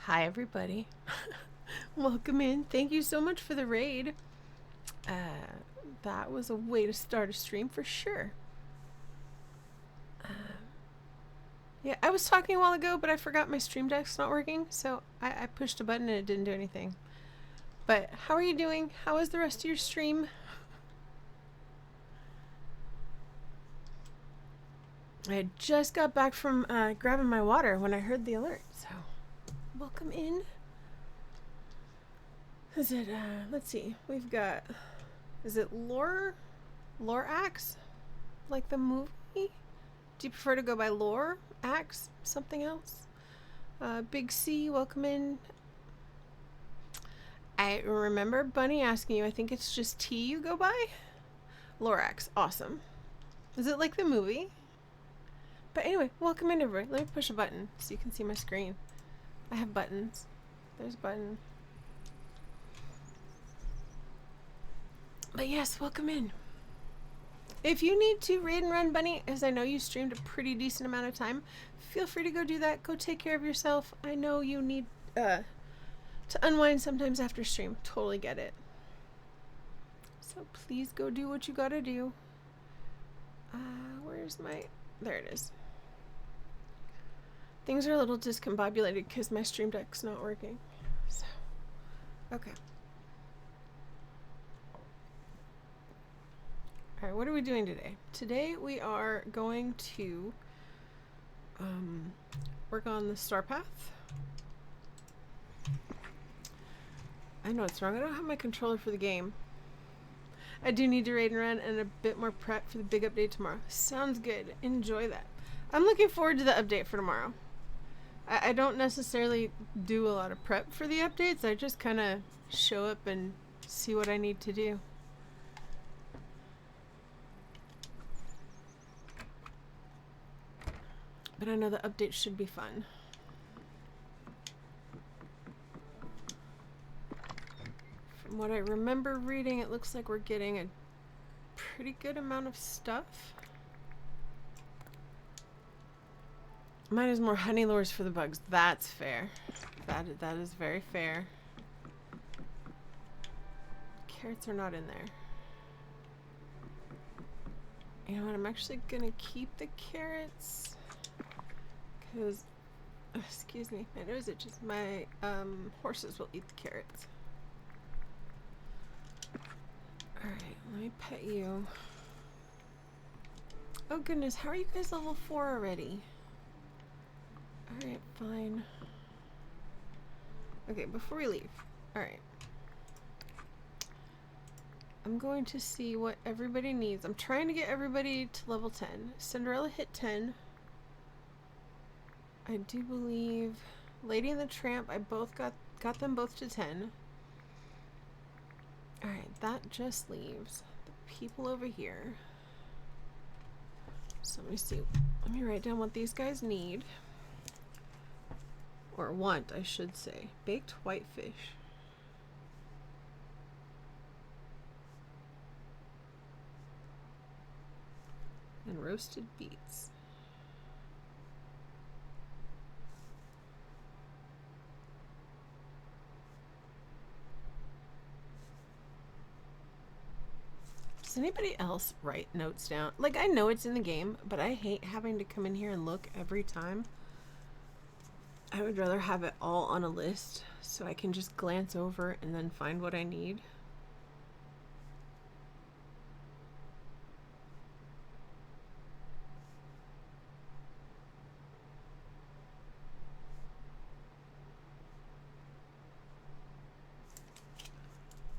Hi, everybody. Welcome in. Thank you so much for the raid. That was a way to start a stream for sure. Yeah, I was talking a while ago, but I forgot my stream deck's not working, so I pushed a button and it didn't do anything. But how are you doing? How was the rest of your stream? I just got back from grabbing my water when I heard the alert, so welcome in. Is it, let's see, we've got, is it Lorax? Like the movie? Do you prefer to go by Lore? Axe? Something else? Big C, welcome in. I remember Bunny asking you, I think it's just T you go by? Lorax, awesome. Is it like the movie? But anyway, welcome in everybody. Let me push a button so you can see my screen. I have buttons. There's a button. But yes, welcome in. If you need to raid and run, Bunny, as I know you streamed a pretty decent amount of time, feel free to go do that. Go take care of yourself. I know you need to unwind sometimes after stream. Totally get it. So please go do what you gotta do. Where's my... There it is. Things are a little discombobulated because my stream deck's not working. So, okay. Alright, what are we doing today? Today we are going to work on the star path. I know it's wrong. I don't have my controller for the game. I do need to raid and run and a bit more prep for the big update tomorrow. Sounds good. Enjoy that. I'm looking forward to the update for tomorrow. I don't necessarily do a lot of prep for the updates. I just kind of show up and see what I need to do. But I know the update should be fun. From what I remember reading, it looks like we're getting a pretty good amount of stuff. Mine is more honey lures for the bugs. That's fair. That is very fair. Carrots are not in there. You know what? I'm actually gonna keep the carrots because, excuse me, my nose itches. My horses will eat the carrots. All right, let me pet you. Oh goodness, how are you guys level 4 already? Alright, fine. Okay, before we leave. Alright. I'm going to see what everybody needs. I'm trying to get everybody to level 10. Cinderella hit 10. I do believe Lady and the Tramp, I both got them both to 10. Alright, that just leaves the people over here. So let me see. Let me write down what these guys need. Or want, I should say. Baked whitefish. And roasted beets. Does anybody else write notes down? Like, I know it's in the game, but I hate having to come in here and look every time. I would rather have it all on a list so I can just glance over and then find what I need.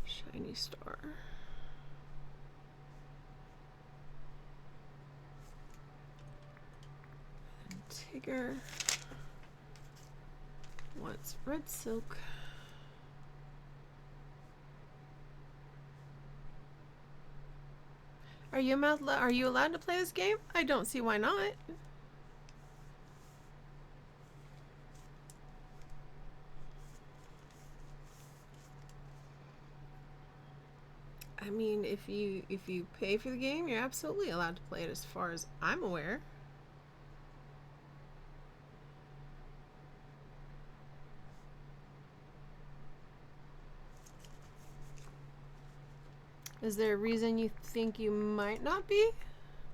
Shiny star. And Tigger wants red silk. Are you allowed to play this game? I don't see why not. I mean, if you pay for the game, you're absolutely allowed to play it as far as I'm aware. Is there a reason you think you might not be?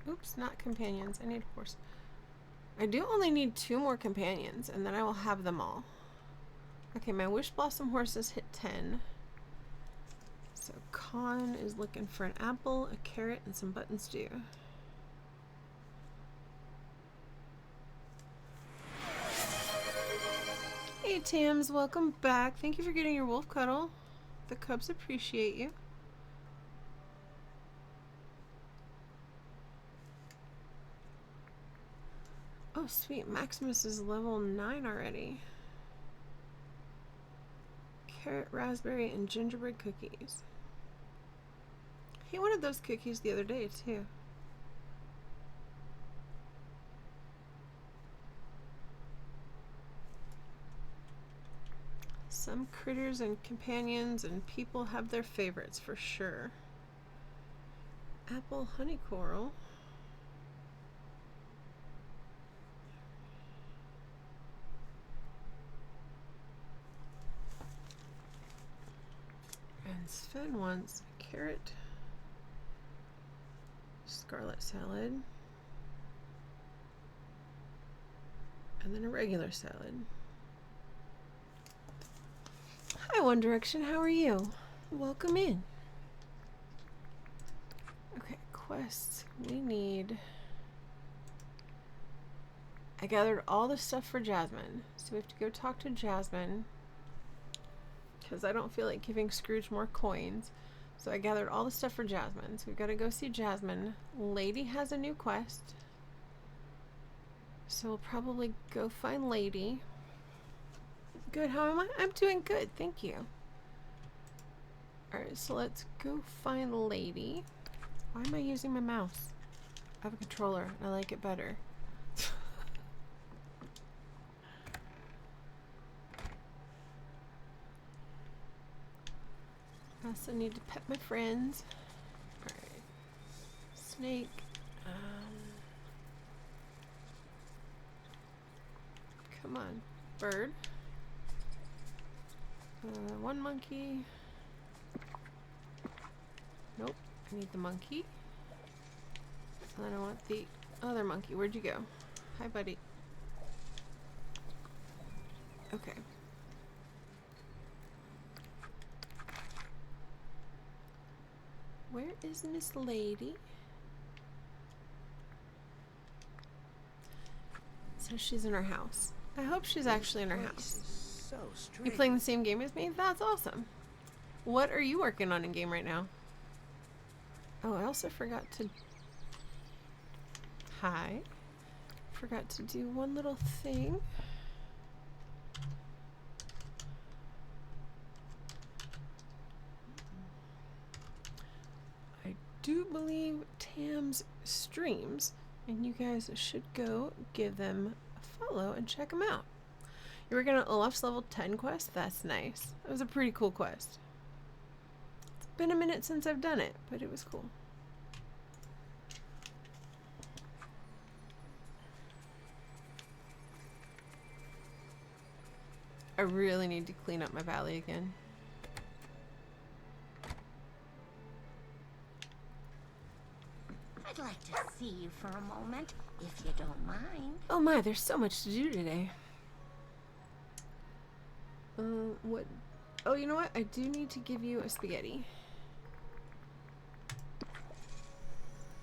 Oops, not companions. I need a horse. I do only need 2 more companions, and then I will have them all. Okay, my Wish Blossom horses hit 10. So Con is looking for an apple, a carrot, and some button stew. Hey Tams, welcome back. Thank you for getting your wolf cuddle. The cubs appreciate you. Oh sweet, Maximus is level 9 already. Carrot, raspberry, and gingerbread cookies. He wanted those cookies the other day too. Some critters and companions and people have their favorites for sure. Apple honey coral. And Sven wants a carrot, scarlet salad, and then a regular salad. Hi, One Direction, how are you? Welcome in. Okay, quests. We need... I gathered all the stuff for Jasmine, so we have to go talk to Jasmine because I don't feel like giving Scrooge more coins. So I gathered all the stuff for Jasmine, so we've got to go see Jasmine. Lady has a new quest, so we'll probably go find Lady. Good, how am I? I'm doing good, thank you. Alright, so let's go find Lady. Why am I using my mouse? I have a controller, and I like it better. I also need to pet my friends. Alright. Snake. Come on. Bird. 1 monkey. Nope. I need the monkey. And then I want the other monkey. Where'd you go? Hi, buddy. Okay. Where is Miss Lady? So she's in her house. I hope she's actually in her house. So you playing the same game as me? That's awesome. What are you working on in game right now? Oh, I also forgot to... Hi. Forgot to do one little thing. I do believe Tams streams, and you guys should go give them a follow and check them out. You're working on Olaf's level 10 quest? That's nice. That was a pretty cool quest. It's been a minute since I've done it, but it was cool. I really need to clean up my valley again. I'd like to see you for a moment, if you don't mind. Oh my, there's so much to do today. What? Oh, you know what? I do need to give you a spaghetti.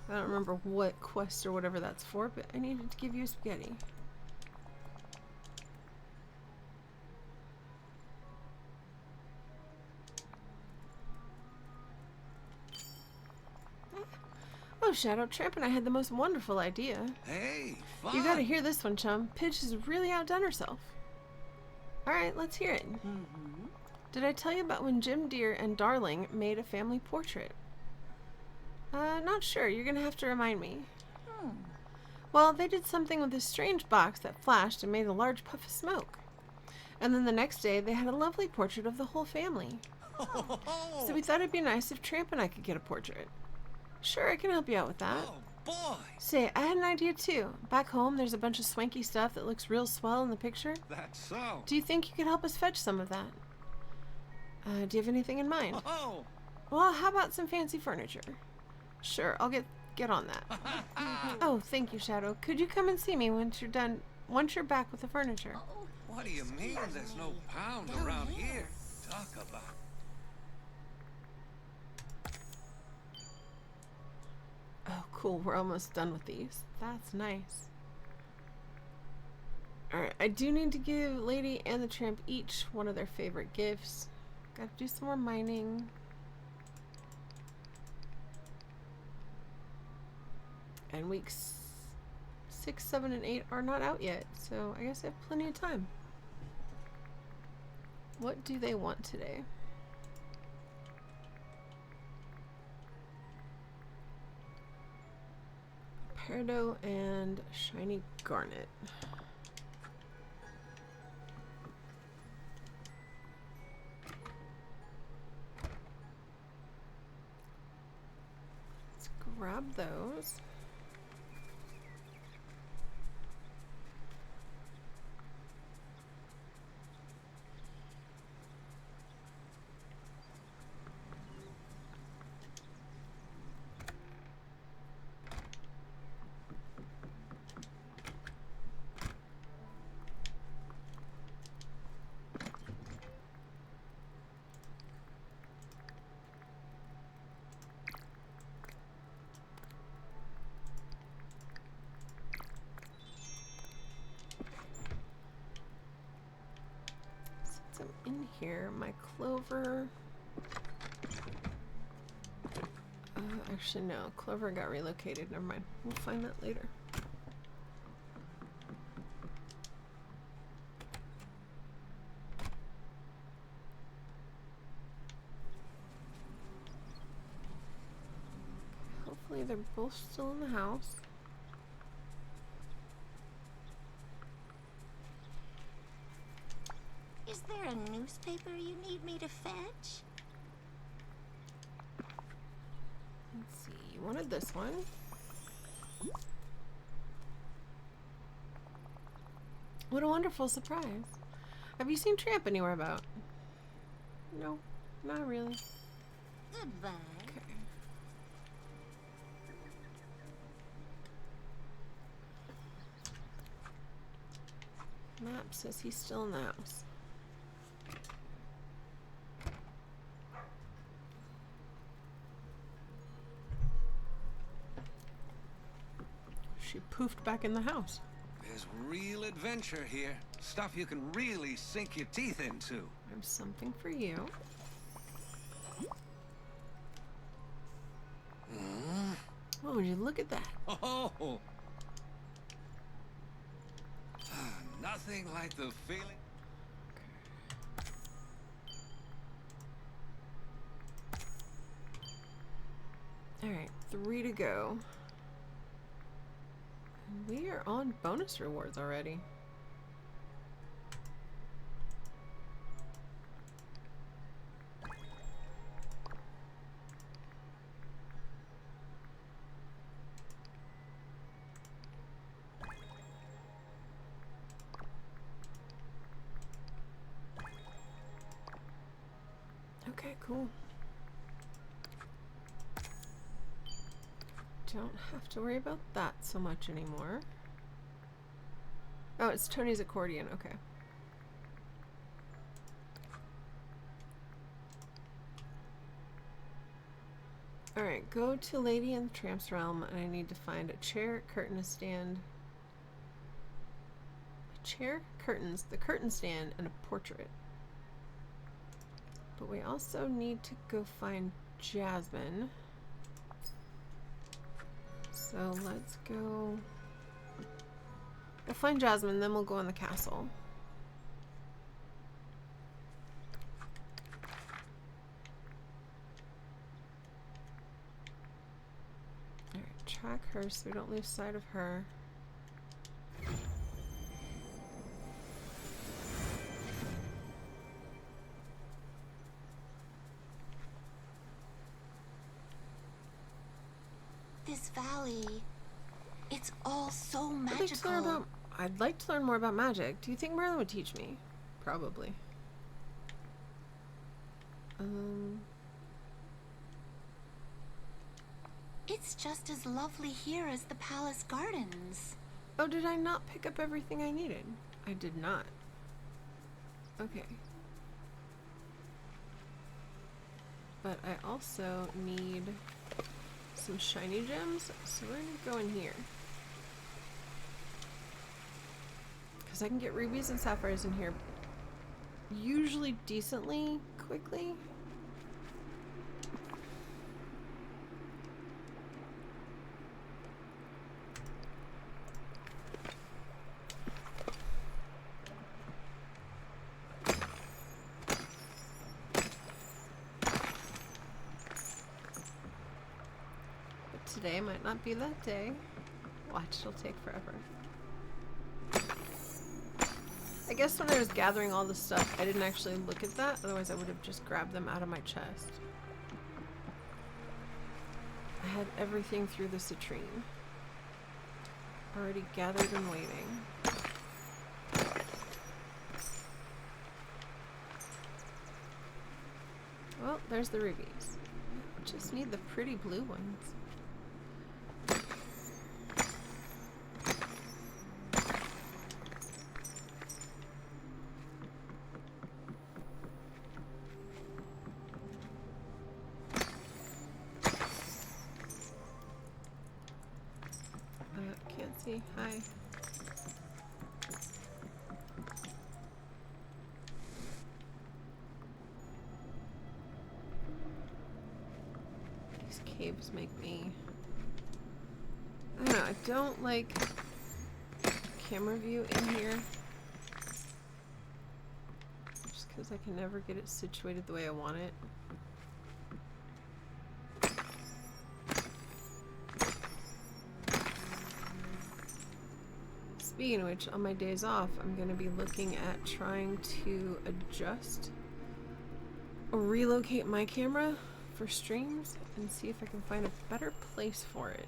I don't remember what quest or whatever that's for, but I needed to give you a spaghetti. Oh, Shadow, Tramp and I had the most wonderful idea. Hey, fun. You gotta hear this one, chum. Pidge has really outdone herself. Alright, let's hear it. Did I tell you about when Jim Deere and Darling made a family portrait? Not sure. You're gonna have to remind me. Well, they did something with this strange box that flashed and made a large puff of smoke. And then the next day, they had a lovely portrait of the whole family. So we thought it'd be nice if Tramp and I could get a portrait. Sure, I can help you out with that. Oh, boy. Say, I had an idea too. Back home, there's a bunch of swanky stuff that looks real swell in the picture. That's so. Do you think you could help us fetch some of that? Do you have anything in mind? Oh, Well, how about some fancy furniture? Sure, I'll get on that. Oh, thank you, Shadow. Could you come and see me once you're done? Once you're back with the furniture. Oh, What do you mean there's no pound Down around here. here? Talk about. Oh, cool. We're almost done with these. That's nice. Alright, I do need to give Lady and the Tramp each one of their favorite gifts. Gotta do some more mining. And weeks 6, 7, and 8 are not out yet, so I guess I have plenty of time. What do they want today? Peridot and shiny garnet. Let's grab those. Since I'm in here, my clover. Actually, no. Clover got relocated. Never mind. We'll find that later. Hopefully they're both still in the house. Is there a newspaper you need me to fetch? Let's see. You wanted this one. What a wonderful surprise. Have you seen Tramp anywhere about? No, not really. Goodbye. Okay. Map says he's still in the house. She poofed back in the house. There's real adventure here. Stuff you can really sink your teeth into. There's something for you. Oh, would you look at that? Oh! Nothing like the feeling. Alright, 3 to go. We are on bonus rewards already. Okay, cool. Don't have to worry about that so much anymore. Oh, it's Tony's accordion. Okay. Alright, go to Lady and the Tramp's realm, and I need to find a chair, curtain, a stand. A chair, curtains, the curtain stand, and a portrait. But we also need to go find Jasmine. So let's go. We'll find Jasmine, then we'll go in the castle. Alright, track her so we don't lose sight of her. This valley, it's all so I'd like to learn magical. I'd like to learn more about magic. Do you think Merlin would teach me? Probably. It's just as lovely here as the palace gardens. Oh, did I not pick up everything I needed? I did not. Okay. But I also need some shiny gems, so we're gonna go in here. Because I can get rubies and sapphires in here usually decently quickly. Today might not be that day. Watch, it'll take forever. I guess when I was gathering all the stuff, I didn't actually look at that. Otherwise, I would have just grabbed them out of my chest. I had everything through the citrine. Already gathered and waiting. Well, there's the rubies. Just need the pretty blue ones. Can't see. Hi. These caves make me... I don't know, I don't like camera view in here. Just because I can never get it situated the way I want it. Speaking of which, on my days off, I'm going to be looking at trying to adjust or relocate my camera for streams and see if I can find a better place for it.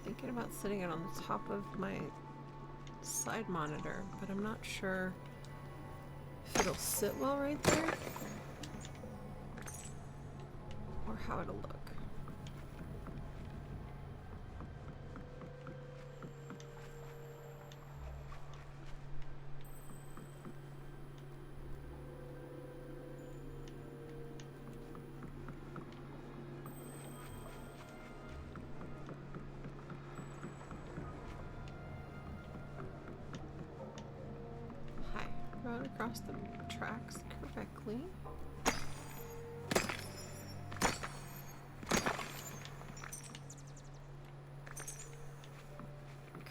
Thinking about setting it on the top of my side monitor, but I'm not sure if it'll sit well right there or how it'll look. Across the tracks correctly.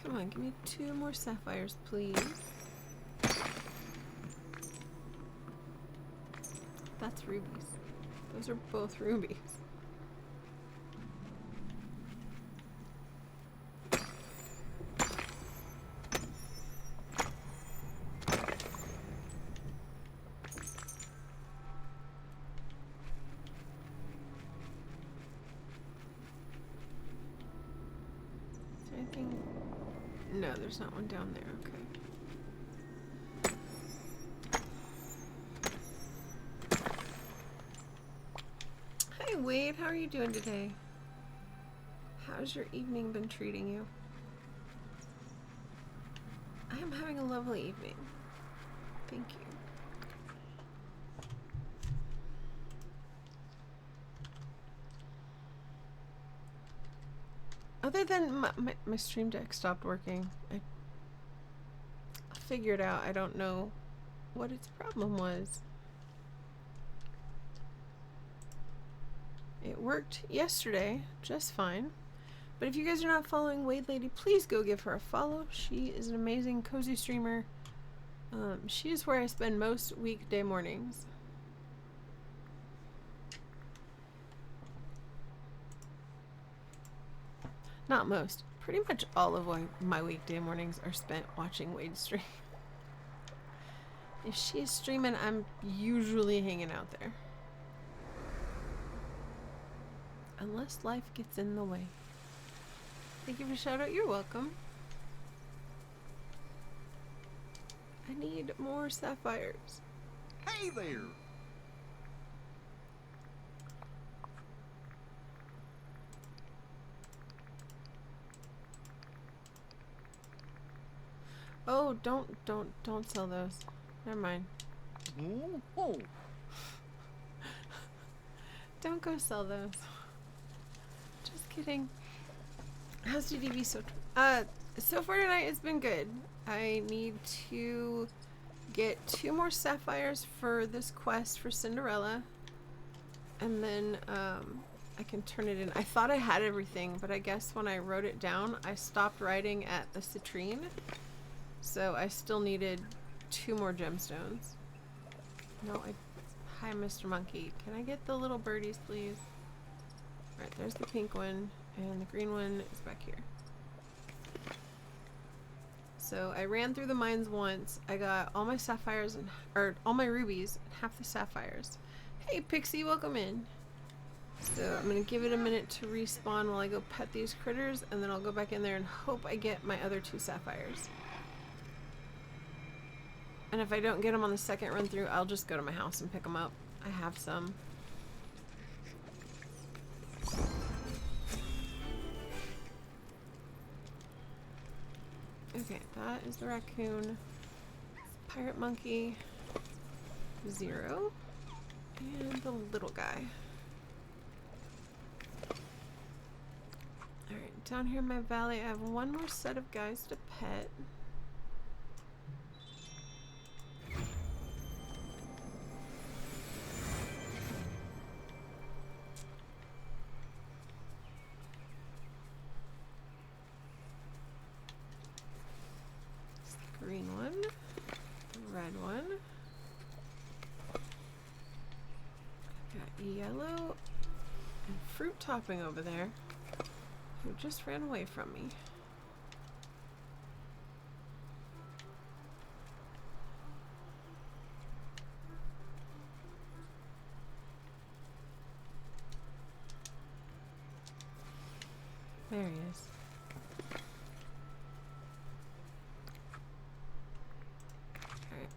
Come on, give me 2 more sapphires, please. That's rubies. Those are both rubies. No, there's not one down there. Okay. Hey Wade, how are you doing today? How's your evening been treating you? I am having a lovely evening. Thank you. Other than my stream deck stopped working, I figured out I don't know what its problem was. It worked yesterday just fine. But if you guys are not following Wade Lady, please go give her a follow. She is an amazing cozy streamer. She is where I spend most weekday mornings. Not most. Pretty much all of my weekday mornings are spent watching Wade stream. If she is streaming, I'm usually hanging out there. Unless life gets in the way. Thank you for shout out. You're welcome. I need more sapphires. Hey there! Oh, don't sell those. Never mind. Oh. Don't go sell those. Just kidding. How's DDV so far tonight it's been good. I need to get 2 more sapphires for this quest for Cinderella. And then I can turn it in. I thought I had everything, but I guess when I wrote it down, I stopped writing at the citrine. So I still needed 2 more gemstones. No, hi, Mr. Monkey. Can I get the little birdies, please? Alright, there's the pink one, and the green one is back here. So I ran through the mines once. I got all my sapphires, or all my rubies, and half the sapphires. Hey, Pixie, welcome in. So I'm gonna give it a minute to respawn while I go pet these critters, and then I'll go back in there and hope I get my other 2 sapphires. And if I don't get them on the second run through, I'll just go to my house and pick them up. I have some. Okay, that is the raccoon. Pirate monkey. 0. And the little guy. Alright, down here in my valley, I have 1 more set of guys to pet. Green one, red one, got yellow and fruit topping over there, who just ran away from me. There he is.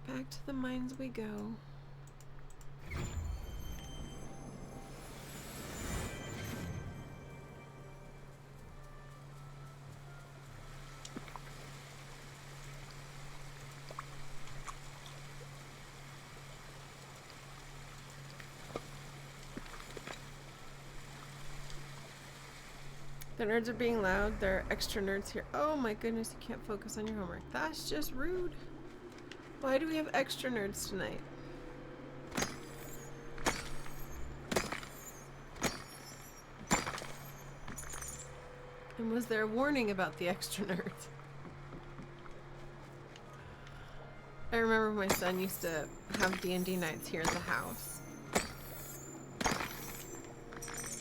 Back to the mines we go. The nerds are being loud. There are extra nerds here. Oh my goodness, you can't focus on your homework. That's just rude. Why do we have extra nerds tonight? And was there a warning about the extra nerds? I remember my son used to have D&D nights here at the house.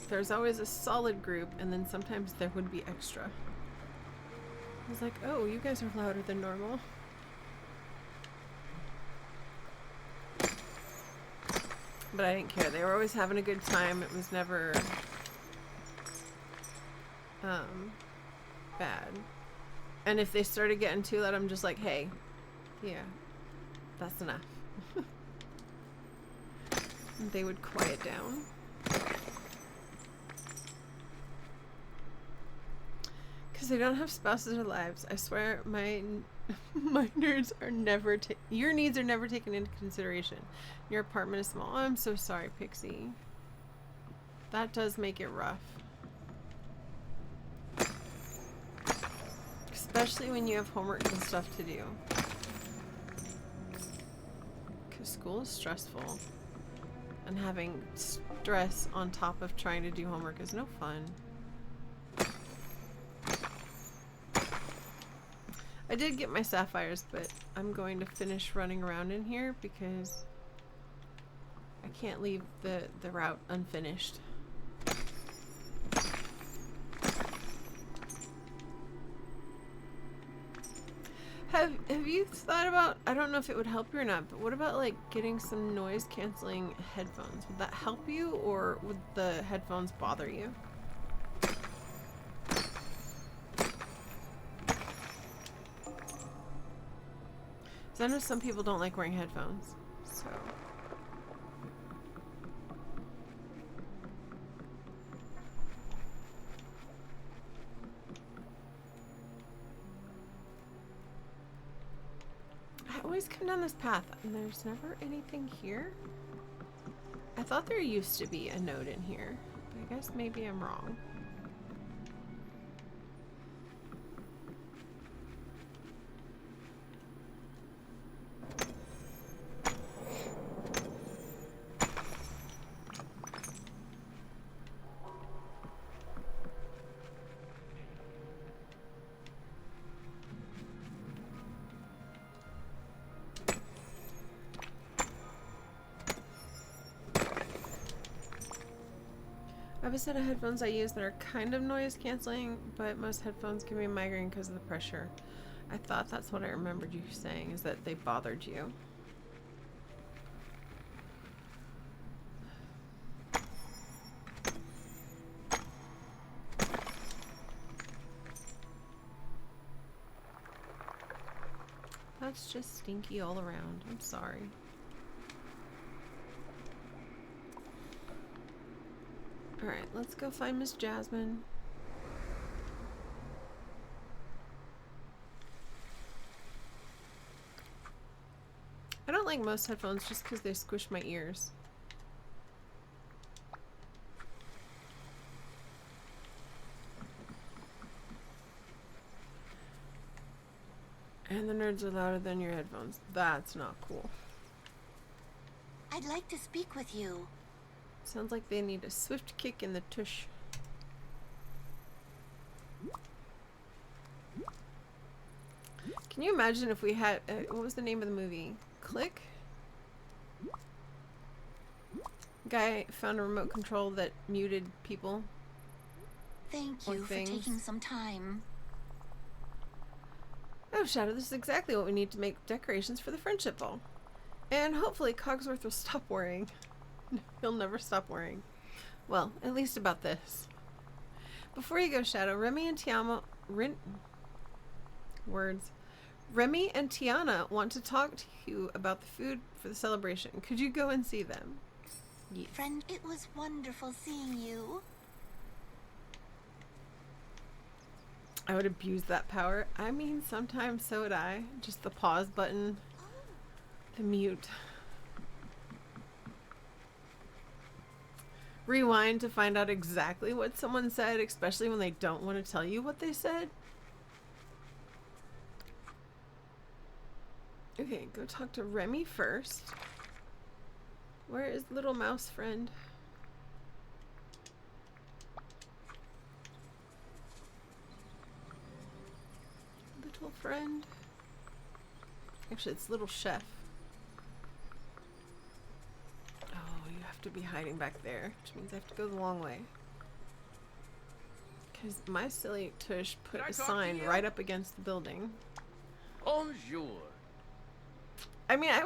There's always a solid group, and then sometimes there would be extra. I was like, oh, you guys are louder than normal. But I didn't care. They were always having a good time. It was never bad. And if they started getting too loud, I'm just like, hey, yeah, that's enough. They would quiet down. Because they don't have spouses or lives. I swear my nerds are never your needs are never taken into consideration. Your apartment is small. Oh, I'm so sorry, Pixie. That does make it rough. Especially when you have homework and stuff to do. Because school is stressful. And having stress on top of trying to do homework is no fun. I did get my sapphires, but I'm going to finish running around in here because I can't leave the route unfinished. Have you thought about, I don't know if it would help you or not, but what about like getting some noise canceling headphones? Would that help you, or would the headphones bother you? So I know some people don't like wearing headphones, so. I always come down this path and there's never anything here. I thought there used to be a note in here, but I guess maybe I'm wrong. I have a set of headphones I use that are kind of noise canceling, but most headphones give me a migraine because of the pressure. I thought that's what I remembered you saying, is that they bothered you. That's just stinky all around. I'm sorry. Alright, let's go find Miss Jasmine. I don't like most headphones just because they squish my ears. And the nerds are louder than your headphones. That's not cool. I'd like to speak with you. Sounds like they need a swift kick in the tush. Can you imagine if we had, what was the name of the movie? Click? Guy found a remote control that muted people. Thank Or you for things. taking some time. Oh, Shadow, this is exactly what we need to make decorations for the friendship ball. And hopefully Cogsworth will stop worrying. He'll never stop worrying. Well, at least about this. Before you go, Shadow, Remy and Remy and Tiana want to talk to you about the food for the celebration. Could you go and see them? Yes. Friend, it was wonderful seeing you. I would abuse that power. I mean, sometimes so would I. Just the pause button. The mute. Rewind to find out exactly what someone said, especially when they don't want to tell you what they said. Okay, go talk to Remy first. Where is little mouse friend? Little friend? Actually, it's little chef. Oh, you have to be hiding back there, which means I have to go the long way. Because my silly tush put Can I a talk to sign you? right up against the building. Bonjour. I mean, I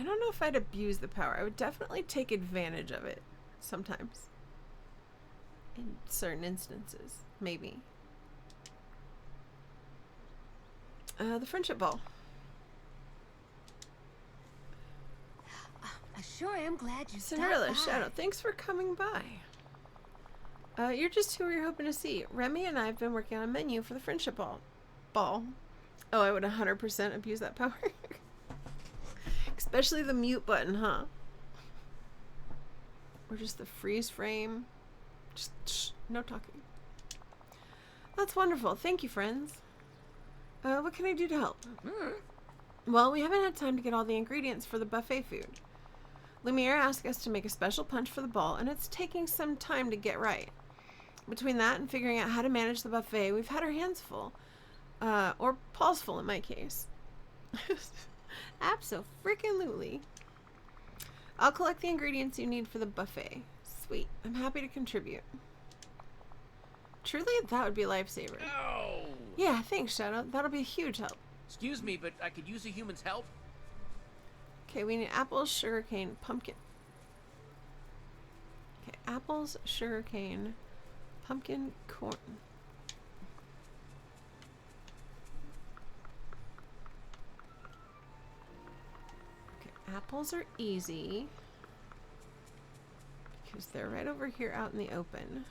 don't know if I'd abuse the power. I would definitely take advantage of it sometimes. In certain instances, maybe. The friendship ball. I sure am glad you Cinderella, stopped by. Shadow, thanks for coming by. You're just who we were hoping to see. Remy and I have been working on a menu for the friendship ball. Oh, I would 100% abuse that power. Especially the mute button, huh? Or just the freeze frame. Just shh, no talking. That's wonderful. Thank you, friends. What can I do to help? Well, we haven't had time to get all the ingredients for the buffet food. Lumiere asked us to make a special punch for the ball, and it's taking some time to get right. Between that and figuring out how to manage the buffet, we've had our hands full. Or paws full in my case. Abso-freaking-lutely. I'll collect the ingredients you need for the buffet. Sweet. I'm happy to contribute. Truly, that would be a lifesaver. Oh. Yeah, thanks, Shadow. That'll be a huge help. Excuse me, but I could use a human's help. Okay, we need apples, sugarcane, pumpkin. Okay, apples, sugarcane, pumpkin, corn. apples are easy. Because they're right over here out in the open.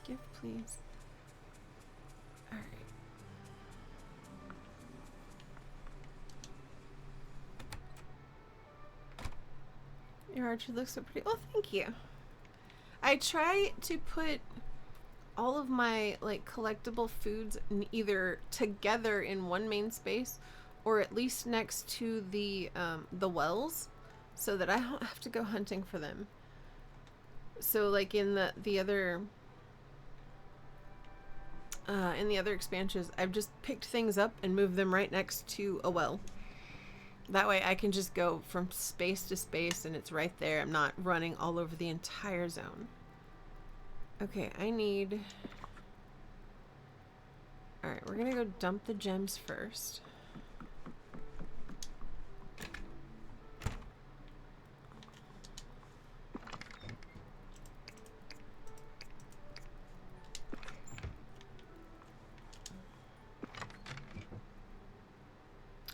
Gift, please. Alright. Your archery looks so pretty. Oh, thank you. I try to put all of my like collectible foods either together in one main space or at least next to the wells so that I don't have to go hunting for them. So like in the other expansions, I've just picked things up and moved them right next to a well. That way I can just go from space to space and it's right there. I'm not running all over the entire zone. Okay, I need... Alright, we're gonna go dump the gems first.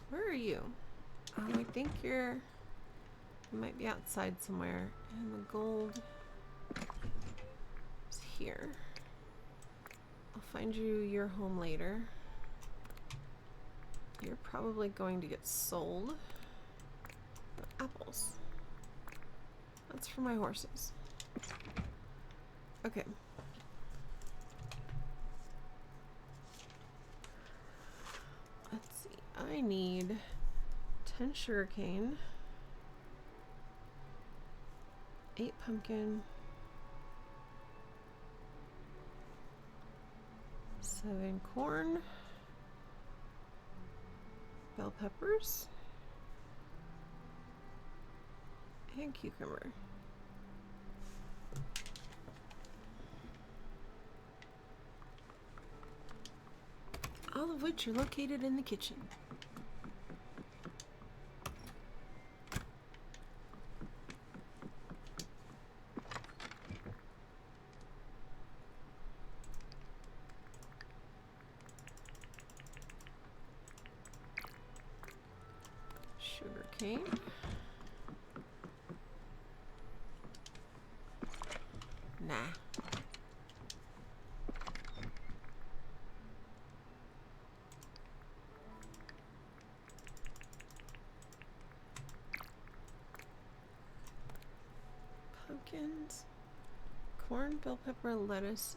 Where are you? I think you might be outside somewhere. And the gold is here. I'll find you your home later. You're probably going to get sold. But apples. That's for my horses. Okay. Let's see. I need 10 sugarcane, 8 pumpkin, 7 corn, bell peppers, and cucumber. All of which are located in the kitchen. Sugarcane. Nah. Pumpkins, corn, bell pepper, lettuce,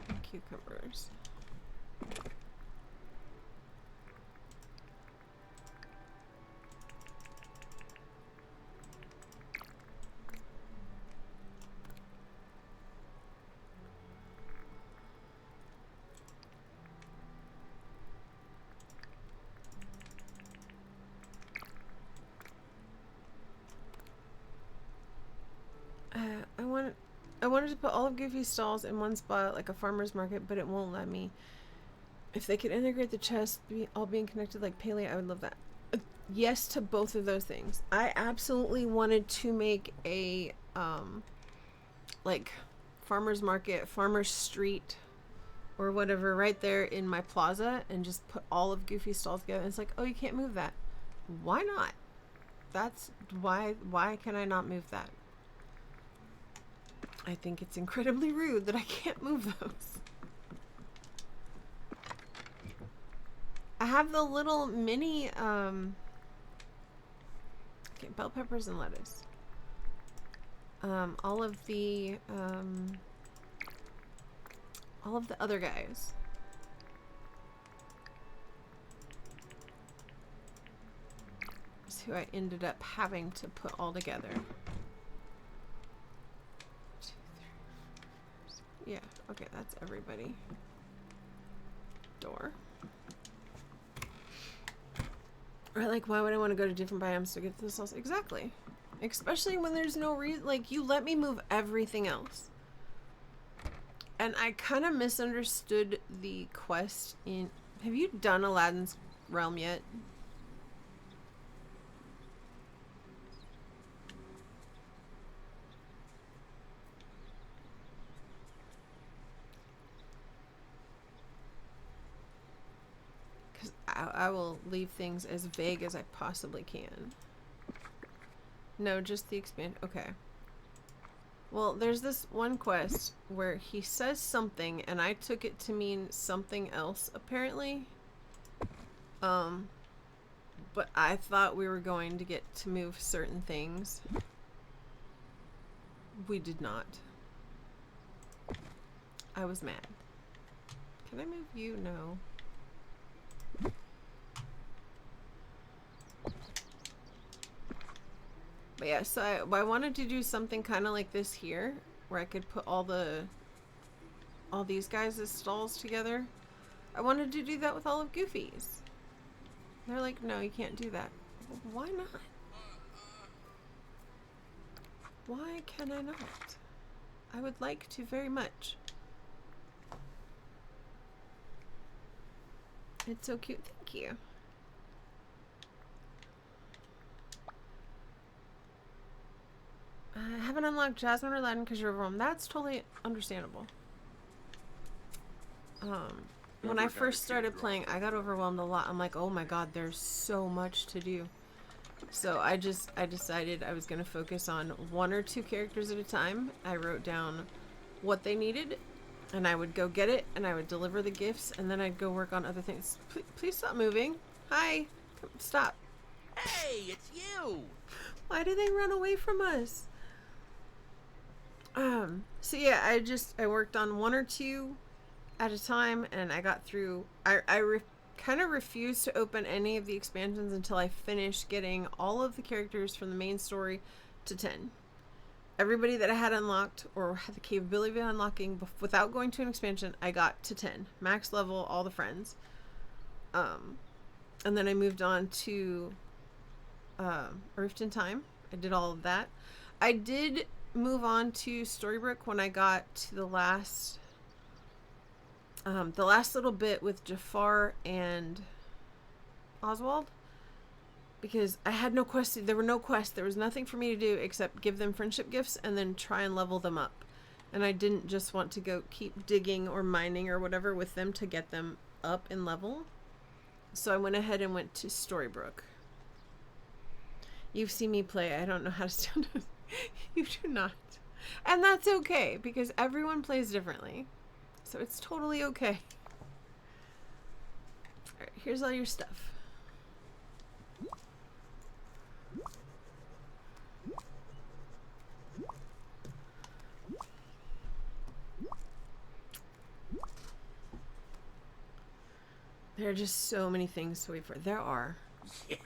and cucumbers. I wanted to put all of Goofy's stalls in one spot like a farmer's market, but it won't let me. If they could integrate the chest all being connected like Paleo, I would love that. Yes to both of those things. I absolutely wanted to make a like farmer's market, farmer's street or whatever right there in my plaza and just put all of Goofy's stalls together. And it's like, oh, you can't move that. Why not? That's why can I not move that? I think it's incredibly rude that I can't move those. I have the little mini, okay, bell peppers and lettuce. All of the other guys. Is who I ended up having to put all together. Yeah, okay, that's everybody. Door. Or like, why would I want to go to different biomes to get to the sauce? Exactly. Especially when there's no reason, like, you let me move everything else. And I kind of misunderstood the quest in... Have you done Aladdin's Realm yet? Because I will leave things as vague as I possibly can. No, just the expand. Okay. Well, there's this one quest where he says something and I took it to mean something else, apparently. But I thought we were going to get to move certain things. We did not. I was mad. Can I move you? No. But yeah, so I wanted to do something kind of like this here, where I could put all these guys as stalls together. I wanted to do that with all of Goofy's. They're like, no, you can't do that. Why not? Why can I not? I would like to very much. It's so cute. Thank you. I haven't unlocked Jasmine or Aladdin because you're overwhelmed. That's totally understandable. When I first started playing, I got overwhelmed a lot. I'm like, oh my god, there's so much to do. So I decided I was going to focus on 1 or 2 characters at a time. I wrote down what they needed, and I would go get it, and I would deliver the gifts, and then I'd go work on other things. Please stop moving. Hi. Stop. Hey, it's you! Why do they run away from us? So yeah, I worked on 1 or 2 at a time, and I got through. I kind of refused to open any of the expansions until I finished getting all of the characters from the main story to 10. Everybody that I had unlocked or had the capability of unlocking without going to an expansion, I got to 10. Max level, all the friends. And then I moved on to Rift in Time. I did all of that. I did move on to Storybook when I got to the last little bit with Jafar and Oswald, because I had no quests. There were no quests. There was nothing for me to do except give them friendship gifts and then try and level them up. And I didn't just want to go keep digging or mining or whatever with them to get them up in level. So I went ahead and went to Storybrooke. You've seen me play. I don't know how to stand it. You do not. And that's okay, because everyone plays differently. So it's totally okay. Alright, here's all your stuff. There are just so many things to wait for. There are. Yeah.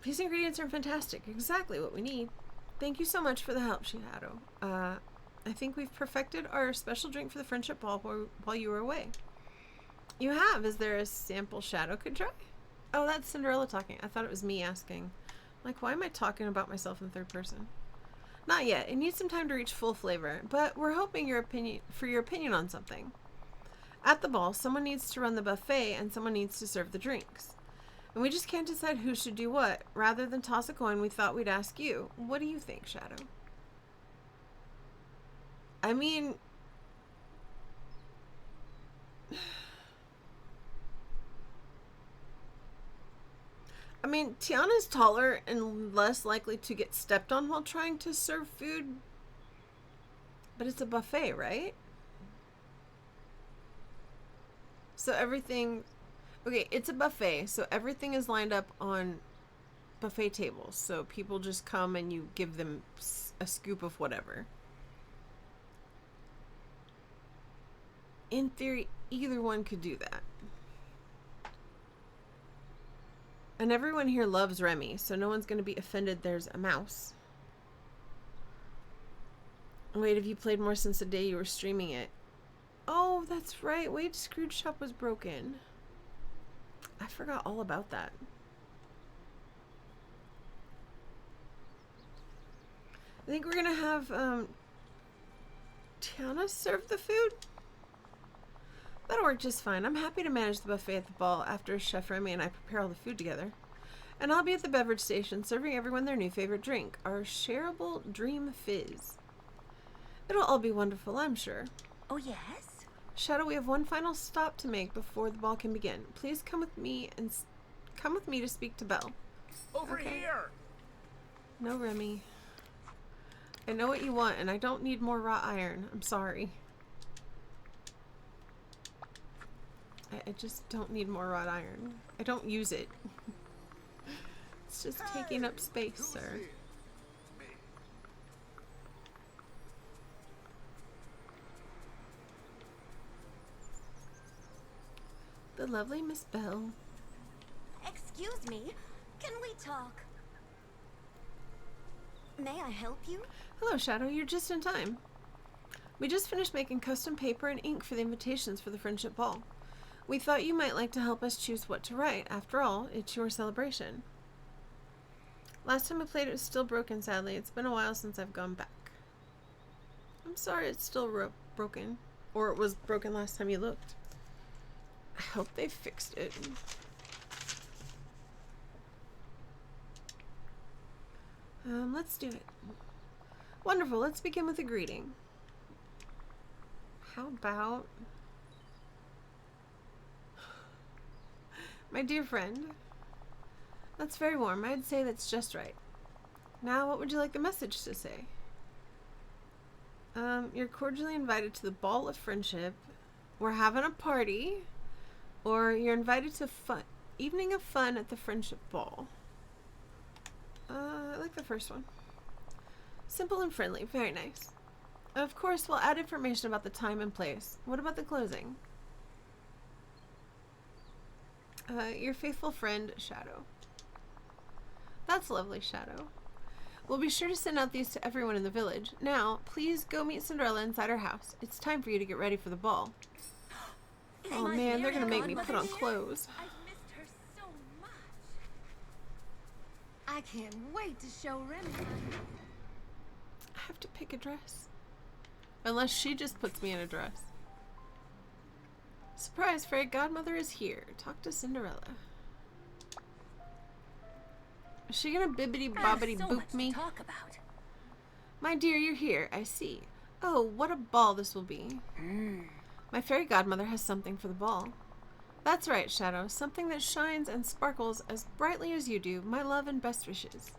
These ingredients are fantastic. Exactly what we need. Thank you so much for the help, Shihado. I think we've perfected our special drink for the friendship ball while you were away. You have? Is there a sample Shadow could try? Oh, that's Cinderella talking. I thought it was me asking. Like, why am I talking about myself in third person? Not yet. It needs some time to reach full flavor, but we're hoping your opinion on something. At the ball, someone needs to run the buffet and someone needs to serve the drinks. And we just can't decide who should do what. Rather than toss a coin, we thought we'd ask you. What do you think, Shadow? I mean... Tiana's taller and less likely to get stepped on while trying to serve food. But it's a buffet, right? So everything... Okay, it's a buffet, so everything is lined up on buffet tables. So people just come and you give them a scoop of whatever. In theory, either one could do that. And everyone here loves Remy, so no one's going to be offended there's a mouse. Wait, have you played more since the day you were streaming it? Oh, that's right. Wait, Scrooge Shop was broken. I forgot all about that. I think we're going to have Tiana serve the food. That'll work just fine. I'm happy to manage the buffet at the ball after Chef Remy and I prepare all the food together. And I'll be at the beverage station serving everyone their new favorite drink, our shareable Dream Fizz. It'll all be wonderful, I'm sure. Oh, yes? Shadow, we have one final stop to make before the ball can begin. Please come with me come with me to speak to Belle. Over Okay. here! No, Remy. I know what you want, and I don't need more wrought iron. I'm sorry. I just don't need more wrought iron. I don't use it. It's just taking up space, Who's sir. here? Me. The lovely Miss Belle. Excuse me, can we talk? May I help you? Hello, Shadow. You're just in time. We just finished making custom paper and ink for the invitations for the Friendship Ball. We thought you might like to help us choose what to write. After all, it's your celebration. Last time I played it was still broken, sadly. It's been a while since I've gone back. I'm sorry it's still broken. Or it was broken last time you looked. I hope they fixed it. Let's do it. Wonderful. Let's begin with a greeting. How about... My dear friend. That's very warm. I'd say that's just right. Now, what would you like the message to say? You're cordially invited to the Ball of Friendship. We're having a party. Or you're invited to evening of fun at the Friendship Ball. I like the first one. Simple and friendly. Very nice. Of course, we'll add information about the time and place. What about the closing? Your faithful friend, Shadow. That's lovely, Shadow. We'll be sure to send out these to everyone in the village. Now, please go meet Cinderella inside her house. It's time for you to get ready for the ball. Oh man, they're gonna make me put on clothes. I've missed her so much. I can't wait to show Remy. I have to pick a dress. Unless she just puts me in a dress. Surprise, Fairy Godmother is here. Talk to Cinderella. Is she gonna bibbity bobbity boop me? Talk about. My dear, you're here. I see. Oh, what a ball this will be. My fairy godmother has something for the ball. That's right, Shadow. Something that shines and sparkles as brightly as you do. My love and best wishes.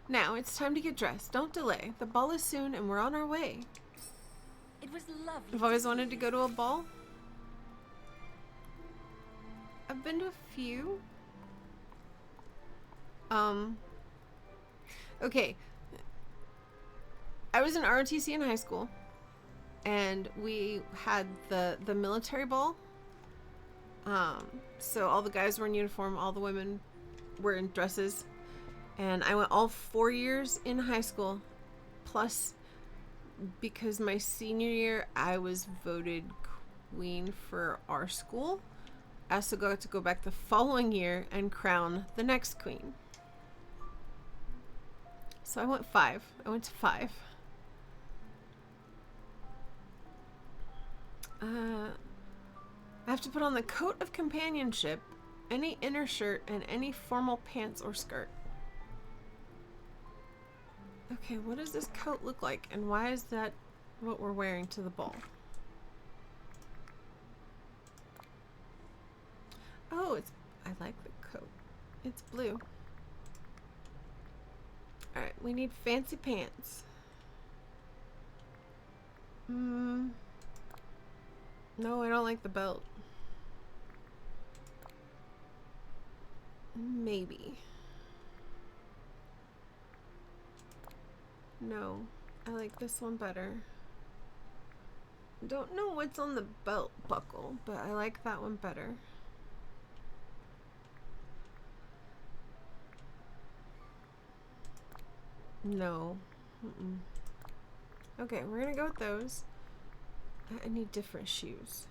Now, it's time to get dressed. Don't delay. The ball is soon and we're on our way. It was lovely. I've always wanted to go to a ball. I've been to a few. Okay. I was in ROTC in high school. And we had the military ball. So all the guys were in uniform, all the women were in dresses. And I went all 4 years in high school. Plus, because my senior year, I was voted queen for our school. I also got to go back the following year and crown the next queen. So I went 5. I went to 5. I have to put on the coat of companionship, any inner shirt, and any formal pants or skirt. Okay, what does this coat look like, and why is that what we're wearing to the ball? Oh, I like the coat. It's blue. Alright, we need fancy pants. No, I don't like the belt. Maybe. No, I like this one better. Don't know what's on the belt buckle, but I like that one better. No. Okay, we're gonna go with those. I need different shoes.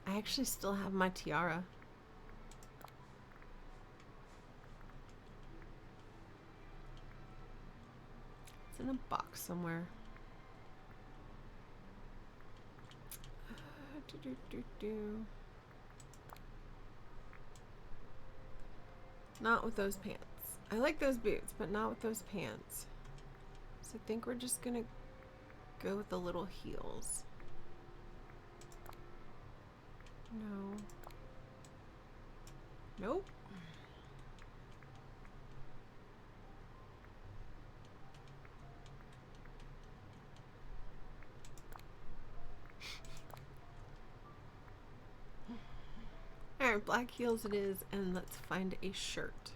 I actually still have my tiara. It's in a box somewhere. Not with those pants. I like those boots, but not with those pants. So I think we're just gonna go with the little heels. No. Nope. Alright, black heels it is, and let's find a shirt.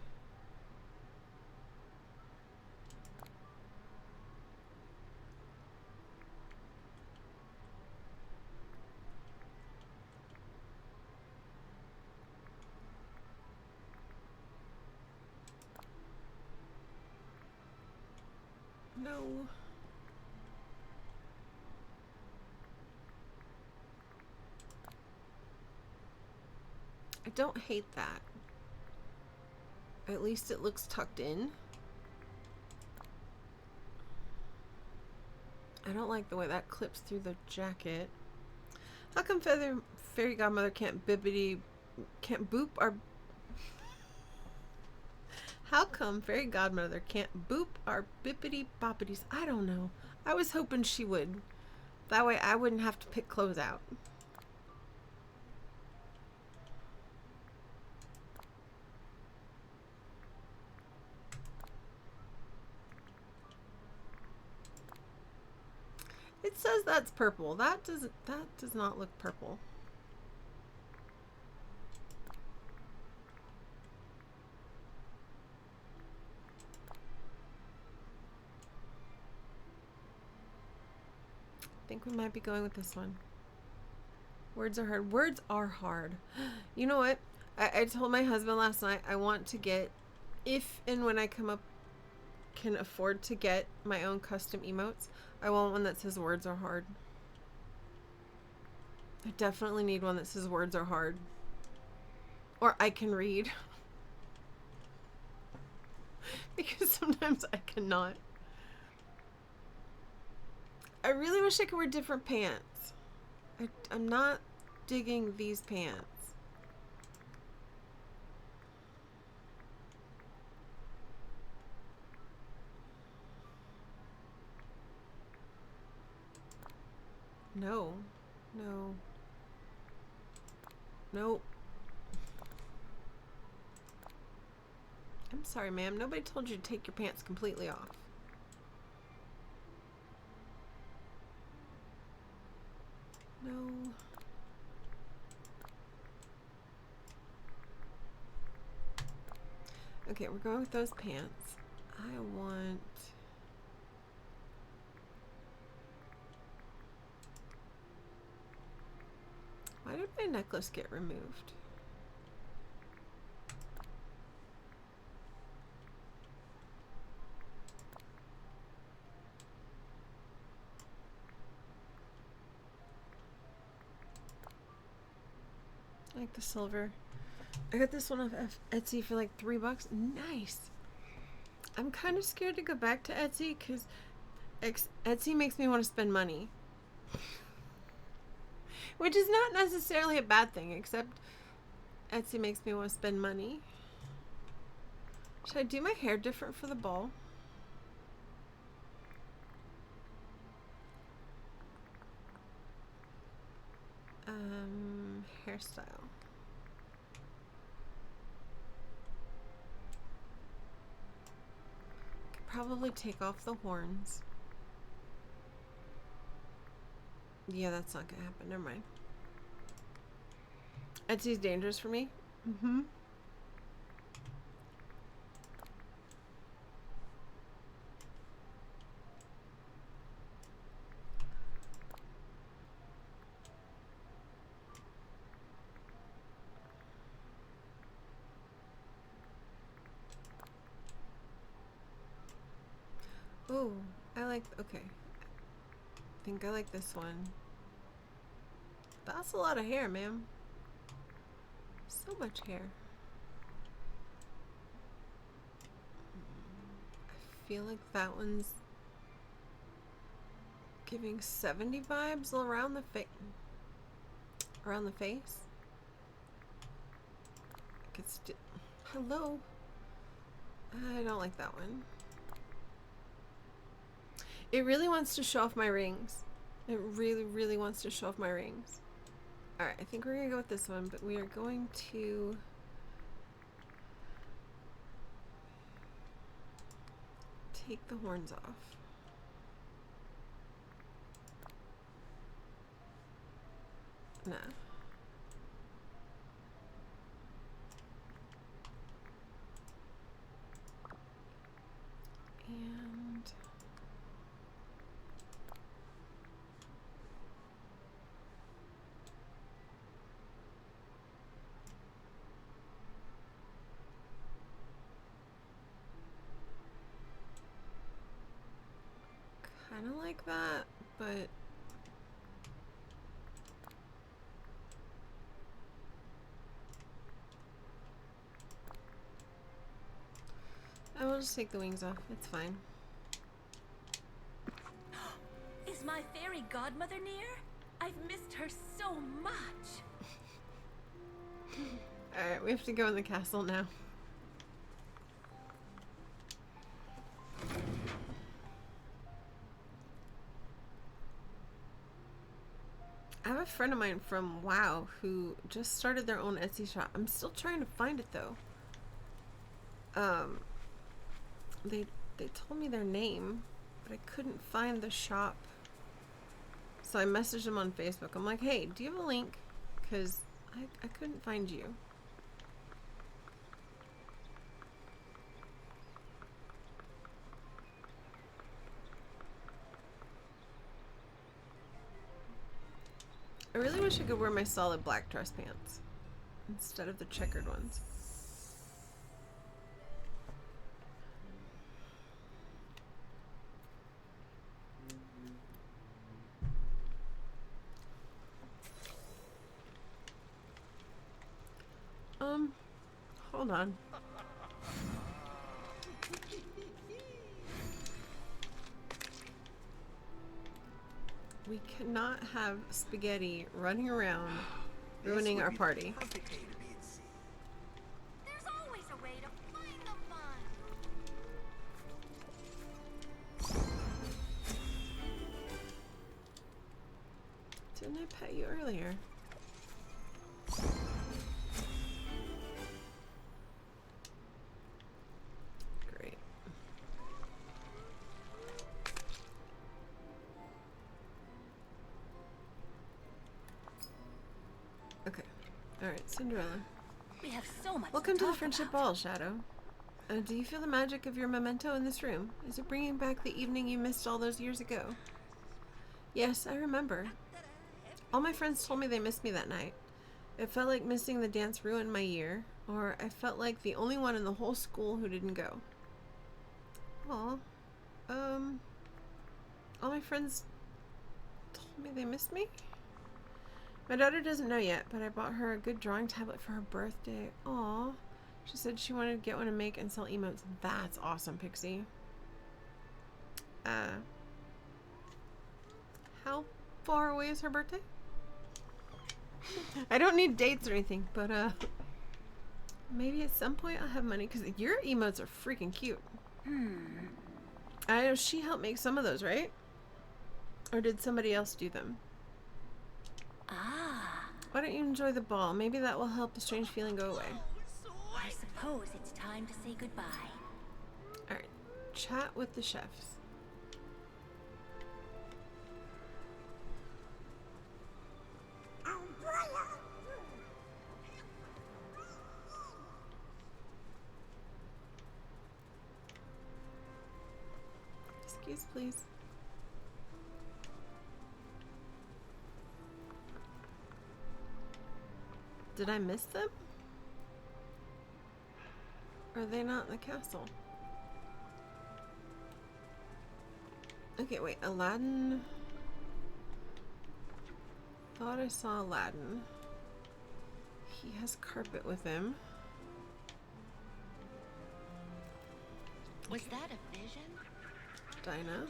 No. I don't hate that. At least it looks tucked in. I don't like the way that clips through the jacket. How come Fairy Godmother can't boop our... How come Fairy Godmother can't boop our bippity boppities? I don't know. I was hoping she would. That way I wouldn't have to pick clothes out. It says that's purple. That does not look purple. I think we might be going with this one. Words are hard. Words are hard. You know what? I told my husband last night I want to get, if and when I can afford to get my own custom emotes, I want one that says words are hard. I definitely need one that says words are hard. Or I can read. Because sometimes I cannot. I really wish I could wear different pants. I'm not digging these pants. No. No. Nope. I'm sorry, ma'am. Nobody told you to take your pants completely off. No. Okay, we're going with those pants. I want... Why did my necklace get removed? I like the silver. I got this one off Etsy for like $3. Nice. I'm kind of scared to go back to Etsy because Etsy makes me want to spend money. Which is not necessarily a bad thing, except Etsy makes me want to spend money. Should I do my hair different for the ball? Hairstyle. Could probably take off the horns. Yeah, that's not gonna happen. Never mind. Etsy's dangerous for me. Mm-hmm. Oh, I like, okay. I think I like this one. That's a lot of hair, ma'am. So much hair. I feel like that one's giving 70 vibes around the face. Around the face. I could still. Hello. I don't like that one. It really wants to show off my rings. It really, really wants to show off my rings. Alright, I think we're gonna go with this one, but we are going to take the horns off. Nah. And kind of like that, but I will just take the wings off. It's fine. Is my fairy godmother near? I've missed her so much. Alright, we have to go in the castle now. I have a friend of mine from WoW who just started their own Etsy shop. I'm still trying to find it though. They told me their name, but I couldn't find the shop. So I messaged them on Facebook. I'm like, hey, do you have a link? Because I couldn't find you. I really wish I could wear my solid black dress pants instead of the checkered ones. Hold on. We cannot have spaghetti running around ruining our party. There's always a way to find the fun. Didn't I pet you earlier? Great. Okay. Alright, Cinderella. We have so much. Welcome to the talk Friendship about. Ball, Shadow. Do you feel the magic of your memento in this room? Is it bringing back the evening you missed all those years ago? Yes, I remember. All my friends told me they missed me that night. It felt like missing the dance ruined my year, or I felt like the only one in the whole school who didn't go. Aw. All my friends told me they missed me? My daughter doesn't know yet, but I bought her a good drawing tablet for her birthday. Aw. She said she wanted to get one to make and sell emotes. That's awesome, Pixie. How far away is her birthday? I don't need dates or anything, but maybe at some point I'll have money, because your emotes are freaking cute. I know she helped make some of those, right? Or did somebody else do them? Ah, Why don't you enjoy the ball? Maybe that will help the strange feeling go away. I suppose it's time to say goodbye. Alright, chat with the chefs. Excuse, please. Did I miss them? Or are they not in the castle? Okay, wait, Aladdin. Thought I saw Aladdin. He has carpet with him. Was that a vision? Dinah.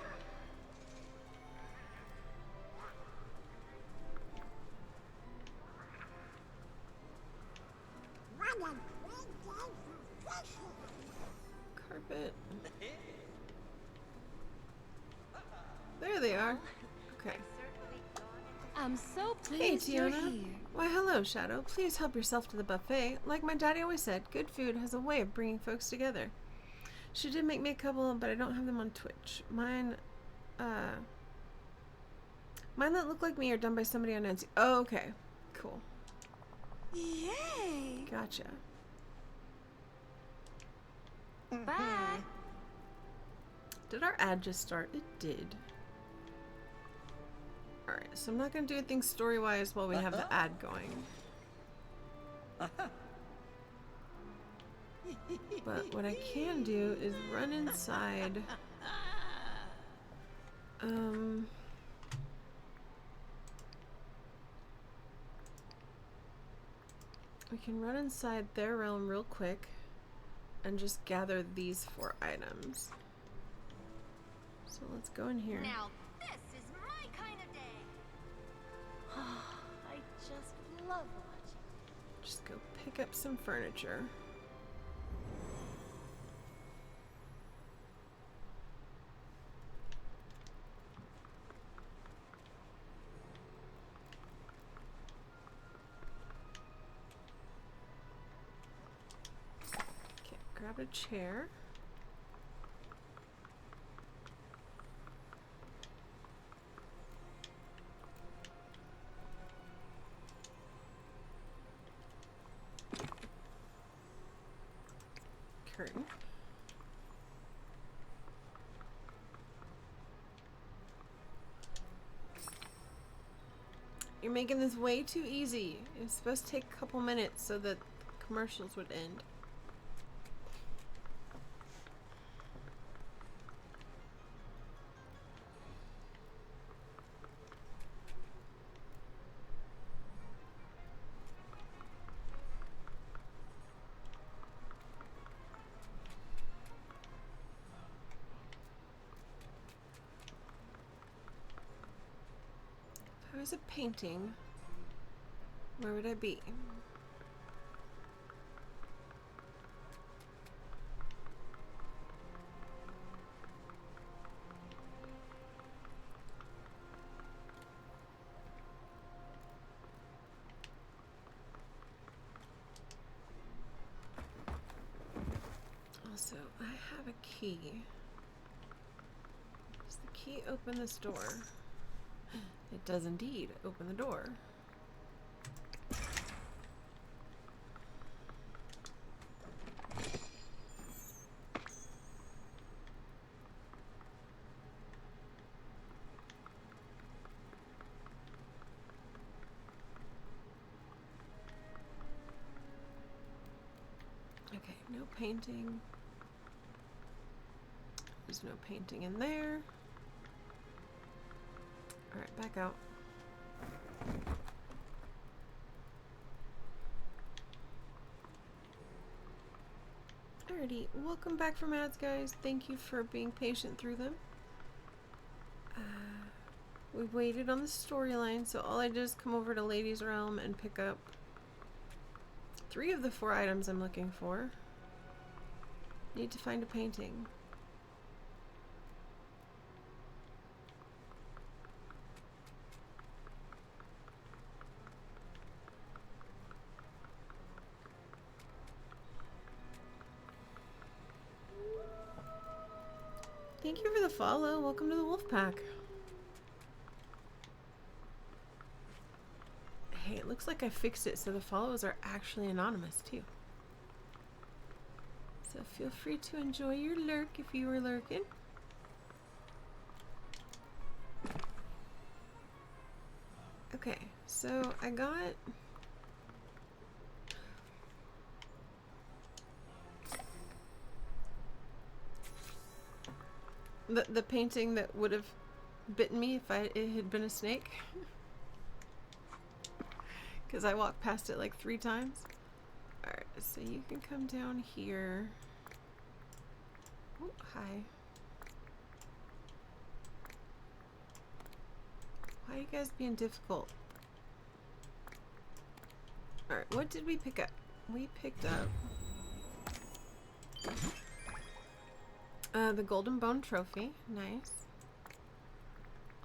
bit. There they are. Okay. I'm so Hey, pleased you're Tiana. here. Why, hello, Shadow. Please help yourself to the buffet. Like my daddy always said, good food has a way of bringing folks together. She did make me a couple, but I don't have them on Twitch. Mine that look like me are done by somebody on Etsy. Oh, okay. Cool. Yay! Gotcha. Bye. Did our ad just start? It did. Alright, so I'm not going to do things story-wise while we have the ad going. But what I can do is run inside. We can run inside their realm real quick and just gather these 4 items. So let's go in here. Now this is my kind of day. I just love watching. Just go pick up some furniture. Okay, grab a chair. Curtain. You're making this way too easy. It's supposed to take a couple minutes so that the commercials would end. If I was a painting, where would I be? Also, I have a key. Does the key open this door? It does indeed open the door. Okay, no painting. There's no painting in there. Alright, back out. Alrighty, welcome back from ads, guys. Thank you for being patient through them. We waited on the storyline, so all I did is come over to Ladies Realm and pick up 3 of the 4 items I'm looking for. Need to find a painting. Thank you for the follow. Welcome to the wolf pack. Hey, it looks like I fixed it so the follows are actually anonymous too. So feel free to enjoy your lurk if you were lurking. Okay, so I got the painting that would have bitten me if it had been a snake. Because I walked past it like 3 times. Alright, so you can come down here. Oh, hi. Why are you guys being difficult? Alright, what did we pick up? We picked up The Golden Bone Trophy. Nice.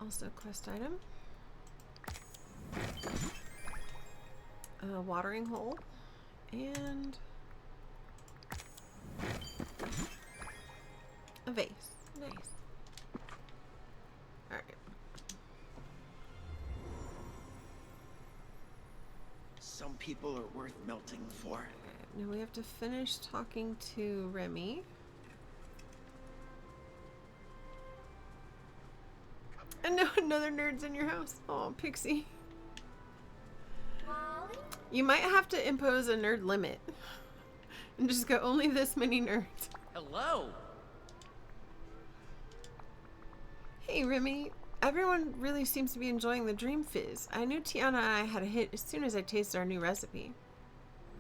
Also quest item. A watering hole. And a vase. Nice. Alright. Some people are worth melting for. Now we have to finish talking to Remy. And no, another nerd's in your house. Oh, Pixie. Molly? You might have to impose a nerd limit. And just go only this many nerds. Hello. Hey, Remy. Everyone really seems to be enjoying the Dream Fizz. I knew Tiana and I had a hit as soon as I tasted our new recipe.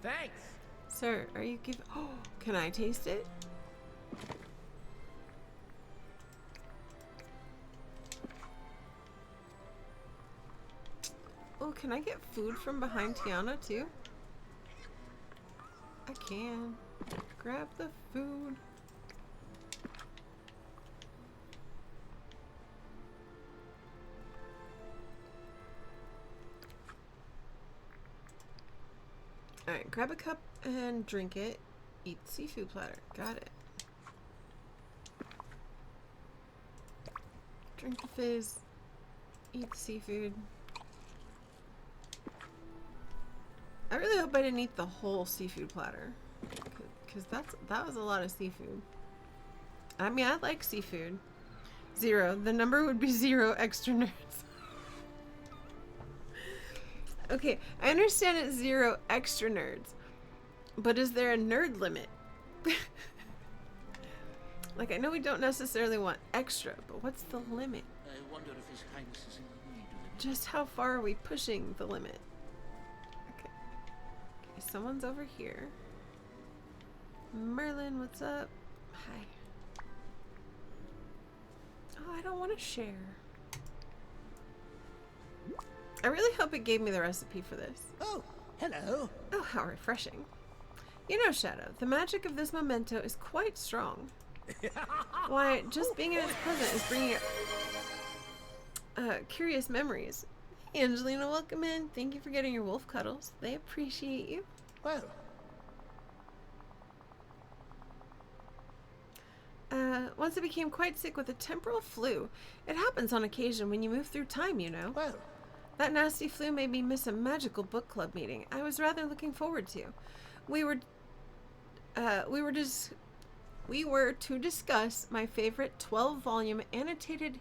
Thanks. Sir, are you giving... Oh, can I taste it? Oh, can I get food from behind Tiana, too? I can. Grab the food. Alright, grab a cup and drink it. Eat the seafood platter. Got it. Drink the fizz. Eat the seafood. I really hope I didn't eat the whole seafood platter. Because that was a lot of seafood. I mean, I like seafood. 0. The number would be 0 extra nerds. Okay, I understand it's 0 extra nerds, but is there a nerd limit? Like, I know we don't necessarily want extra, but what's the limit? I wonder if His Highness is in the need of Just how far are we pushing the limit? Okay. Okay, someone's over here. Merlin, what's up? Hi. Oh, I don't want to share. I really hope it gave me the recipe for this. Oh, hello. Oh, how refreshing. You know, Shadow, the magic of this memento is quite strong. Why, just being in its presence is bringing up curious memories. Hey, Angelina, welcome in. Thank you for getting your wolf cuddles. They appreciate you. Well, Once I became quite sick with a temporal flu. It happens on occasion when you move through time, you know. well. That nasty flu made me miss a magical book club meeting I was rather looking forward to. We were to discuss my favorite 12-volume annotated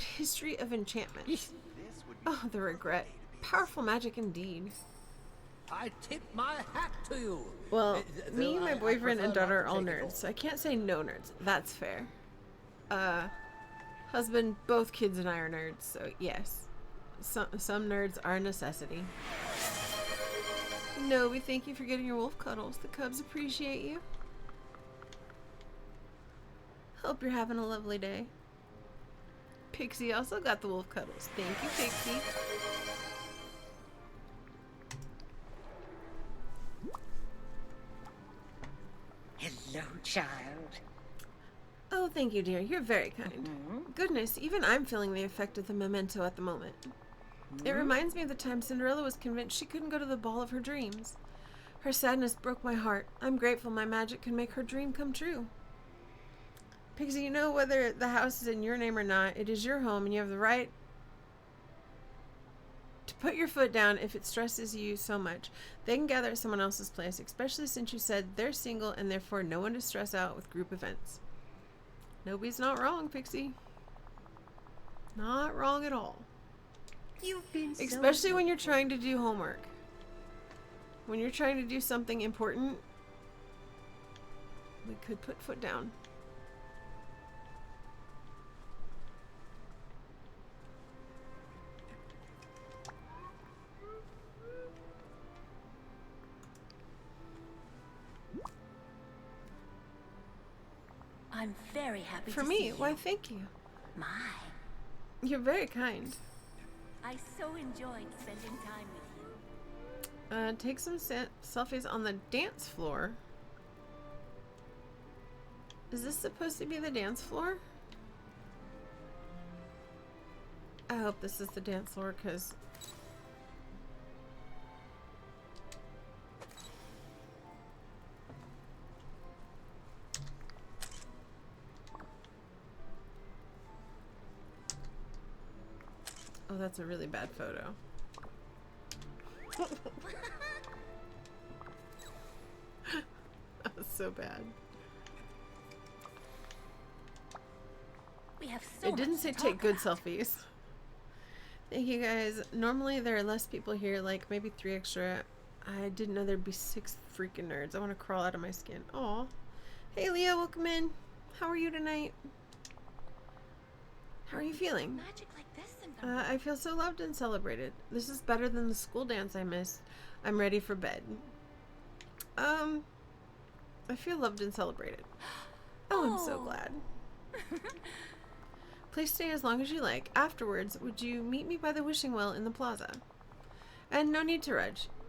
history of enchantment. Oh, the regret. Powerful magic indeed. I tip my hat to you. Well, me, though my I boyfriend, and prefer daughter are not all to take it nerds, so I can't say no nerds. That's fair. Husband, both kids and I are nerds, so yes. Some nerds are a necessity. No, we thank you for getting your wolf cuddles. The cubs appreciate you. Hope you're having a lovely day. Pixie also got the wolf cuddles. Thank you, Pixie. Hello, child. Oh, thank you, dear. You're very kind. Goodness, even I'm feeling the effect of the memento at the moment. It reminds me of the time Cinderella was convinced she couldn't go to the ball of her dreams. Her sadness broke my heart. I'm grateful my magic can make her dream come true. Pixie, you know whether the house is in your name or not, it is your home and you have the right to put your foot down if it stresses you so much. They can gather at someone else's place, especially since you said they're single and therefore no one to stress out with group events. Nobody's not wrong, Pixie. Not wrong at all. You've been so Especially when you're trying to do homework. When you're trying to do something important, we could put foot down. I'm very happy For to me, see you. why thank you. My. You're very kind. I so enjoyed spending time with you. Take some selfies on the dance floor. Is this supposed to be the dance floor? I hope this is the dance floor, because... Oh, that's a really bad photo. That was so bad. We have so It didn't much say to take talk good about. selfies. Thank you guys. Normally there are less people here, like maybe 3 extra. I didn't know there'd be 6 freaking nerds. I want to crawl out of my skin. Aw. Hey Leah, welcome in. How are you tonight? How are you feeling? Magic like this in the I feel so loved and celebrated. This is better than the school dance I missed. I'm ready for bed. I feel loved and celebrated. Oh, I'm so Oh. glad. Please stay as long as you like. Afterwards, would you meet me by the wishing well in the plaza? And no need to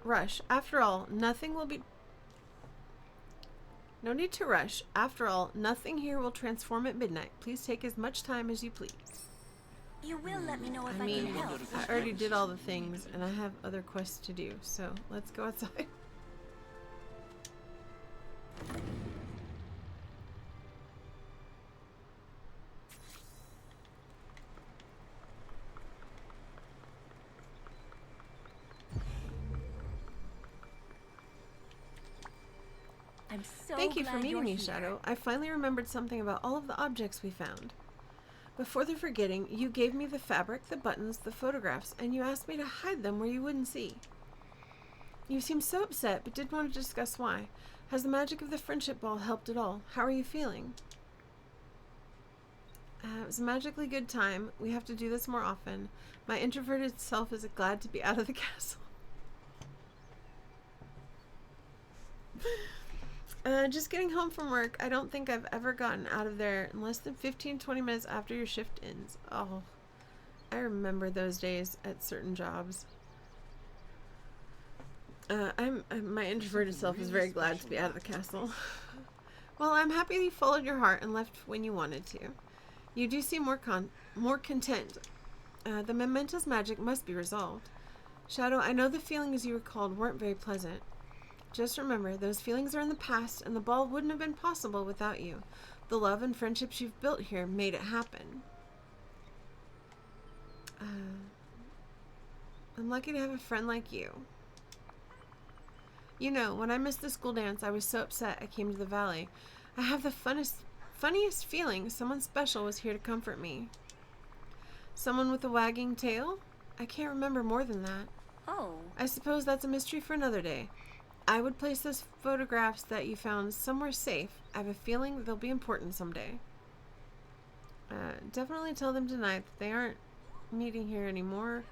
rush. After all, nothing will be... No need to rush. After all, nothing here will transform at midnight. Please take as much time as you please. You will let me know if I I mean, can help. I already did all the things, and I have other quests to do, so let's go outside. I'm so Thank you for glad meeting you're me, here. Shadow. I finally remembered something about all of the objects we found. Before the forgetting, you gave me the fabric, the buttons, the photographs, and you asked me to hide them where you wouldn't see. You seemed so upset, but did want to discuss why. Has the magic of the friendship ball helped at all? How are you feeling? It was a magically good time. We have to do this more often. My introverted self is glad to be out of the castle. Just getting home from work. I don't think I've ever gotten out of there in less than 15-20 minutes after your shift ends. Oh, I remember those days at certain jobs. My introverted self is very glad to be out of the castle. Well, I'm happy you followed your heart and left when you wanted to. You do seem more content. The momentous magic must be resolved. Shadow, I know the feelings you recalled weren't very pleasant. Just remember, those feelings are in the past, and the ball wouldn't have been possible without you. The love and friendships you've built here made it happen. I'm lucky to have a friend like you. You know, when I missed the school dance, I was so upset I came to the valley. I have the funniest feeling someone special was here to comfort me. Someone with a wagging tail? I can't remember more than that. Oh. I suppose that's a mystery for another day. I would place those photographs that you found somewhere safe. I have a feeling they'll be important someday. Definitely tell them tonight that they aren't meeting here anymore.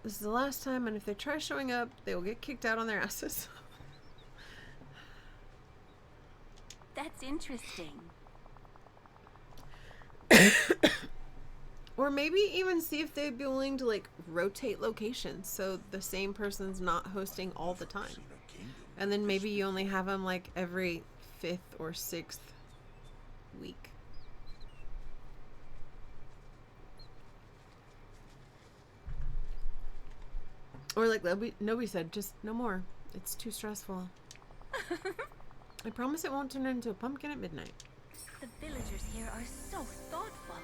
This is the last time, and if they try showing up, they will get kicked out on their asses. That's interesting. Or maybe even see if they'd be willing to, like, rotate locations so the same person's not hosting all the time. And then maybe you only have them, like, every 5th or 6th week. Or like nobody said, just no more. It's too stressful. I promise it won't turn into a pumpkin at midnight. The villagers here are so thoughtful.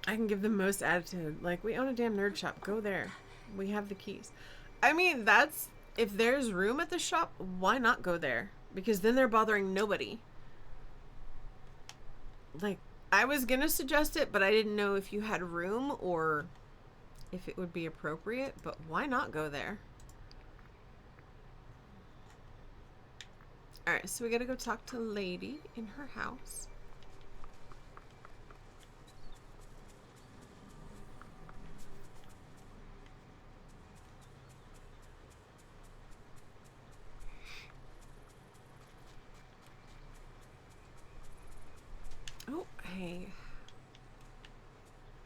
I can give the most attitude. Like, we own a damn nerd shop. Go there. We have the keys. I mean, that's... If there's room at the shop, why not go there? Because then they're bothering nobody. Like, I was gonna suggest it, but I didn't know if you had room or if it would be appropriate. But why not go there? Alright, so we gotta go talk to Lady in her house. Oh, hey.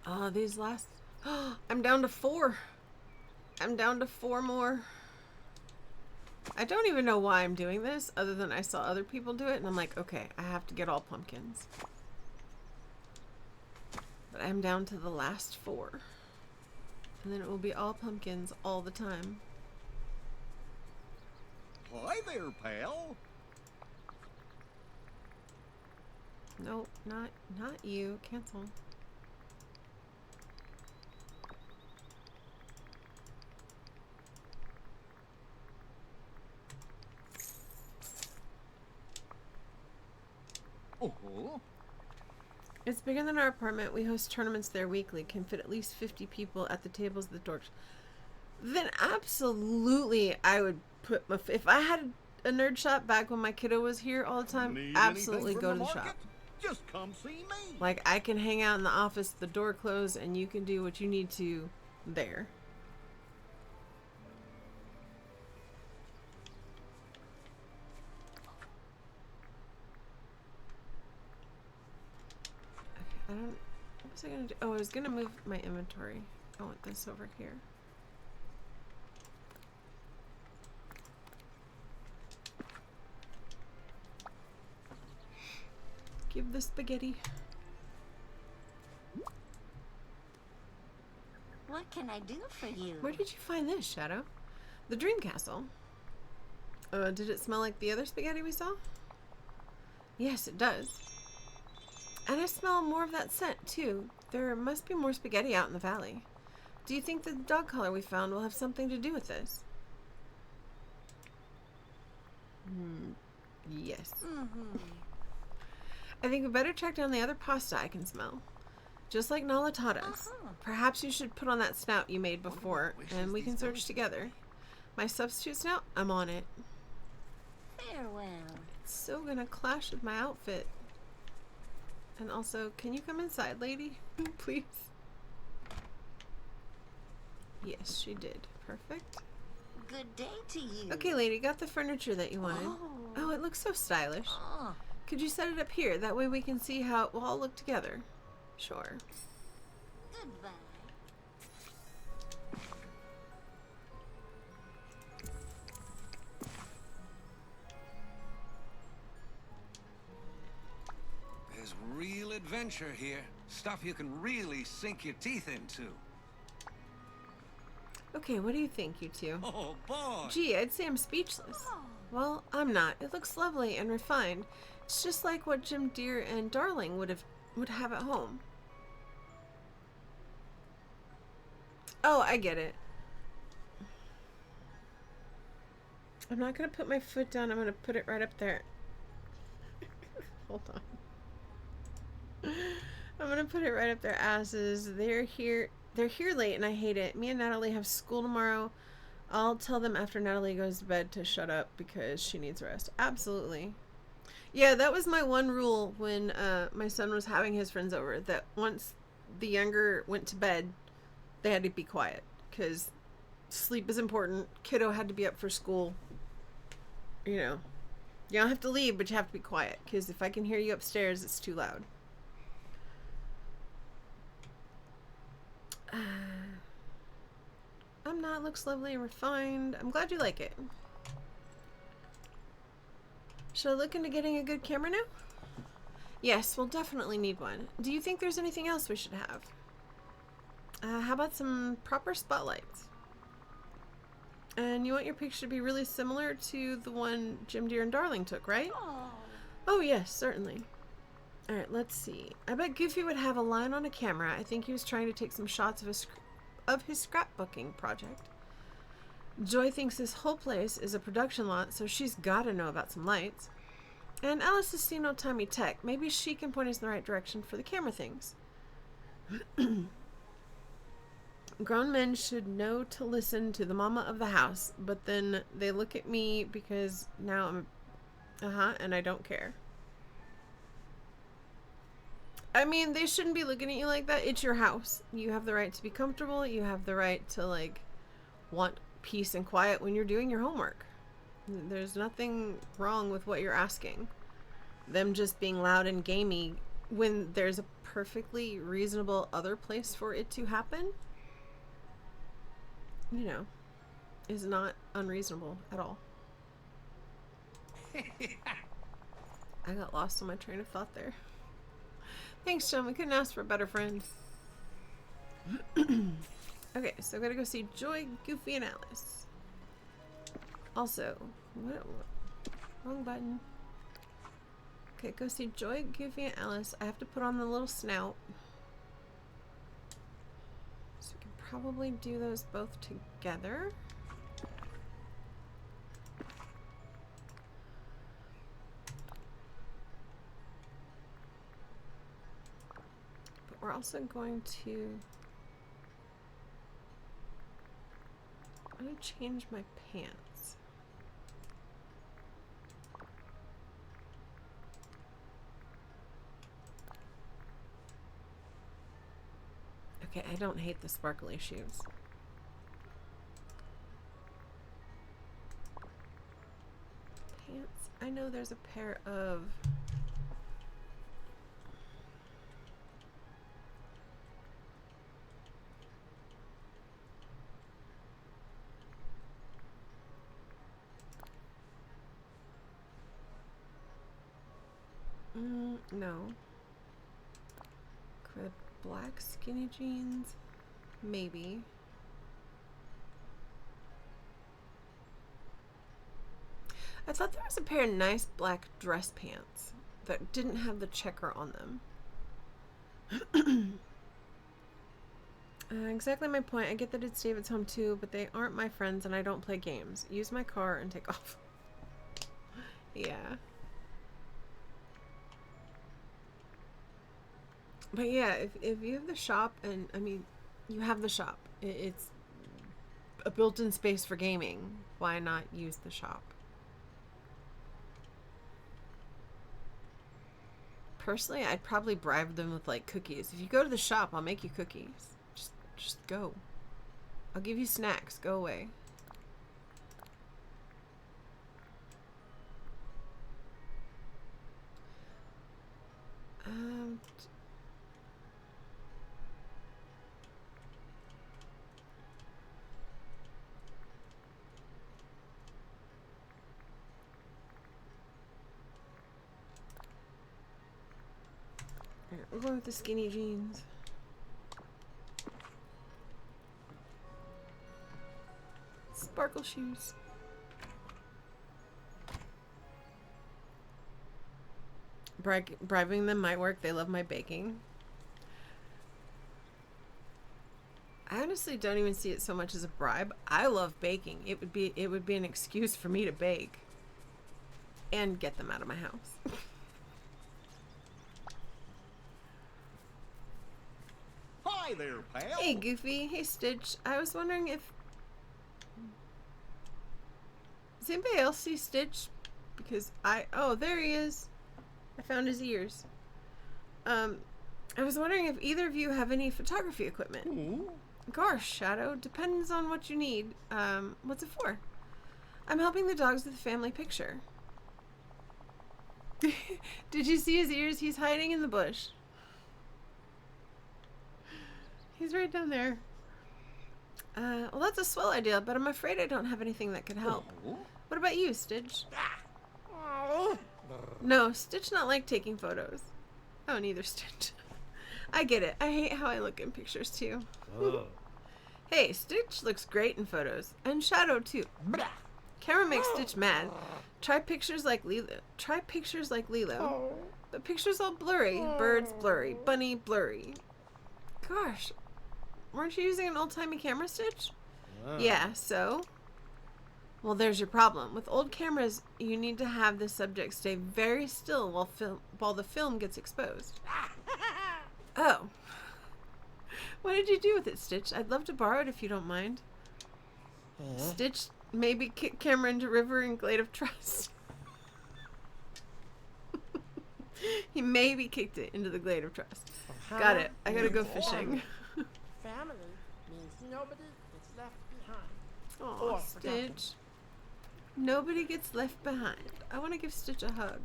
Oh, these last... I'm down to 4. I'm down to 4 more. I don't even know why I'm doing this, other than I saw other people do it, and I'm like, okay, I have to get all pumpkins. But I'm down to the last 4. And then it will be all pumpkins all the time. Hi there, pal. Nope, not you. Cancel. Oh. It's bigger than our apartment. We host tournaments there weekly. Can fit at least 50 people at the tables at the doors. Then absolutely I would put my... If I had a nerd shop back when my kiddo was here all the time, Need absolutely anything go from to the market? shop. Just come see me. Like, I can hang out in the office, the door closed, and you can do what you need to there. I don't... What was I gonna do? Oh, I was gonna move my inventory. I want this over here. Give the spaghetti. What can I do for you? Where did you find this, Shadow? The Dream Castle. Did it smell like the other spaghetti we saw? Yes, it does. And I smell more of that scent, too. There must be more spaghetti out in the valley. Do you think the dog collar we found will have something to do with this? Yes. I think we better check down the other pasta I can smell. Just like Nala taught us. Perhaps you should put on that snout you made before, and we can search together. My substitute snout? I'm on it. Farewell. It's so gonna clash with my outfit. And also, can you come inside, lady? Please. Yes, she did. Perfect. Good day to you. Okay, lady, got the furniture that you wanted. Oh, it looks so stylish. Oh, Could you set it up here? That way we can see how it will all look together. Sure. goodbye. There's real adventure here. Stuff you can really sink your teeth into. Okay, what do you think, you two? Oh, boy. Gee, I'd say I'm speechless. Well, I'm not. It looks lovely and refined. It's just like what Jim Deere and Darling would have at home. Oh, I get it. I'm not gonna put my foot down. I'm gonna put it right up there. Hold on. I'm gonna put it right up their asses. They're here late and I hate it. Me and Natalie have school tomorrow. I'll tell them after Natalie goes to bed to shut up because she needs rest. Absolutely. Yeah, that was my one rule when my son was having his friends over, that once the younger went to bed, they had to be quiet because sleep is important. Kiddo had to be up for school. You know, you don't have to leave, but you have to be quiet because if I can hear you upstairs, it's too loud. I'm not. Looks lovely and refined. I'm glad you like it. Should I look into getting a good camera now? Yes, we'll definitely need one. Do you think there's anything else we should have? How about some proper spotlights? And you want your picture to be really similar to the one Jim Deere and Darling took, right? Oh, yes, certainly. Alright, let's see. I bet Goofy would have a line on a camera. I think he was trying to take some shots of his scrapbooking project. Joy thinks this whole place is a production lot, so she's gotta know about some lights. And Alice has seen old timey tech. Maybe she can point us in the right direction for the camera things. Grown men should know to listen to the mama of the house, but then they look at me because now I'm and I don't care. I mean, they shouldn't be looking at you like that. It's your house. You have the right to be comfortable. You have the right to, like, want peace and quiet when you're doing your homework. There's nothing wrong with what you're asking. Them just being loud and gamey when there's a perfectly reasonable other place for it to happen, you know, is not unreasonable at all. I got lost on my train of thought there. Thanks, John. We couldn't ask for a better friend. Okay, so I gotta go see Joy, Goofy, and Alice. Also, what? Wrong button. Okay, go see Joy, Goofy, and Alice. I have to put on the little snout. So we can probably do those both together. But we're also going to... I'm going to change my pants. Okay, I don't hate the sparkly shoes. Pants. I know there's a pair of... no. Could black skinny jeans? Maybe. I thought there was a pair of nice black dress pants that didn't have the checker on them. Exactly my point. I get that it's David's home too, but they aren't my friends and I don't play games. Use my car and take off. Yeah. But yeah, if you have the shop, and I mean, you have the shop. It's a built-in space for gaming. Why not use the shop? Personally, I'd probably bribe them with like cookies. If you go to the shop, I'll make you cookies. Just go. I'll give you snacks. Go away. We're going with the skinny jeans. Sparkle shoes. Bribing them might work. They love my baking. I honestly don't even see it so much as a bribe. I love baking. It would be an excuse for me to bake and get them out of my house. Hi there, pal. Hey, Goofy. Hey, Stitch. I was wondering if... Does anybody else see Stitch? Because oh, there he is. I found his ears. I was wondering if either of you have any photography equipment. Ooh. Gosh, Shadow. Depends on what you need. What's it for? I'm helping the dogs with a family picture. Did you see his ears? He's hiding in the bush. He's right down there. Well, that's a swell idea, but I'm afraid I don't have anything that could help. What about you, Stitch? No, Stitch not like taking photos. Oh, neither Stitch. I get it. I hate how I look in pictures, too. Hey, Stitch looks great in photos. And Shadow, too. Camera makes Stitch mad. Try pictures like Lilo. But pictures all blurry. Birds blurry. Bunny blurry. Gosh. Weren't you using an old-timey camera, Stitch? Yeah, so? Well, there's your problem. With old cameras, you need to have the subject stay very still while the film gets exposed. Oh. What did you do with it, Stitch? I'd love to borrow it if you don't mind. Stitch maybe kick camera into river and glade of trust. He maybe kicked it into the glade of trust. Got it. I gotta go fishing. Family means nobody gets left behind. Aw, Stitch. Nobody gets left behind. I want to give Stitch a hug.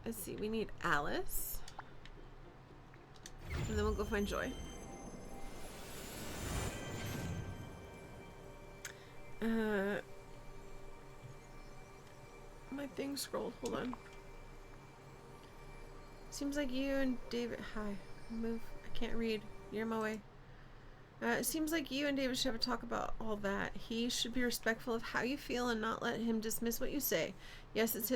Let's see. We need Alice. And then we'll go find Joy. My My thing scrolled. Hold on. Seems like you and David... Hi. Move. I can't read. You're in my way. It seems like you and David should have a talk about all that. He should be respectful of how you feel and not let him dismiss what you say. Yes, it's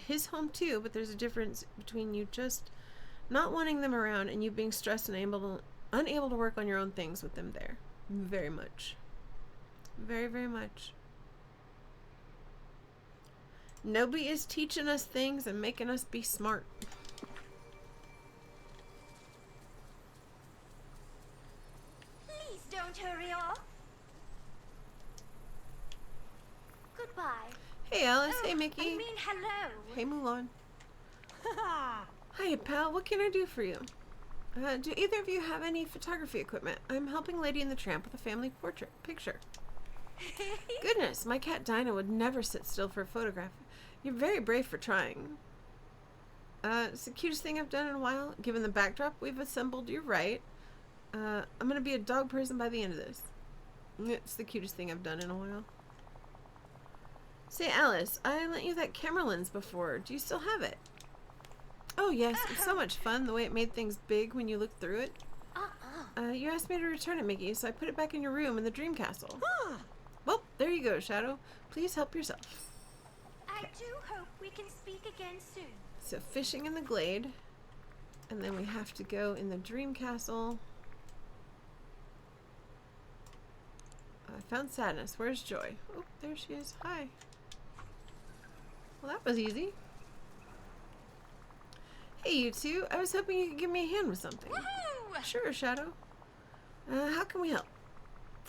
his home too, but there's a difference between you just not wanting them around and you being stressed and unable to work on your own things with them there. Very much. Very, very much. Nobody is teaching us things and making us be smart. Please don't hurry off. Goodbye. Hey Alice, Oh, hey Mickey. I mean hello. Hey Mulan. Hiya pal, what can I do for you? Do either of you have any photography equipment? I'm helping Lady and the Tramp with a family portrait picture. Goodness, my cat Dinah would never sit still for a photograph. You're very brave for trying. It's the cutest thing I've done in a while. Given the backdrop we've assembled, you're right. I'm gonna be a dog person by the end of this. It's the cutest thing I've done in a while. Say Alice, I lent you that camera lens before. Do you still have it? Oh yes, it's so much fun the way it made things big when you looked through it. You asked me to return it, Mickey, so I put it back in your room in the dream castle. Well, there you go, Shadow. Please help yourself. I do hope we can speak again soon. So fishing in the glade, and then we have to go in the dream castle. I found sadness. Where's Joy? Oh, there she is. Hi. Well, that was easy. Hey, you two. I was hoping you could give me a hand with something. Woohoo! Sure, Shadow. How can we help?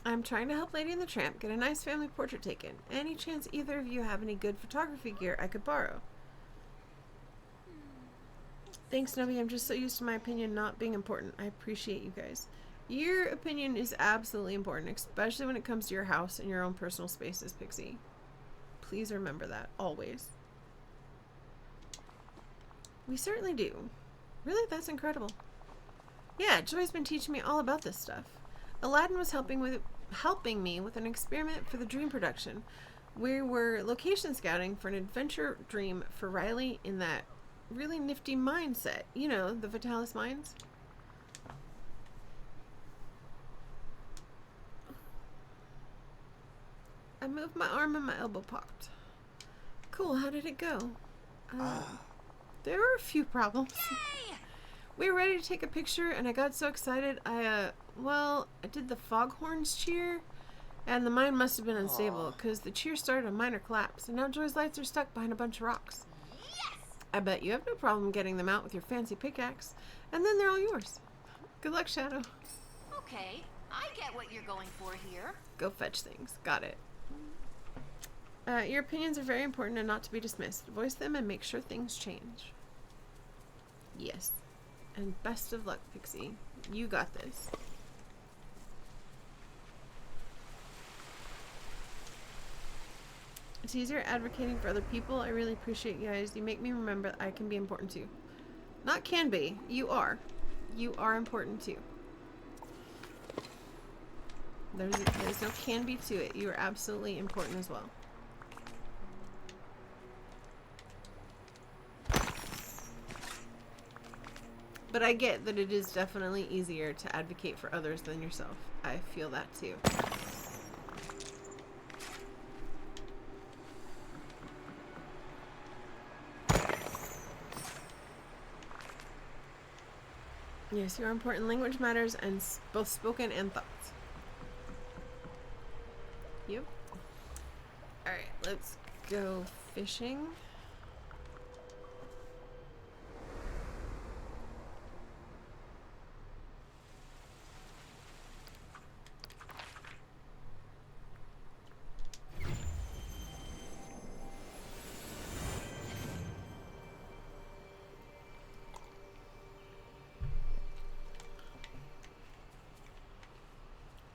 I'm trying to help Lady and the Tramp get a nice family portrait taken. Any chance either of you have any good photography gear I could borrow? Thanks, Nubby. I'm just so used to my opinion not being important. I appreciate you guys. Your opinion is absolutely important, especially when it comes to your house and your own personal spaces, Pixie. Please remember that, always. We certainly do. Really? That's incredible. Yeah, Joy's been teaching me all about this stuff. Aladdin was helping me with an experiment for the dream production. We were location scouting for an adventure dream for Riley in that really nifty mine set. You know, the Vitalis mines. I moved my arm and my elbow popped. Cool, how did it go? There were a few problems. Yay! We were ready to take a picture and I got so excited I did the foghorns cheer and the mine must have been unstable because the cheer started a minor collapse and now Joy's lights are stuck behind a bunch of rocks. Yes! I bet you have no problem getting them out with your fancy pickaxe and then they're all yours. Good luck, Shadow. Okay, I get what you're going for here. Go fetch things. Got it. Your opinions are very important and not to be dismissed. Voice them and make sure things change. Yes. And best of luck, Pixie. You got this. It's easier advocating for other people. I really appreciate you guys. You make me remember that I can be important too. Not can be. You are. You are important too. There's no can be to it. You are absolutely important as well. But I get that it is definitely easier to advocate for others than yourself. I feel that too. Yes, you are important. Language matters, and both spoken and thoughts. Yep. Alright, let's go fishing.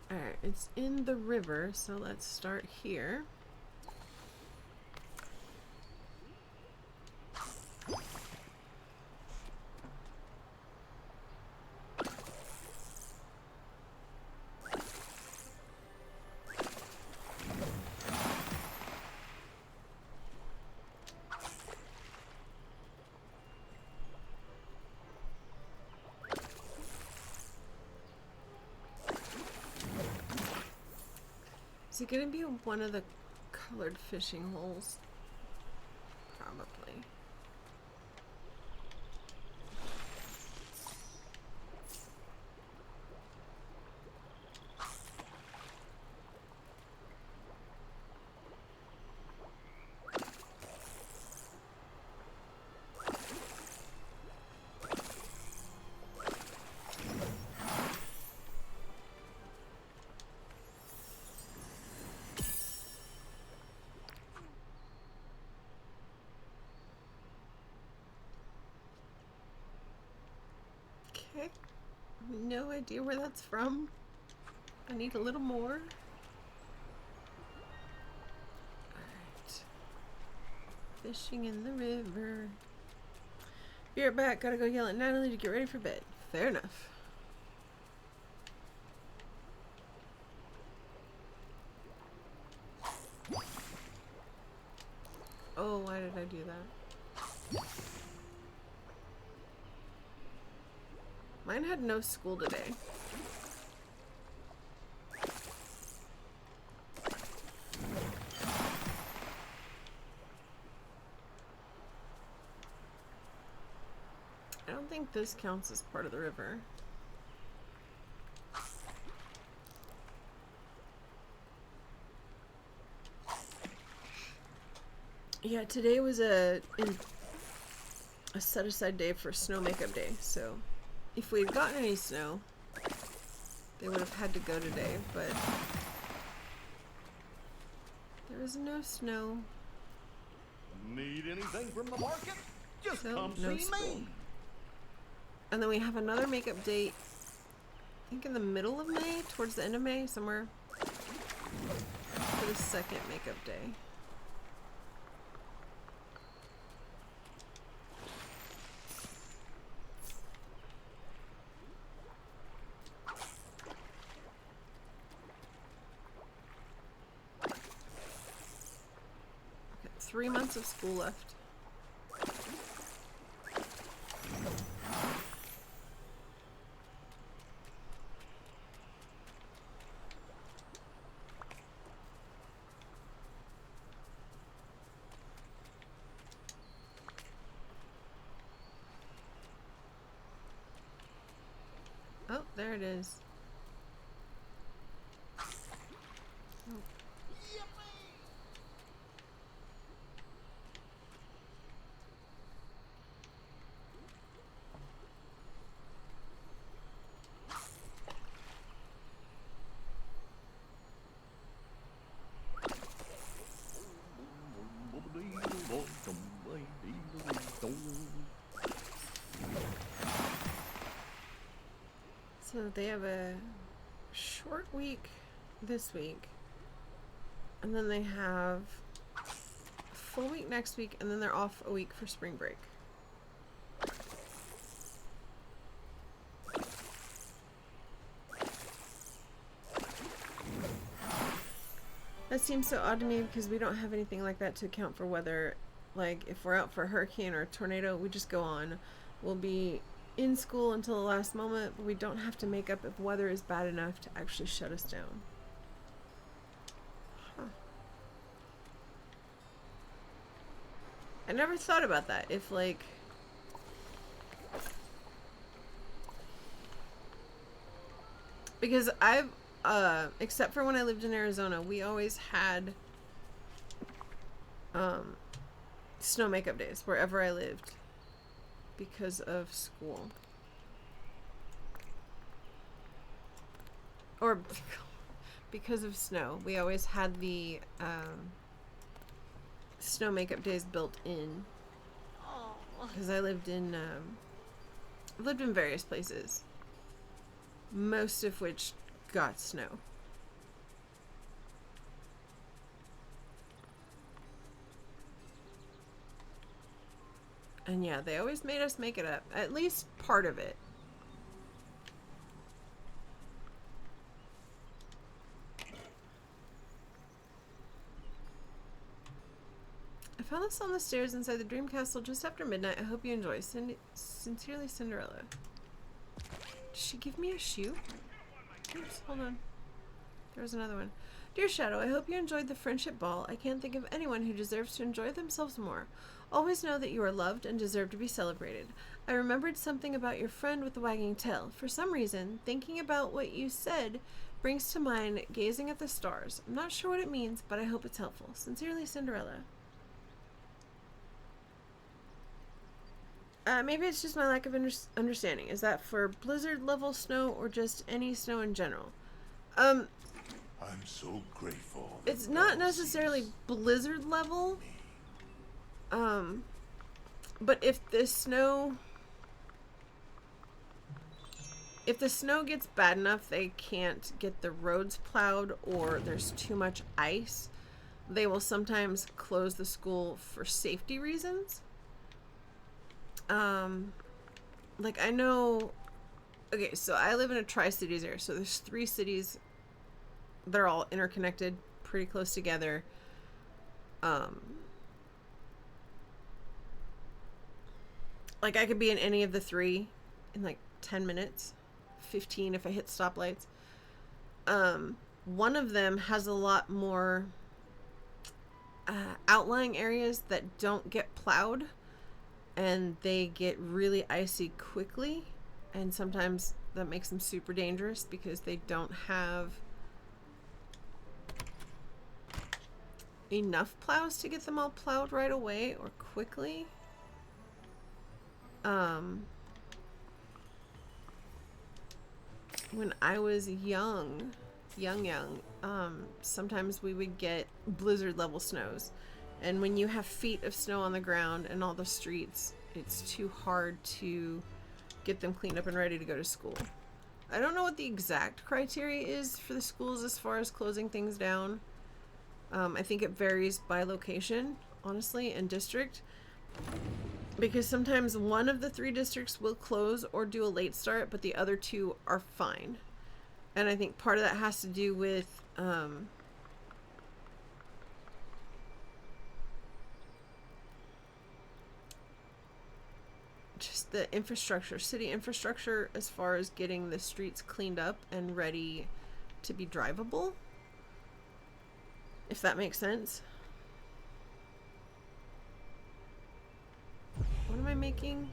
Alright, it's in the river, so let's start here. Is it gonna be one of the colored fishing holes? Probably. Okay. No idea where that's from. I need a little more. Alright. Fishing in the river. Be right back. Gotta go yell at Natalie to get ready for bed. Fair enough. Oh, why did I do that? Mine had no school today. I don't think this counts as part of the river. Yeah, today was a set-aside day for snow makeup day, so if we had gotten any snow, they would have had to go today, but there was no snow. Need anything from the market? Just So, come no see school. me. And then we have another makeup date, I think in the middle of May, towards the end of May, somewhere, for the second makeup day. Okay, 3 months of school left. Oh, there it is. So they have a short week this week, and then they have a full week next week, and then they're off a week for spring break. That seems so odd to me because we don't have anything like that to account for weather. Like, if we're out for a hurricane or a tornado, we just go on. We'll be in school until the last moment, but we don't have to make up if weather is bad enough to actually shut us down. Huh. I never thought about that. If, like, because I've except for when I lived in Arizona, we always had snow makeup days wherever I lived because of school. Or because of snow. We always had the snow makeup days built in. Because I lived in various places, most of which got snow. And yeah, they always made us make it up. At least part of it. I found this on the stairs inside the Dream Castle just after midnight. I hope you enjoy. Sincerely, Cinderella. Did she give me a shoe? Oops, hold on. There's another one. Dear Shadow, I hope you enjoyed the friendship ball. I can't think of anyone who deserves to enjoy themselves more. Always know that you are loved and deserve to be celebrated. I remembered something about your friend with the wagging tail. For some reason, thinking about what you said brings to mind gazing at the stars. I'm not sure what it means, but I hope it's helpful. Sincerely, Cinderella. Maybe it's just my lack of understanding. Is that for blizzard level snow or just any snow in general? I'm so grateful. It's not necessarily blizzard level. But if the snow gets bad enough they can't get the roads plowed or there's too much ice, they will sometimes close the school for safety reasons. Like I know, okay, so I live in a Tri-Cities area, so there's 3 cities that are all interconnected, pretty close together. Like I could be in any of the 3 in like 10 minutes, 15 if I hit stoplights. One of them has a lot more outlying areas that don't get plowed, and they get really icy quickly, and sometimes that makes them super dangerous because they don't have enough plows to get them all plowed right away or quickly. When I was young, sometimes we would get blizzard level snows, and when you have feet of snow on the ground and all the streets, it's too hard to get them cleaned up and ready to go to school. I don't know what the exact criteria is for the schools as far as closing things down. I think it varies by location, honestly, and district, because sometimes one of the 3 districts will close or do a late start, but the other 2 are fine. And I think part of that has to do with just the infrastructure, city infrastructure, as far as getting the streets cleaned up and ready to be drivable, if that makes sense. What am I making?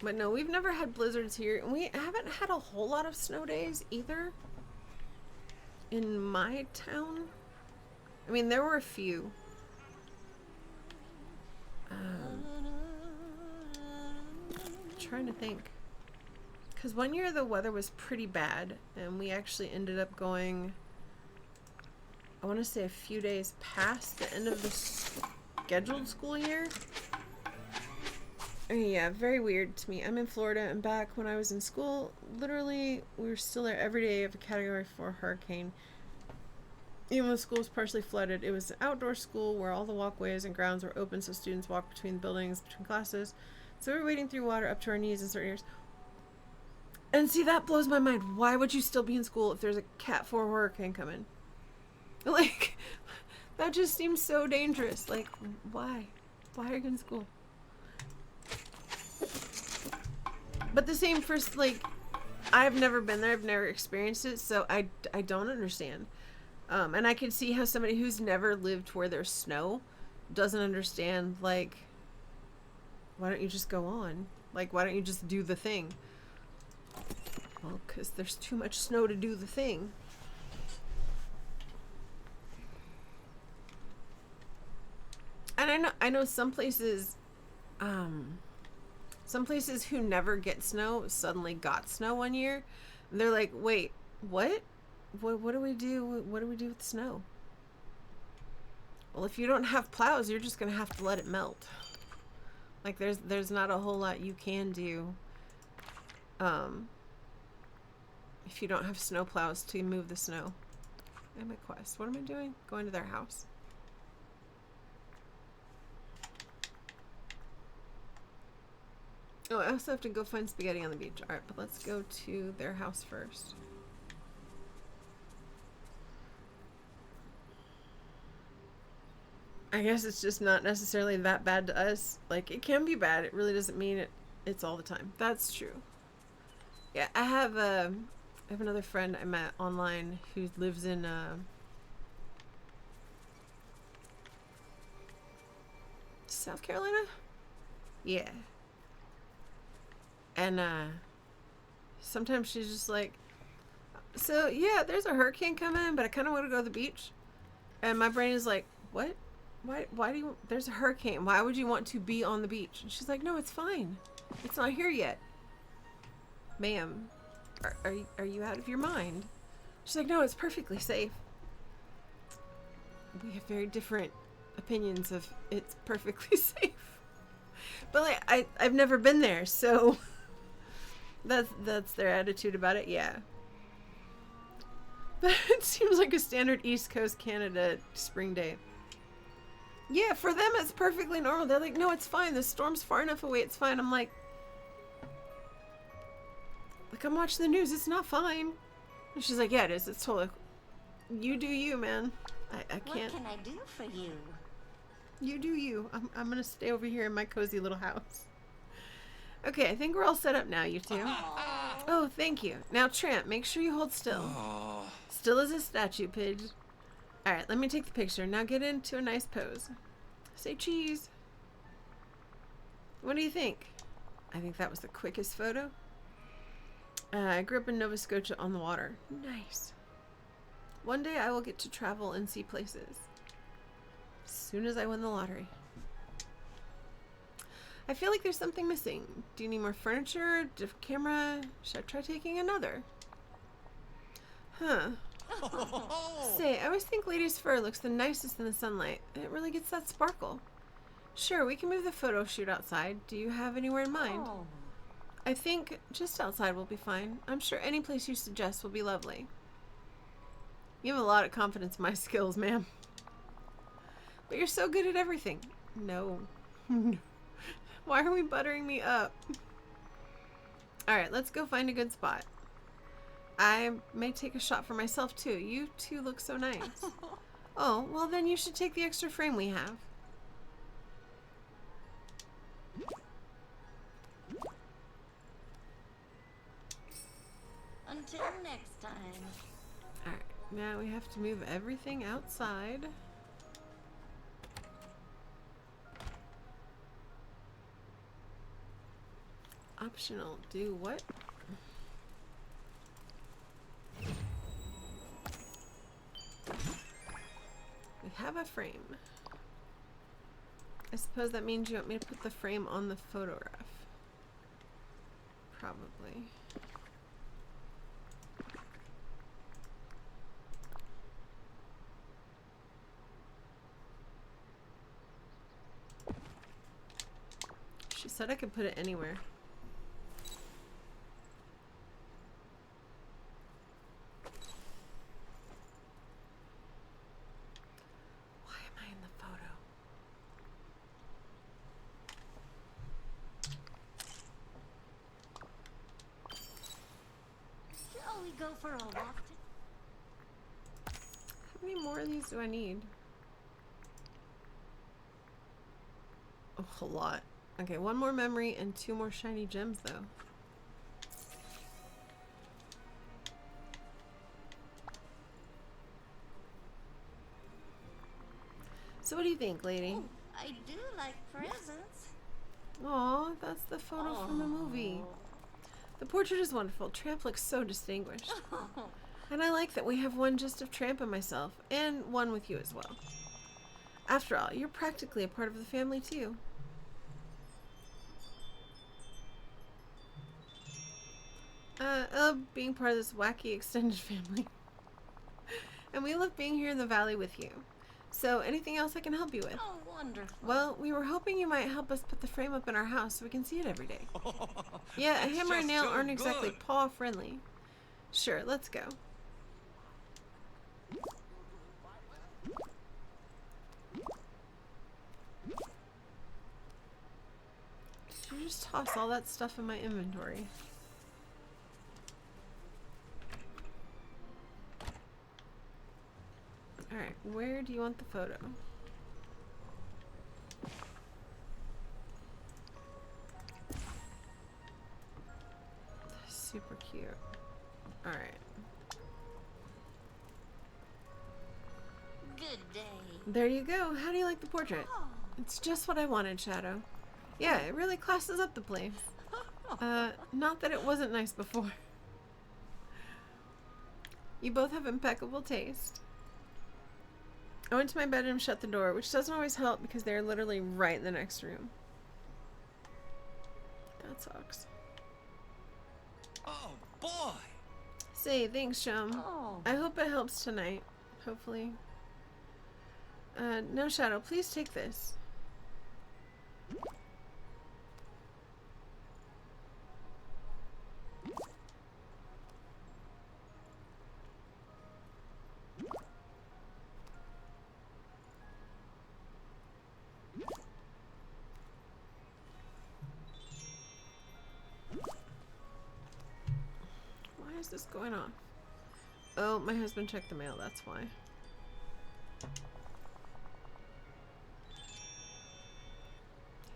But no, we've never had blizzards here, and we haven't had a whole lot of snow days either in my town. I mean, there were a few. Trying to think, because one year the weather was pretty bad, and we actually ended up going, I want to say, a few days past the end of the scheduled school year. Yeah, very weird to me. I'm in Florida, and back when I was in school, literally, we were still there every day of a Category 4 hurricane. Even when the school was partially flooded, it was an outdoor school where all the walkways and grounds were open so students walked between buildings, between classes. So we were wading through water up to our knees in certain areas. And see, that blows my mind. Why would you still be in school if there's a Cat 4 hurricane coming? Like, that just seems so dangerous. Like, why? Why are you in school? But the same for, like, I've never been there. I've never experienced it, so I don't understand. And I can see how somebody who's never lived where there's snow doesn't understand, like, why don't you just go on? Like, why don't you just do the thing? Well, because there's too much snow to do the thing. And I know some places who never get snow suddenly got snow one year. And they're like, wait, what? What do we do? What do we do with snow? Well, if you don't have plows, you're just gonna have to let it melt. Like, there's not a whole lot you can do if you don't have snow plows to move the snow. And my quest. What am I doing? Going to their house. Oh, I also have to go find spaghetti on the beach. Alright, but let's go to their house first. I guess it's just not necessarily that bad to us. Like, it can be bad. It really doesn't mean it's all the time. That's true. Yeah, I have another friend I met online who lives in South Carolina. Yeah. And sometimes she's just like, so yeah, there's a hurricane coming, but I kind of want to go to the beach. And my brain is like, what? Why do you? There's a hurricane. Why would you want to be on the beach? And she's like, no, it's fine. It's not here yet. Ma'am, are you out of your mind? She's like, no, it's perfectly safe. We have very different opinions of it's perfectly safe. But like, I've never been there, so that's their attitude about it. Yeah. But it seems like a standard East Coast Canada spring day. Yeah, for them it's perfectly normal. They're like, no, it's fine. The storm's far enough away. It's fine. I'm like, I'm watching the news. It's not fine. And she's like, yeah, it is. It's totally. You do you, man. I can't. What can I do for you? You do you. I'm gonna stay over here in my cozy little house. Okay, I think we're all set up now, you two. Oh, thank you. Now, Tramp, make sure you hold still. Still as a statue, Pidge. Alright, let me take the picture. Now get into a nice pose. Say cheese. What do you think? I think that was the quickest photo. I grew up in Nova Scotia on the water. Nice. One day I will get to travel and see places. As soon as I win the lottery. I feel like there's something missing. Do you need more furniture? Different camera? Should I try taking another? Huh. Say, I always think ladies' fur looks the nicest in the sunlight. It really gets that sparkle. Sure, we can move the photo shoot outside. Do you have anywhere in mind? Oh. I think just outside will be fine. I'm sure any place you suggest will be lovely. You have a lot of confidence in my skills, ma'am. But you're so good at everything. No. Why are we buttering me up? Alright, let's go find a good spot. I may take a shot for myself too. You two look so nice. Oh, well then you should take the extra frame we have. Until next time. Alright, now we have to move everything outside. Optional, do what? We have a frame. I suppose that means you want me to put the frame on the photograph. Probably. She said I could put it anywhere. Why am I in the photo? Shall we go for a walk? How many more of these do I need? Oh, a lot. Okay, one more memory and 2 more shiny gems, though. So what do you think, lady? Oh, I do like presents. Aw, that's the photo from the movie. The portrait is wonderful. Tramp looks so distinguished. And I like that we have one just of Tramp and myself, and one with you as well. After all, you're practically a part of the family, too. Being part of this wacky extended family. And we love being here in the valley with you. So, anything else I can help you with? Oh, wonderful. Well, we were hoping you might help us put the frame up in our house so we can see it every day. Yeah, a hammer and nail aren't exactly paw-friendly. Sure, let's go. Did you just toss all that stuff in my inventory? Alright, where do you want the photo? Super cute. There you go. How do you like the portrait? It's just what I wanted, Shadow. Yeah, it really classes up the place. Not that it wasn't nice before. You both have impeccable taste. I went to my bedroom, shut the door, which doesn't always help because they're literally right in the next room. That sucks. Oh, boy! Say, thanks, chum. Oh. I hope it helps tonight. Hopefully. No, Shadow, please take this. Why is this going on? Oh, my husband checked the mail, that's why.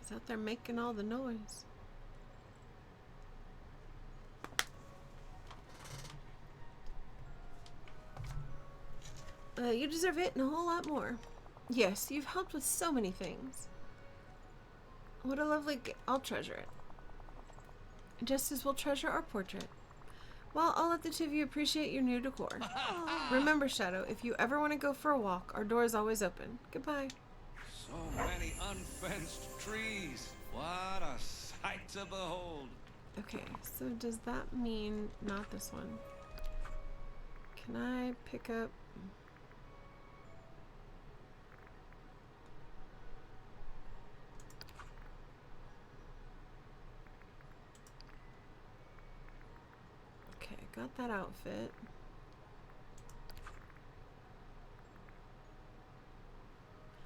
He's out there making all the noise. You deserve it and a whole lot more. Yes, you've helped with so many things. What a lovely I'll treasure it. Just as we'll treasure our portrait. Well, I'll let the two of you appreciate your new decor. Remember, Shadow, if you ever want to go for a walk, our door is always open. Goodbye. So many unfenced trees. What a sight to behold. Okay, so does that mean not this one? Can I pick up... Okay, got that outfit.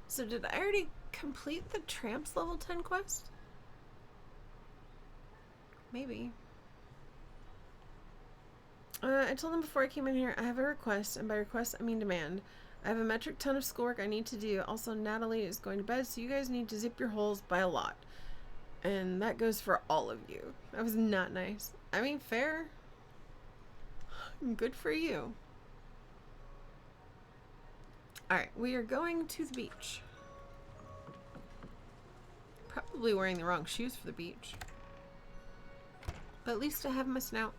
So did I already complete the Tramps level 10 quest? Maybe. I told them before I came in here, I have a request, and by request I mean demand. I have a metric ton of schoolwork I need to do. Also, Natalie is going to bed, so you guys need to zip your holes by a lot. And that goes for all of you. That was not nice. I mean, fair. Good for you. Alright, we are going to the beach. Probably wearing the wrong shoes for the beach. But at least I have my snout.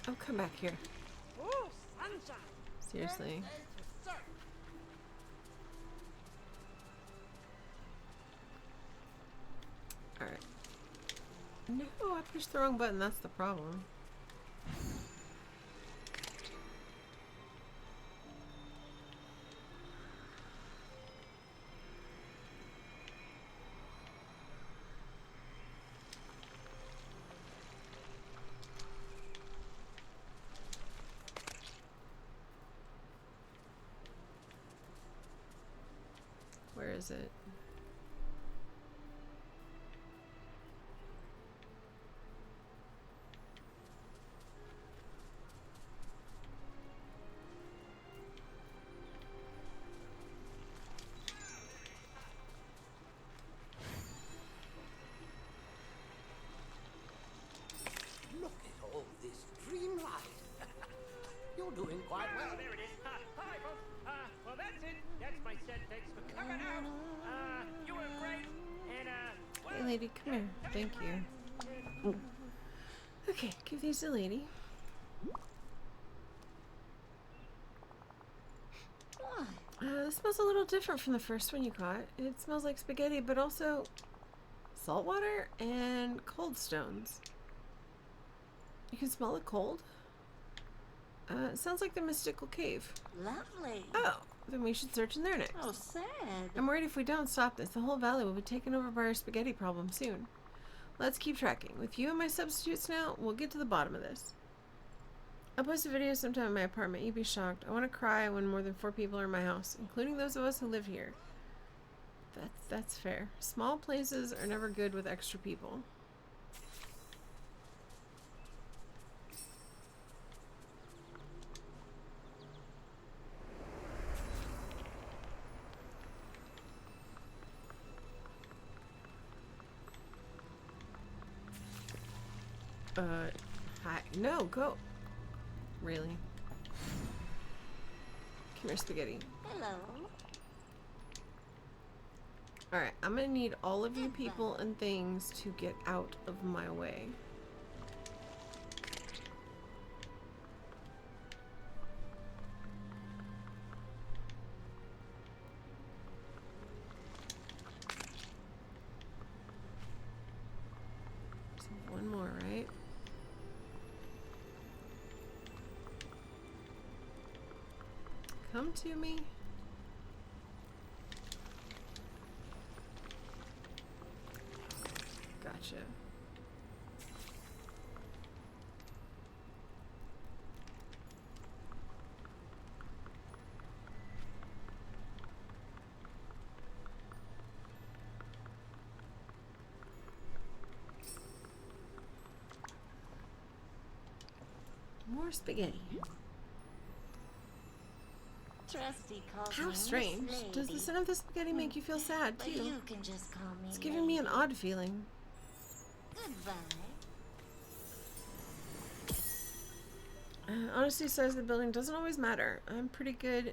Oh, come back here. Oh, sunshine. Seriously. Alright. No, I pushed the wrong button. That's the problem. Where is it? Look at all this dream life. You're doing quite well. Oh, there it is. Hi, folks. Well, that's it. That's my set. Thanks for coming out. You were great. And, well, Hey, lady, come here. Thank you. Okay, give these to lady. This smells a little different from the first one you caught. It smells like spaghetti, but also salt water and cold stones. You can smell it cold? It sounds like the mystical cave. Lovely. Oh, then we should search in there next. Oh, sad. I'm worried if we don't stop this, the whole valley will be taken over by our spaghetti problem soon. Let's keep tracking. With you and my substitutes now, we'll get to the bottom of this. I'll post a video sometime in my apartment. You'd be shocked. I want to cry when more than 4 people are in my house, including those of us who live here. That's fair. Small places are never good with extra people. Hi. No, go. Really? Come here, spaghetti. Hello. Alright, I'm gonna need all of you people and things to get out of my way. So one more, right? Come to me. Gotcha. More spaghetti. Trusty calls How me strange. Miss Does the Lady. scent of the spaghetti make you feel sad But too? you can just call me It's giving me an Lady. odd feeling. Goodbye. Honestly, size of the building doesn't always matter. I'm pretty good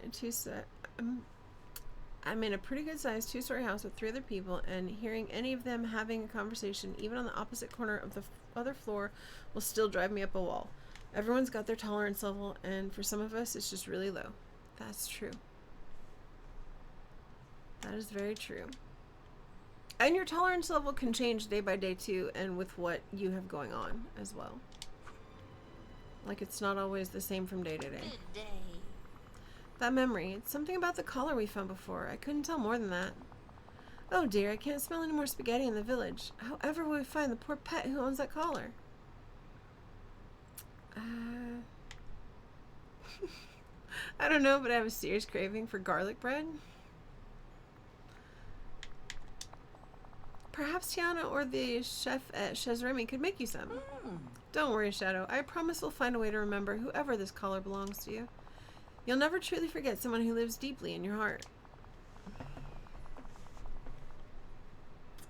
I'm in a pretty good sized 2-story house with 3 other people, and hearing any of them having a conversation, even on the opposite corner of the other floor, will still drive me up a wall. Everyone's got their tolerance level, and for some of us, it's just really low. That's true. That is very true. And your tolerance level can change day by day too, and with what you have going on as well. Like, it's not always the same from day to day. Good day. That memory, it's something about the collar we found before. I couldn't tell more than that. Oh dear, I can't smell any more spaghetti in the village. However will we find the poor pet who owns that collar? I don't know, but I have a serious craving for garlic bread. Perhaps Tiana or the chef at Chez Remy could make you some. Don't worry, Shadow. I promise we'll find a way to remember whoever this collar belongs to. You'll never truly forget someone who lives deeply in your heart.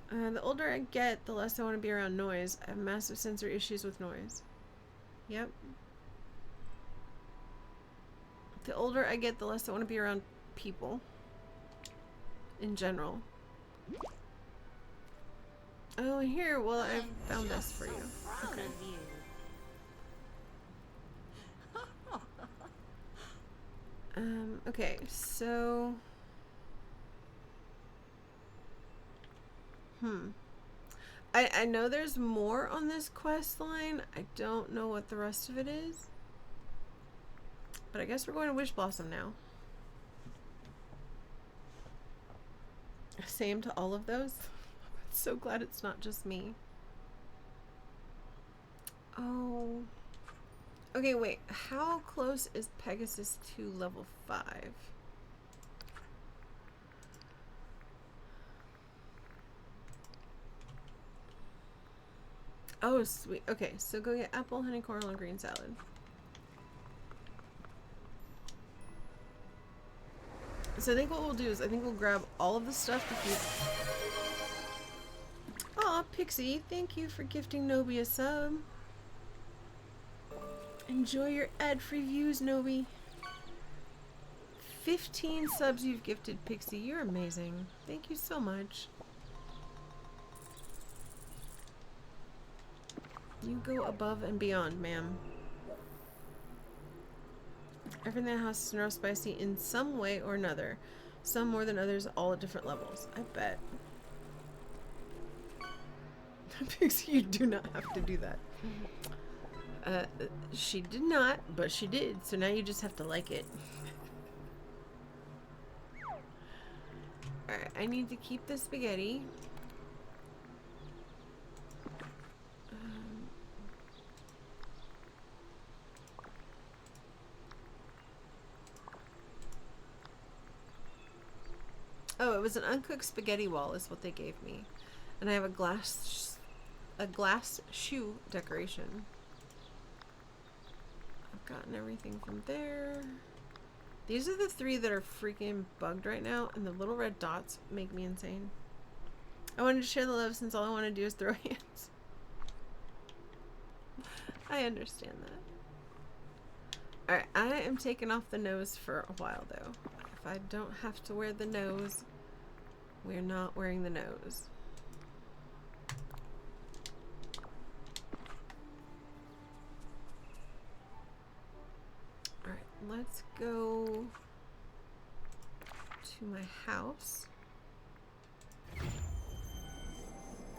The older I get, the less I want to be around noise. I have massive sensory issues with noise. Yep. The older I get, the less I want to be around people. In general. Oh, here, well, I found this for you. Proud Okay. of you. Okay, so... I know there's more on this quest line. I don't know what the rest of it is. But I guess we're going to Wish Blossom now. Same to all of those. I'm so glad it's not just me. Oh. Okay, wait. How close is Pegasus to level 5? Oh, sweet. Okay, so go get apple, honey, coral, and green salad. So I think what we'll do is I think we'll grab all of the stuff to feed. Aw, Pixie, thank you for gifting Nobi a sub. Enjoy your ad-free views, Nobi. 15 subs you've gifted, Pixie. You're amazing. Thank you so much. You go above and beyond, ma'am. Everything in the house is neuro spicy in some way or another. Some more than others, all at different levels. I bet. Pixie, you do not have to do that. She did not, but she did. So now you just have to like it. Alright, I need to keep the spaghetti. Oh, it was an uncooked spaghetti wall is what they gave me. And I have a glass shoe decoration. I've gotten everything from there. These are the 3 that are freaking bugged right now, and the little red dots make me insane. I wanted to share the love since all I want to do is throw hands. I understand that. Alright, I am taking off the nose for a while though. If I don't have to wear the nose, we're not wearing the nose. Alright, let's go to my house.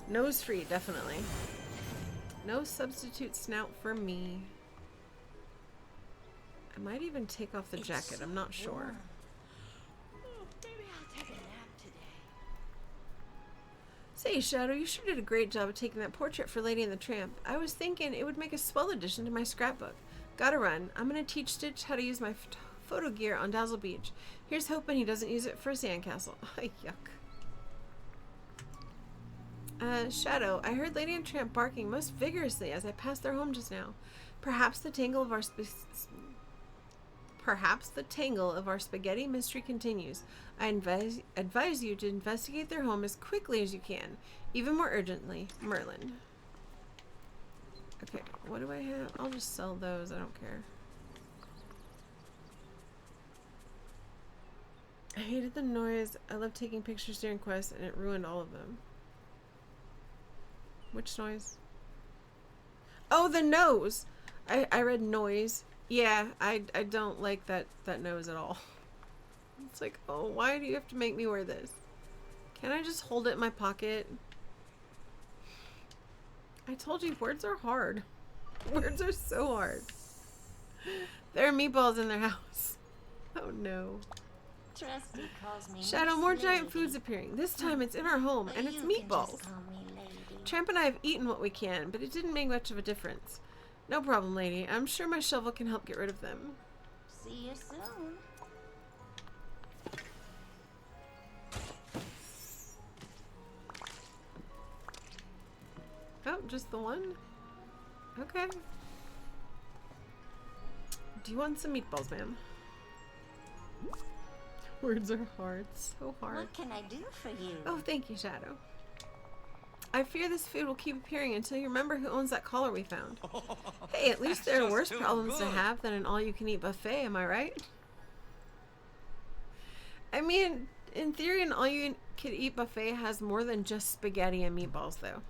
Nose free, definitely. No substitute snout for me. I might even take off the jacket, I'm not sure. Maybe I'll take a nap today. Say, Shadow, you sure did a great job of taking that portrait for Lady and the Tramp. I was thinking it would make a swell addition to my scrapbook. Gotta run. I'm gonna teach Stitch how to use my photo gear on Dazzle Beach. Here's hoping he doesn't use it for a sandcastle. Yuck. Shadow, I heard Lady and Tramp barking most vigorously as I passed their home just now. Perhaps the tangle of our spaghetti mystery continues. I advise you to investigate their home as quickly as you can. Even more urgently, Merlin. Okay, what do I have? I'll just sell those, I don't care. I hated the noise. I love taking pictures during quests and it ruined all of them. Which noise? Oh, the nose! I read noise. Yeah, I don't like that nose at all. It's like, oh, why do you have to make me wear this? Can't I just hold it in my pocket? I told you, words are hard. Words are so hard. There are meatballs in their house. Oh no. Trusty calls me Shadow, Miss more giant Lady. foods appearing. This time it's in our home, But and it's you can meatballs. just call me Lady. Tramp and I have eaten what we can, but it didn't make much of a difference. No problem, lady. I'm sure my shovel can help get rid of them. See you soon. Oh, just the one? Okay. Do you want some meatballs, ma'am? Words are hard. So hard. What can I do for you? Oh, thank you, Shadow. I fear this food will keep appearing until you remember who owns that collar we found. Hey, at least there are worse problems to have than an all-you-can-eat buffet, am I right? I mean, in theory, an all-you-can-eat buffet has more than just spaghetti and meatballs, though.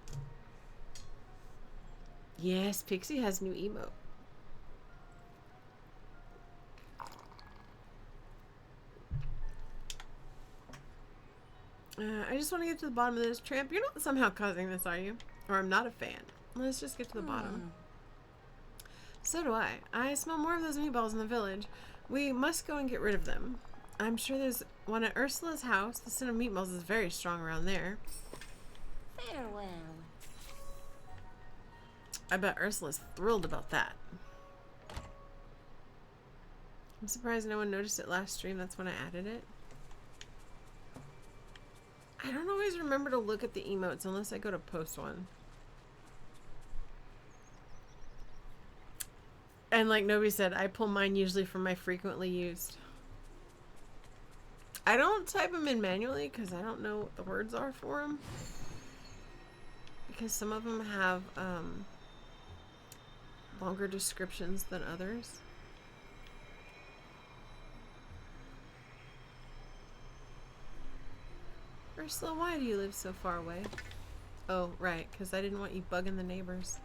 Yes, Pixie has new emote. I just want to get to the bottom of this, Tramp. You're not somehow causing this, are you? Or I'm not a fan. Let's just get to the bottom. So do I. I smell more of those meatballs in the village. We must go and get rid of them. I'm sure there's one at Ursula's house. The scent of meatballs is very strong around there. Farewell. I bet Ursula's thrilled about that. I'm surprised no one noticed it last stream. That's when I added it. I don't always remember to look at the emotes unless I go to post one. And like Nobi said, I pull mine usually from my frequently used. I don't type them in manually because I don't know what the words are for them. Because some of them have longer descriptions than others. Ursula, why do you live so far away? Oh, right, because I didn't want you bugging the neighbors.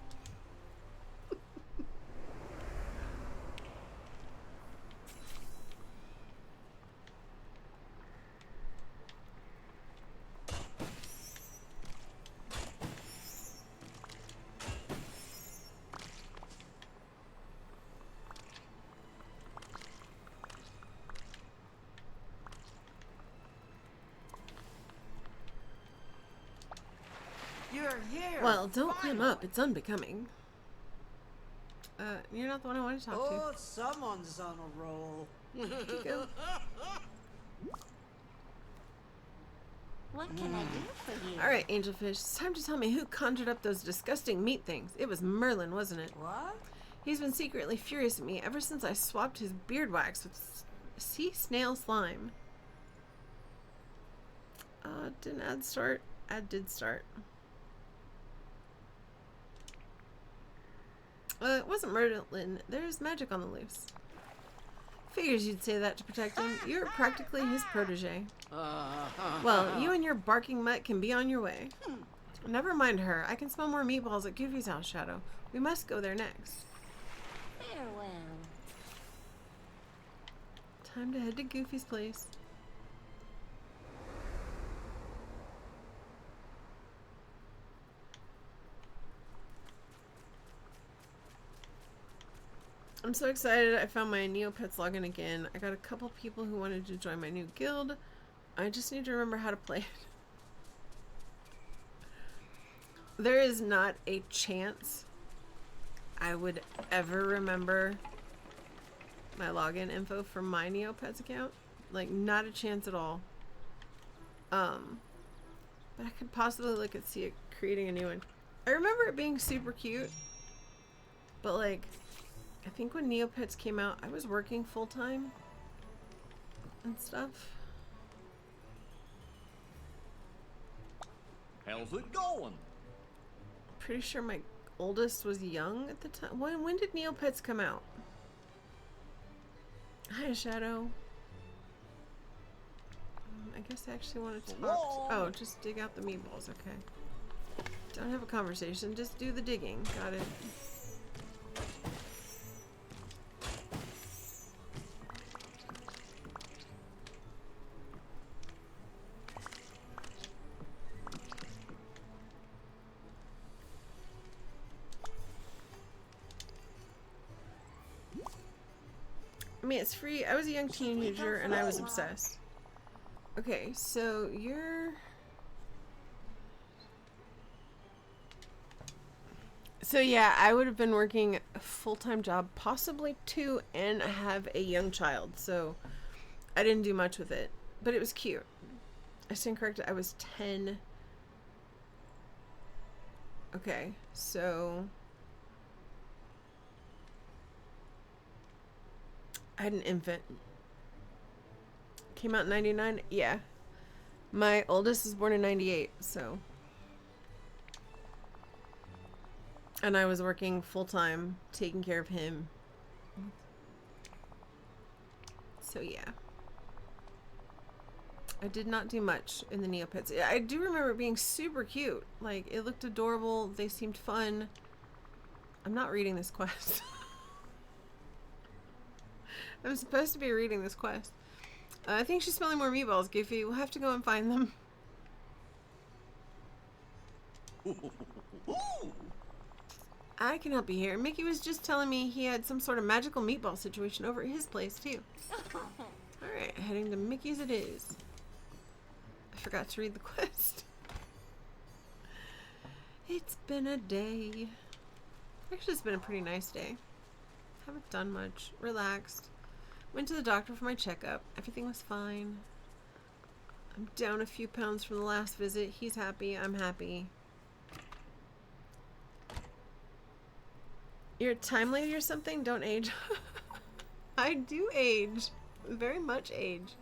You're here. Well, don't climb up. It's unbecoming. You're not the one I want to talk Oh, someone's on a roll. to. Go. What can I do for you? Alright, Angelfish, it's time to tell me who conjured up those disgusting meat things. It was Merlin, wasn't it? What? He's been secretly furious at me ever since I swapped his beard wax with sea snail slime. Didn't ad start? Ad did start. It wasn't Merlin. There's magic on the loose. Figures you'd say that to protect him. You're practically his protege. Well, you and your barking mutt can be on your way. Never mind her. I can smell more meatballs at Goofy's house, Shadow. We must go there next. Farewell. Time to head to Goofy's place. I'm so excited. I found my Neopets login again. I got a couple people who wanted to join my new guild. I just need to remember how to play it. There is not a chance I would ever remember my login info from my Neopets account. Like, not a chance at all. But I could possibly look at creating a new one. I remember it being super cute. But like, I think when Neopets came out, I was working full time and stuff. How's it going? Pretty sure my oldest was young at the time. When did Neopets come out? Hi, Shadow. I guess I actually want to talk. Oh, just dig out the meatballs. Okay. Don't have a conversation. Just do the digging. Got it. I mean, it's free. I was a young teenager and I was obsessed. Okay, so you're... So yeah, I would have been working a full-time job, possibly 2, and have a young child. So I didn't do much with it, but it was cute. I stand corrected. I was 10. Okay, so... I had an infant. Came out in 99? Yeah. My oldest was born in 98, so. And I was working full-time, taking care of him. So yeah. I did not do much in the Neopets. I do remember it being super cute. Like, it looked adorable. They seemed fun. I'm not reading this quest. I'm supposed to be reading this quest. I think she's smelling more meatballs, Goofy. We'll have to go and find them. I can help you here. Mickey was just telling me he had some sort of magical meatball situation over at his place, too. Alright, heading to Mickey's it is. I forgot to read the quest. It's been a day. Actually, it's been a pretty nice day. Haven't done much. Relaxed. Went to the doctor for my checkup. Everything was fine. I'm down a few pounds from the last visit. He's happy. I'm happy. You're a time lady or something? Don't age. I do age. Very much age.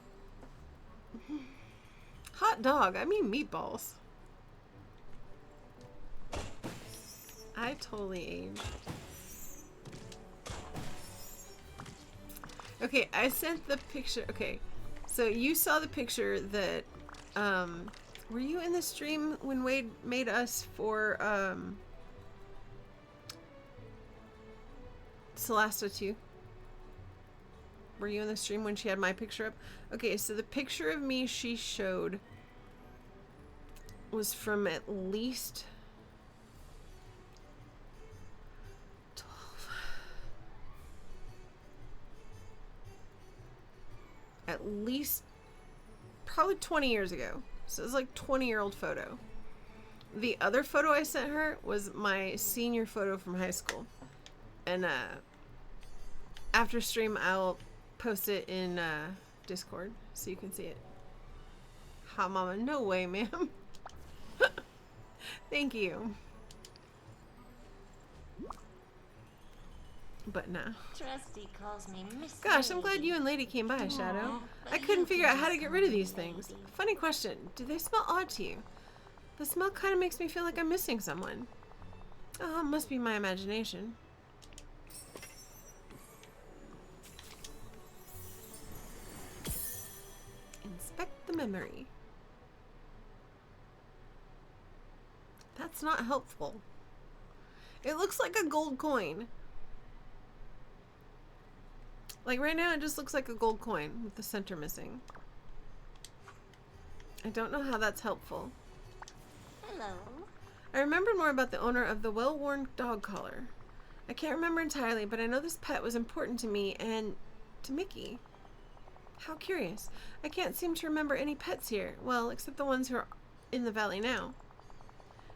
Hot dog. I mean meatballs. I totally age. Okay, I sent the picture. Okay, so you saw the picture that, were you in the stream when Wade made us for, Celasta 2? Were you in the stream when she had my picture up? Okay, so the picture of me she showed was from at least... at least probably 20 years ago. So it was like 20-year-old photo. The other photo I sent her was my senior photo from high school. And after stream I'll post it in Discord so you can see it. Hot mama. No way, ma'am. Thank you. But nah. Trusty calls me Miss Gosh, I'm glad Lady. you and Lady came by, Shadow. Aw, I but couldn't you figure can out how to just get call rid of me these things. Lady. Funny question. Do they smell odd to you? The smell kind of makes me feel like I'm missing someone. Oh, it must be my imagination. Inspect the memory. That's not helpful. It looks like a gold coin. Like right now, it just looks like a gold coin with the center missing. I don't know how that's helpful. Hello. I remembered more about the owner of the well-worn dog collar. I can't remember entirely, but I know this pet was important to me and to Mickey. How curious. I can't seem to remember any pets here. Well, except the ones who are in the valley now.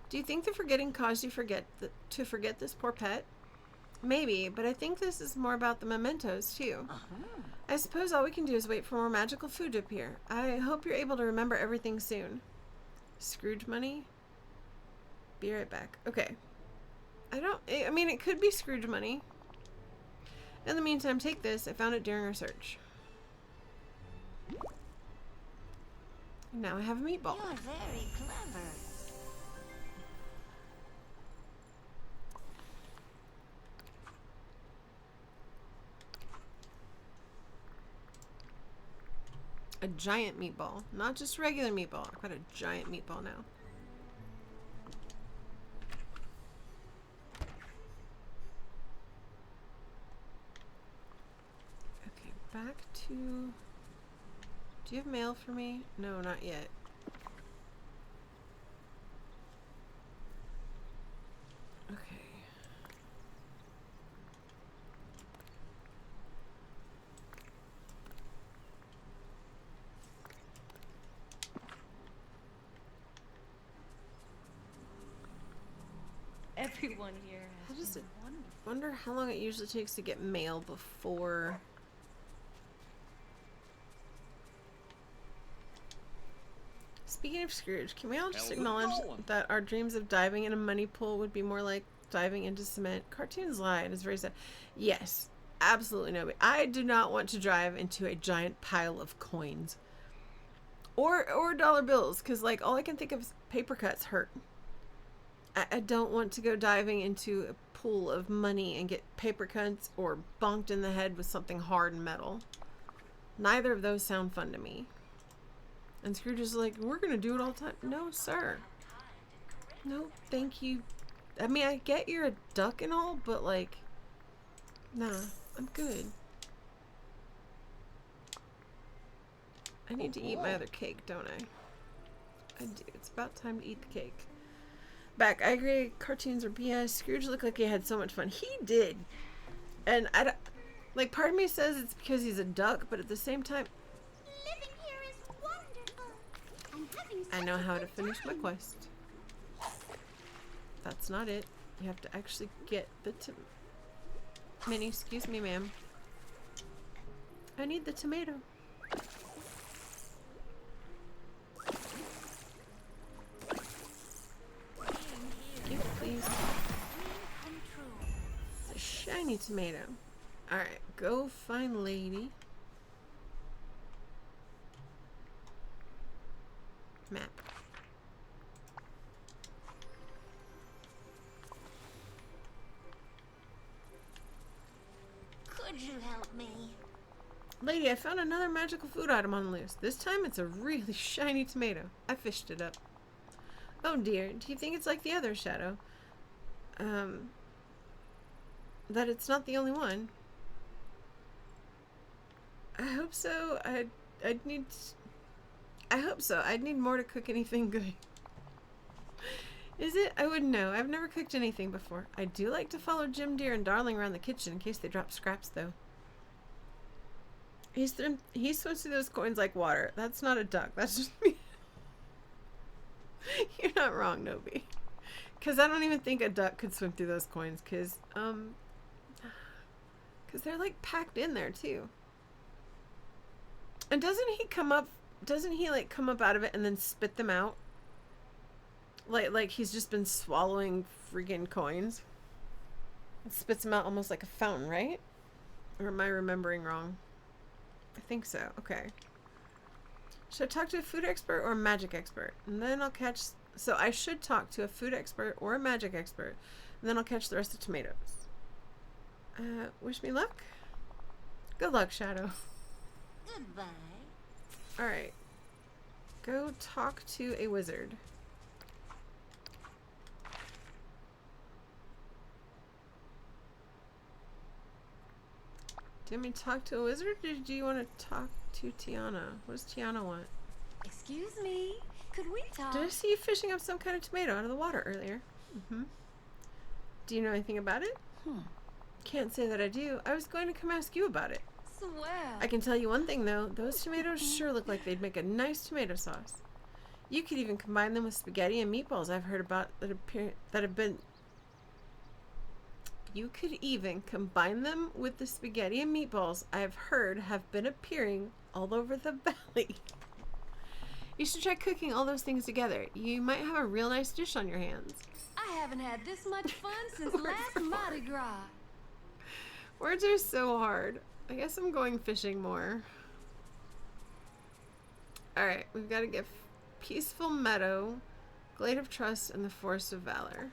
Do you think the forgetting caused you to forget this poor pet? Maybe, but I think this is more about the mementos, too. I suppose all we can do is wait for more magical food to appear. I hope you're able to remember everything soon. Scrooge money? Be right back. Okay. I mean, it could be Scrooge money. In the meantime, take this. I found it during our search. Now I have a meatball. You're very clever. A giant meatball. Not just regular meatball. I've got a giant meatball now. Okay, back to... Do you have mail for me? No, not yet. Okay. Everyone here I has just been wonderful. wonder how long it usually takes to get mail before... Speaking of Scrooge, can we all just How's it acknowledge going? that our dreams of diving in a money pool would be more like diving into cement? Cartoons lie, and it's very sad. Yes, absolutely no. I do not want to drive into a giant pile of coins. Or dollar bills, because like all I can think of is paper cuts hurt. I don't want to go diving into a pool of money and get paper cuts or bonked in the head with something hard and metal. Neither of those sound fun to me. And Scrooge is like, we're going to do it all the time. No, sir. No, thank you. I mean, I get you're a duck and all, but like, nah, I'm good. I need to eat my other cake, don't I? I do. It's about time to eat the cake. Back, I agree. Cartoons are BS. Scrooge looked like he had so much fun. He did. And I don't, like, part of me says it's because he's a duck, but at the same time, Living here is wonderful. I'm having I know such a how to good finish my time. quest. That's not it. You have to actually get the Minnie, excuse me, ma'am. I need the tomato. Gift, please. Come true. It's a shiny tomato. Alright, go find Lady. Map. Could you help me? Lady, I found another magical food item on the loose. This time it's a really shiny tomato. I fished it up. Oh dear, do you think it's like the other Shadow? That it's not the only one? I hope so. I'd need... I hope so. I'd need more to cook anything good. Is it? I wouldn't know. I've never cooked anything before. I do like to follow Jim Deere and Darling around the kitchen in case they drop scraps, though. He swims through those coins like water. That's not a duck. That's just me. You're not wrong, Nobi. Because I don't even think a duck could swim through those coins. Because they're like packed in there, too. And doesn't he come up doesn't he like come up out of it and then spit them out? Like he's just been swallowing freaking coins. It spits them out almost like a fountain, right? Or am I remembering wrong? I think so. Okay. Should I talk to a food expert or a magic expert? And then I'll catch... So I should talk to a food expert or a magic expert. And then I'll catch the rest of the tomatoes. Wish me luck. Good luck, Shadow. Goodbye. Alright. Go talk to a wizard. Do you want me to talk to a wizard, or do you want to talk to Tiana? What does Tiana want? Excuse me. Could we talk? Did I see you fishing up some kind of tomato out of the water earlier? Mm-hmm. Do you know anything about it? Can't say that I do. I was going to come ask you about it. Swell. I can tell you one thing, though. Those tomatoes sure look like they'd make a nice tomato sauce. You could even combine them with spaghetti and meatballs I've heard about that have been... You could even combine them with the spaghetti and meatballs I've heard have been appearing all over the valley. You should try cooking all those things together. You might have a real nice dish on your hands. I haven't had this much fun since last Mardi Gras. Words are so hard. I guess I'm going fishing more. Alright, we've got to get Peaceful Meadow, Glade of Trust, and the Forest of Valor.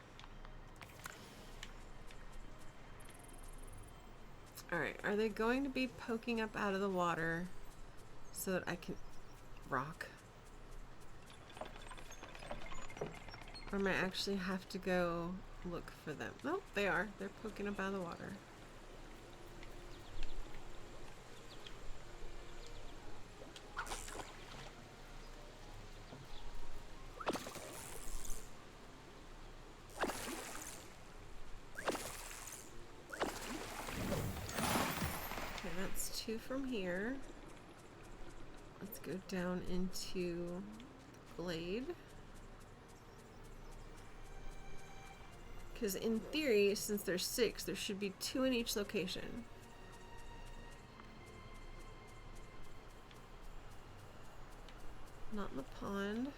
Alright, are they going to be poking up out of the water so that I can rock? Or am I actually have to go look for them? Nope, they are. They're poking up out of the water. Two from here. Let's go down into Glade. Because in theory, since there's 6, there should be 2 in each location. Not in the pond.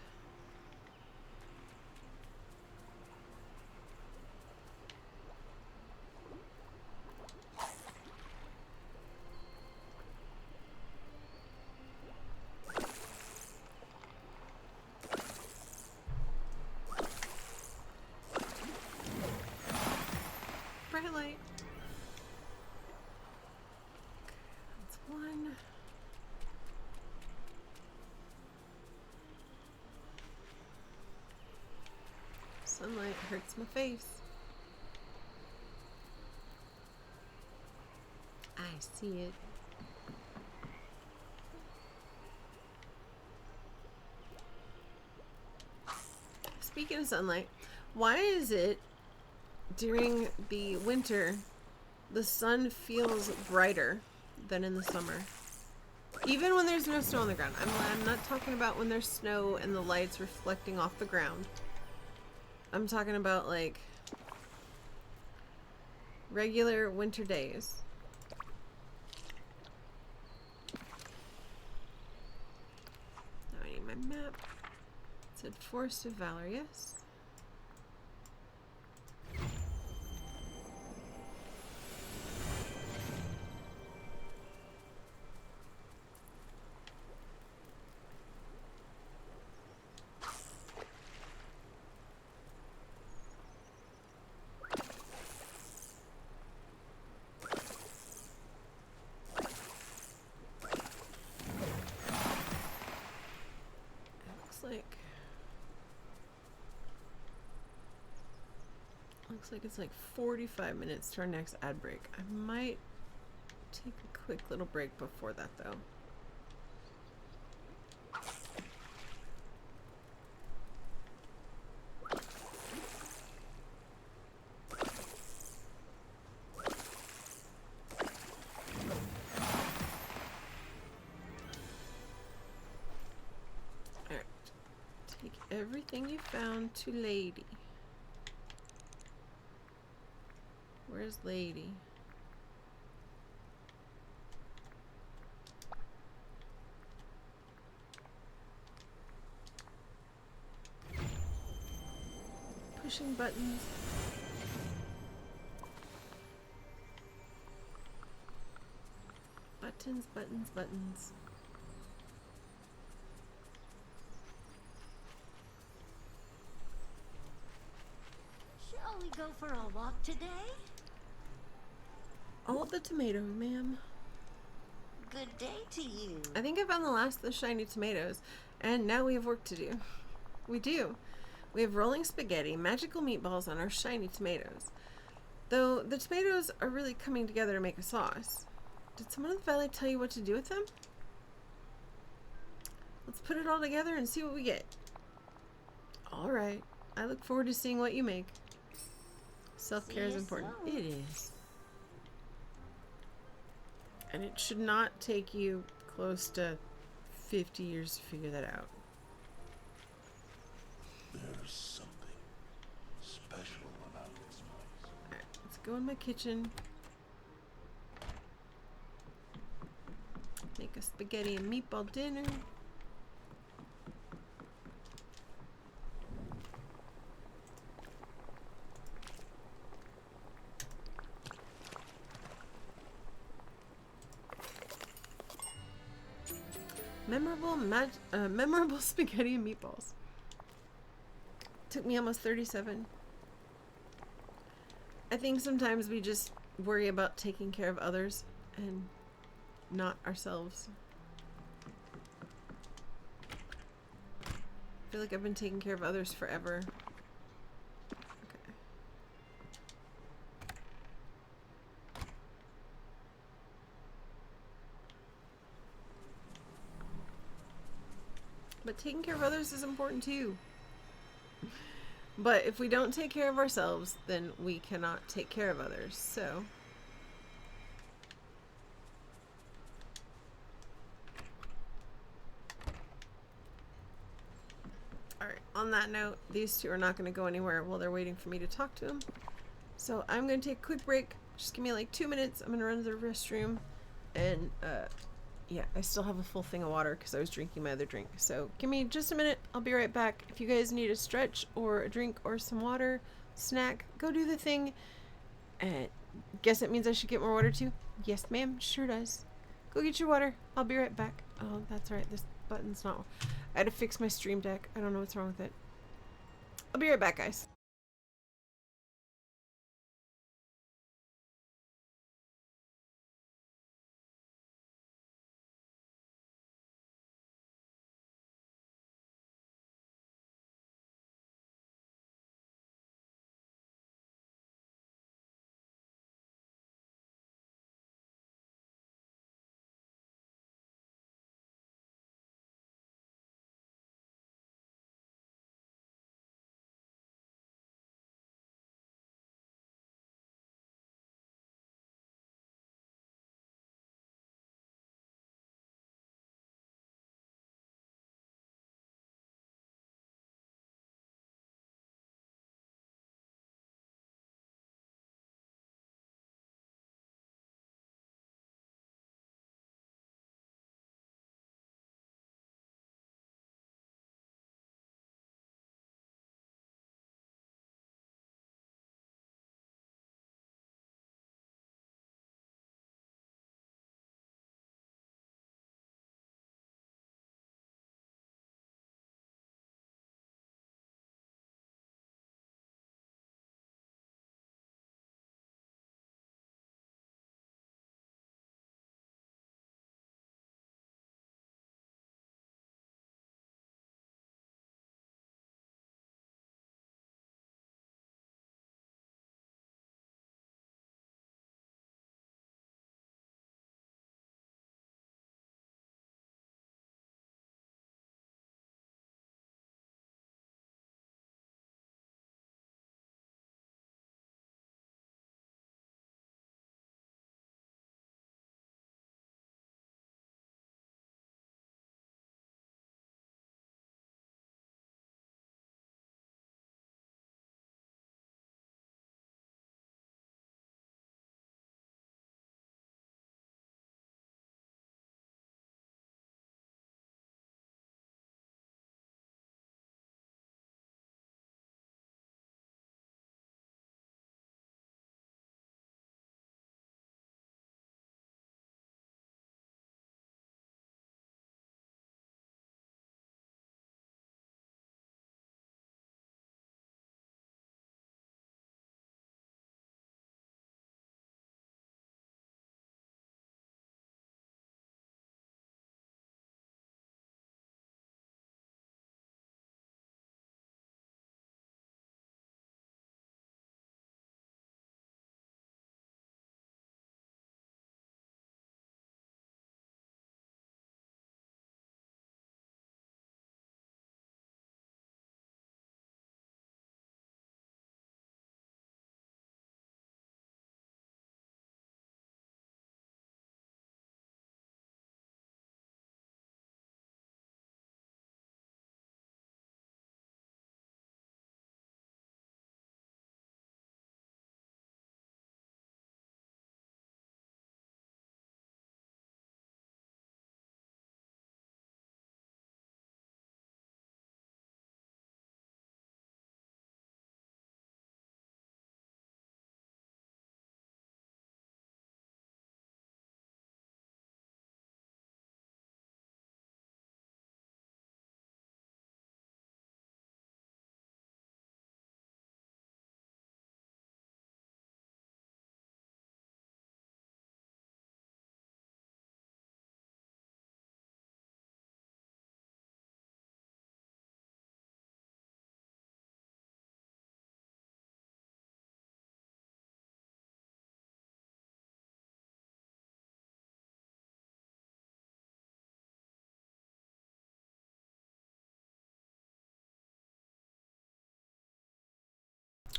Sunlight hurts my face. I see it. Speaking of sunlight, why is it during the winter the sun feels brighter than in the summer? Even when there's no snow on the ground. I'm not talking about when there's snow and the light's reflecting off the ground. I'm talking about like regular winter days. Now I need my map. It said Forest of Valor, yes. Looks like it's like 45 minutes to our next ad break. I might take a quick little break before that though. Alright. Take everything you found to Lady. Where's Lady? Pushing buttons. Buttons, buttons, buttons. Shall we go for a walk today? All the tomatoes, ma'am. Good day to you. I think I found the last of the shiny tomatoes, and now we have work to do. We do. We have rolling spaghetti, magical meatballs, and our shiny tomatoes. Though the tomatoes are really coming together to make a sauce. Did someone in the valley tell you what to do with them? Let's put it all together and see what we get. Alright. I look forward to seeing what you make. Self-care is See you important. soon. It is. And it should not take you close to 50 years to figure that out. There's something special about this place. Alright, let's go in my kitchen. Make a spaghetti and meatball dinner. Memorable spaghetti and meatballs. Took me almost 37. I think sometimes we just worry about taking care of others and not ourselves. I feel like I've been taking care of others forever. Okay. But taking care of others is important too. But if we don't take care of ourselves, then we cannot take care of others. So alright, on that note, these two are not going to go anywhere while they're waiting for me to talk to them. So I'm going to take a quick break. Just give me like 2 minutes. I'm going to run to the restroom. And, yeah, I still have a full thing of water because I was drinking my other drink. So give me just a minute. I'll be right back. If you guys need a stretch or a drink or some water, snack, go do the thing. And guess it means I should get more water too? Yes, ma'am. Sure does. Go get your water. I'll be right back. Oh, that's right. This button's not... I had to fix my stream deck. I don't know what's wrong with it. I'll be right back, guys.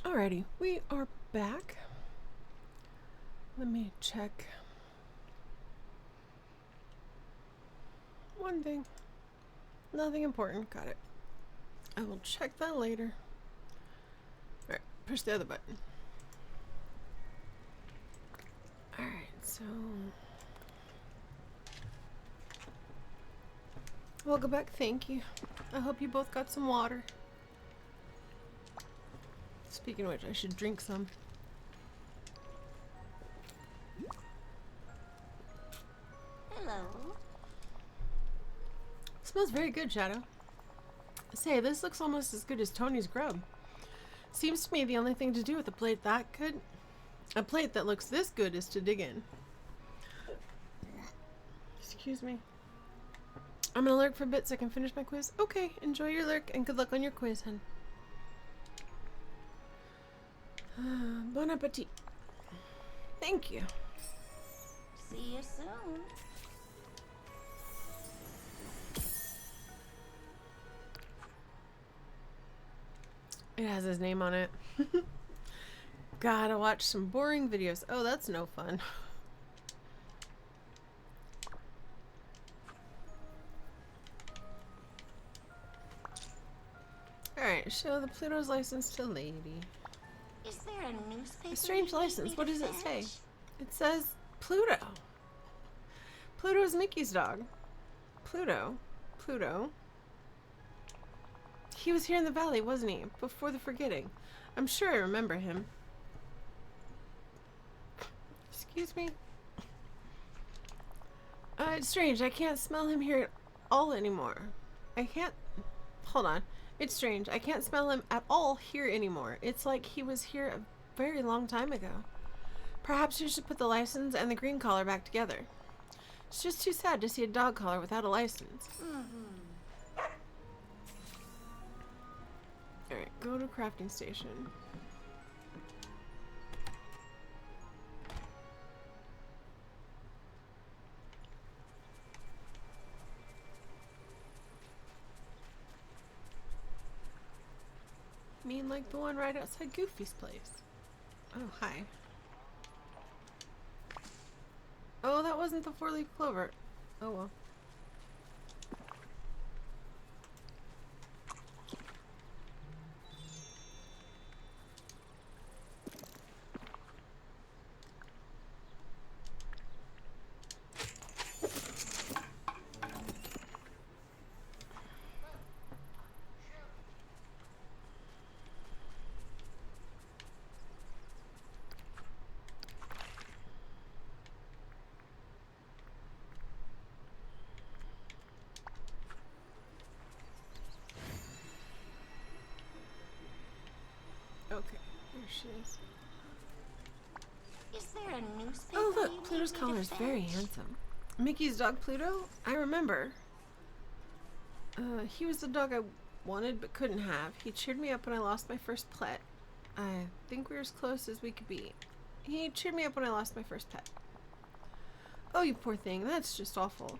Alrighty, we are back. Let me check one thing. Nothing important. Got it. I will check that later. Alright, push the other button. Alright, so welcome back. Thank you. I hope you both got some water. Speaking of which, I should drink some. Hello. Smells very good, Shadow. Say, this looks almost as good as Tony's grub. Seems to me the only thing to do with a plate that good, a plate that looks this good, is to dig in. Excuse me. I'm gonna lurk for a bit so I can finish my quiz. Okay, enjoy your lurk and good luck on your quiz, hun. Bon appetit. Thank you. See you soon. It has his name on it. Gotta watch some boring videos. Oh, that's no fun. Alright, show the Pluto's license to lady. Is there a newspaper? A strange you need license. me What to does it say? fetch? It says Pluto. Pluto is Mickey's dog. Pluto. Pluto. He was here in the valley, wasn't he? Before the forgetting. I'm sure I remember him. Excuse me? It's strange. I can't smell him here at all anymore. I can't... Hold on. It's strange. I can't smell him at all here anymore. It's like he was here a very long time ago. Perhaps you should put the license and the green collar back together. It's just too sad to see a dog collar without a license. Alright, go to crafting station. Mean like the one right outside Goofy's place. Oh, hi. Oh, that wasn't the 4-leaf clover. Oh well. Okay, here she is. Is there a newspaper? Oh you look, need Pluto's me to collar is very fetch? handsome. Mickey's dog Pluto? I remember. He was the dog I wanted but couldn't have. He cheered me up when I lost my first pet. I think we were as close as we could be. He cheered me up when I lost my first pet. Oh, you poor thing. That's just awful.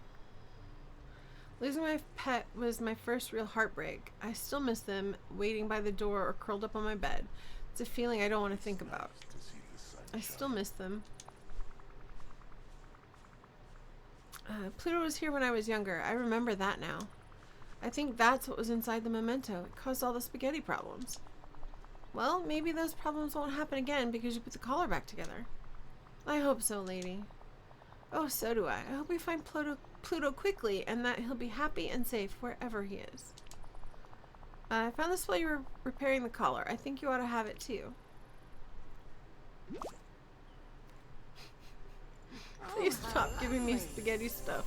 Losing my pet was my first real heartbreak. I still miss them, waiting by the door or curled up on my bed. It's a feeling I don't want to think about. To see the sunshine. I still miss them. Pluto was here when I was younger. I remember that now. I think that's what was inside the memento. It caused all the spaghetti problems. Well, maybe those problems won't happen again because you put the collar back together. I hope so, lady. Oh, so do I. I hope we find Pluto quickly and that he'll be happy and safe wherever he is. I found this while you were repairing the collar. I think you ought to have it too. Please stop giving me spaghetti stuff.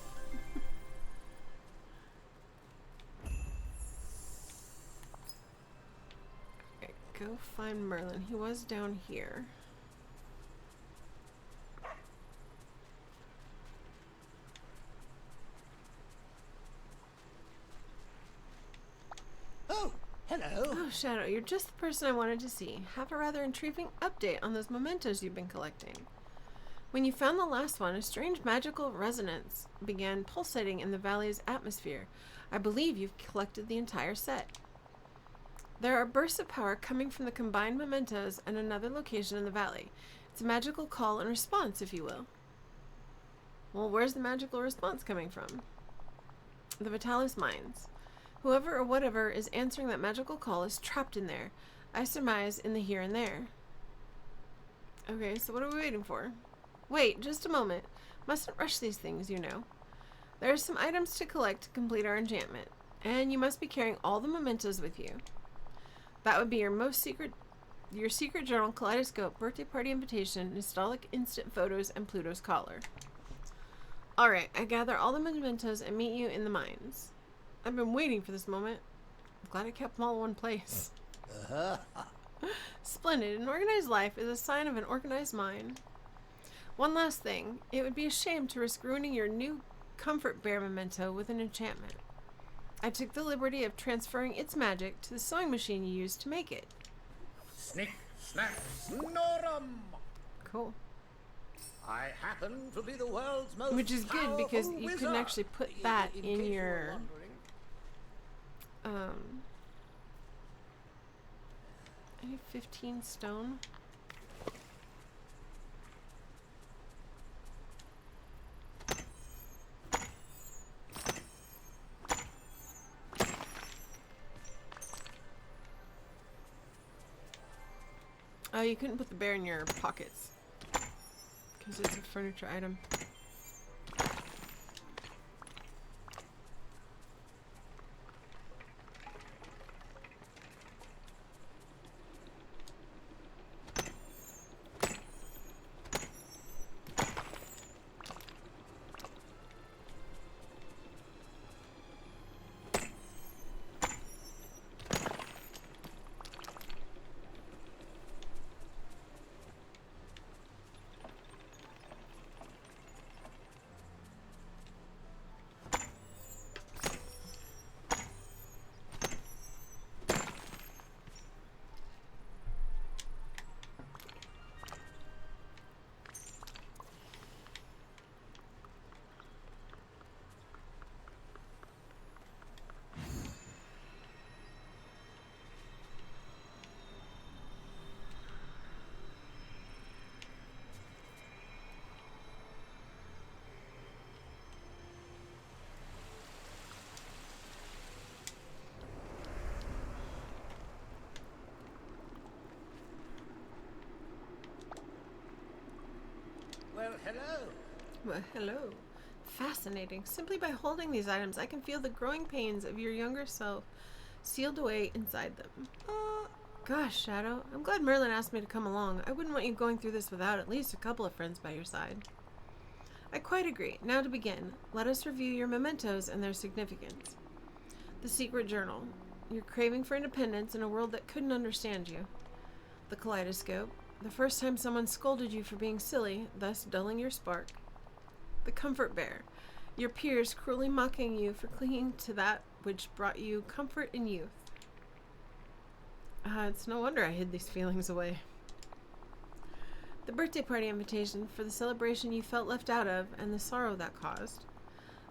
Okay, go find Merlin. He was down here. Oh, hello. Oh, Shadow, you're just the person I wanted to see. Have a rather intriguing update on those mementos you've been collecting. When you found the last one, a strange magical resonance began pulsating in the valley's atmosphere. I believe you've collected the entire set. There are bursts of power coming from the combined mementos and another location in the valley. It's a magical call and response, if you will. Well, where's the magical response coming from? The Vitalis mines. Whoever or whatever is answering that magical call is trapped in there. I surmise in the here and there. Okay, so what are we waiting for? Wait, just a moment. Mustn't rush these things, you know. There are some items to collect to complete our enchantment, and you must be carrying all the mementos with you. That would be your secret journal, kaleidoscope, birthday party invitation, nostalgic instant photos, and Pluto's collar. Alright, I gather all the mementos and meet you in the mines. I've been waiting for this moment. I'm glad I kept them all in one place. Splendid. An organized life is a sign of an organized mind. One last thing. It would be a shame to risk ruining your new comfort bear memento with an enchantment. I took the liberty of transferring its magic to the sewing machine you used to make it. Snick, snack, snorum! Cool. I happen to be the world's most Which is good because powerful you wizard, can actually put that in in case you were your wondering. I need 15 stone. Oh, you couldn't put the bear in your pockets because it's a furniture item. Well, hello. Well, hello. Fascinating. Simply by holding these items, I can feel the growing pains of your younger self sealed away inside them. Gosh, Shadow, I'm glad Merlin asked me to come along. I wouldn't want you going through this without at least a couple of friends by your side. I quite agree. Now to begin, let us review your mementos and their significance. The secret journal. Your craving for independence in a world that couldn't understand you. The kaleidoscope. The first time someone scolded you for being silly, thus dulling your spark. The comfort bear. Your peers cruelly mocking you for clinging to that which brought you comfort in youth. It's no wonder I hid these feelings away. The birthday party invitation for the celebration you felt left out of and the sorrow that caused.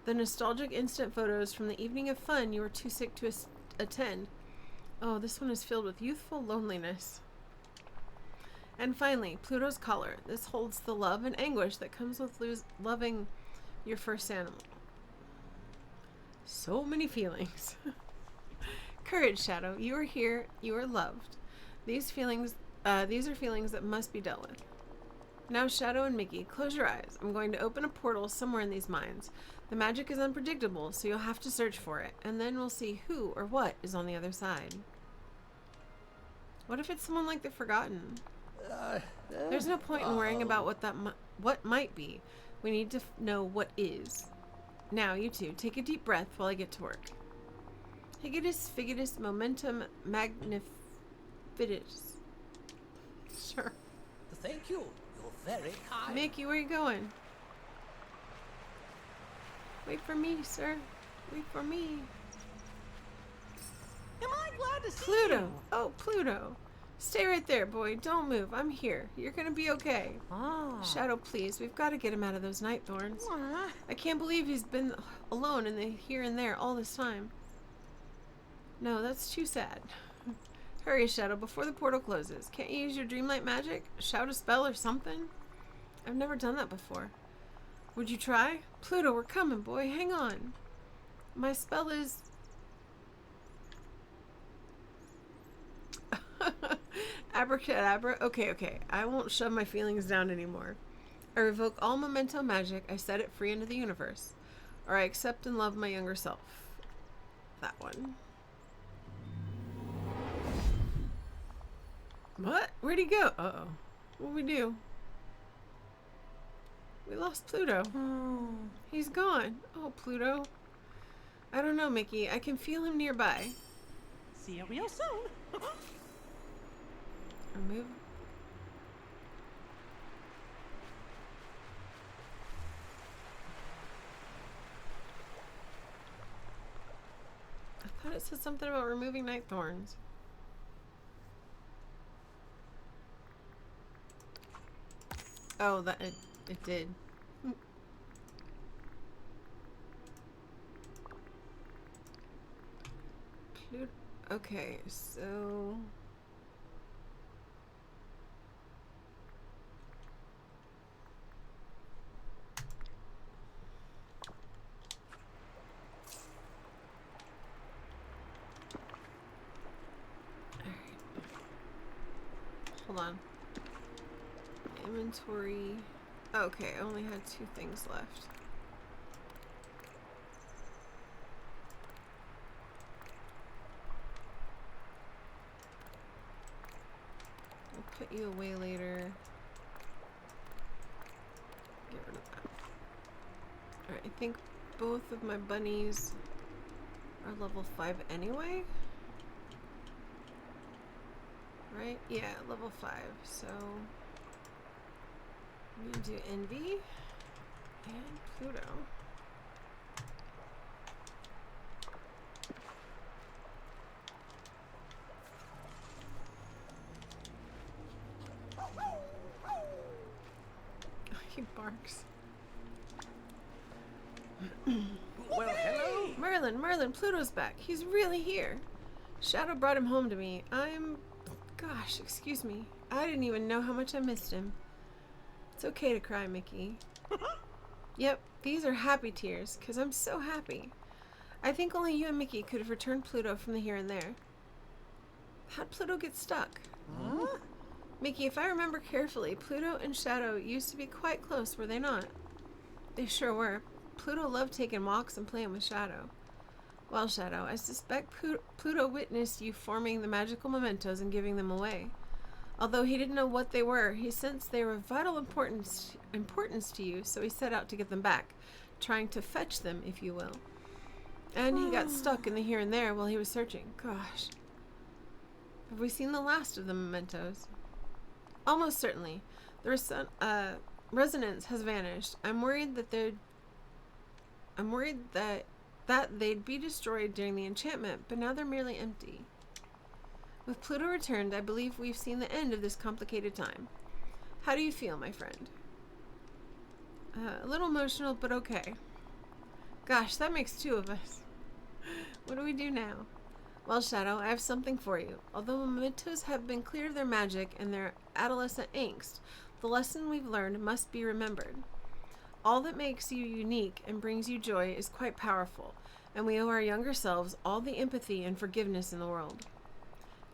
The nostalgic instant photos from the evening of fun you were too sick to attend. Oh, this one is filled with youthful loneliness. And finally, Pluto's collar. This holds the love and anguish that comes with loving your first animal. So many feelings. Courage, Shadow. You are here. You are loved. These are feelings that must be dealt with. Now, Shadow and Mickey, close your eyes. I'm going to open a portal somewhere in these mines. The magic is unpredictable, so you'll have to search for it, and then we'll see who or what is on the other side. What if it's someone like the Forgotten? There's no point in worrying about what might be. We need to know what is. Now, you two, take a deep breath while I get to work. Higitus, figitus, momentum, magnifitus. Sure. Thank you. You're very kind. Mickey, where are you going? Wait for me, sir. Wait for me. Am I glad to see Pluto. you? Oh, Pluto. Stay right there, boy. Don't move. I'm here. You're gonna be okay. Shadow, please. We've got to get him out of those night thorns. I can't believe he's been alone in the here and there all this time. No, that's too sad. Hurry, Shadow, before the portal closes. Can't you use your dreamlight magic? Shout a spell or something? I've never done that before. Would you try? Pluto, we're coming, boy. Hang on. My spell is... Abracadabra? Okay. I won't shove my feelings down anymore. I revoke all memento magic. I set it free into the universe. Or I accept and love my younger self. That one. What? Where'd he go? Uh-oh. What'd we do? We lost Pluto. He's gone. Oh, Pluto. I don't know, Mickey. I can feel him nearby. See you real soon. Remove. I thought it said something about removing night thorns. Oh, that it did. Pluto. Okay, so hold on. Inventory. Okay, I only had 2 things left. I'll put you away later. Get rid of that. Alright, I think both of my bunnies are level 5 anyway. Right? Yeah, level 5. So I'm gonna do Envy and Pluto. He barks. Well, hello. Merlin, Pluto's back. He's really here. Shadow brought him home to me. Gosh, excuse me. I didn't even know how much I missed him. It's okay to cry, Mickey. Yep, these are happy tears, because I'm so happy. I think only you and Mickey could have returned Pluto from the here and there. How'd Pluto get stuck? Huh? Mickey, if I remember carefully, Pluto and Shadow used to be quite close, were they not? They sure were. Pluto loved taking walks and playing with Shadow. Well, Shadow, I suspect Pluto witnessed you forming the magical mementos and giving them away. Although he didn't know what they were, he sensed they were of vital importance to you, so he set out to get them back, trying to fetch them, if you will. And he got stuck in the here and there while he was searching. Gosh. Have we seen the last of the mementos? Almost certainly. The resonance has vanished. I'm worried that they'd be destroyed during the enchantment, but now they're merely empty. With Pluto returned, I believe we've seen the end of this complicated time. How do you feel, my friend? A little emotional, but okay. Gosh, that makes 2 of us. What do we do now? Well, Shadow, I have something for you. Although mementos have been cleared of their magic and their adolescent angst, the lesson we've learned must be remembered. All that makes you unique and brings you joy is quite powerful, and we owe our younger selves all the empathy and forgiveness in the world.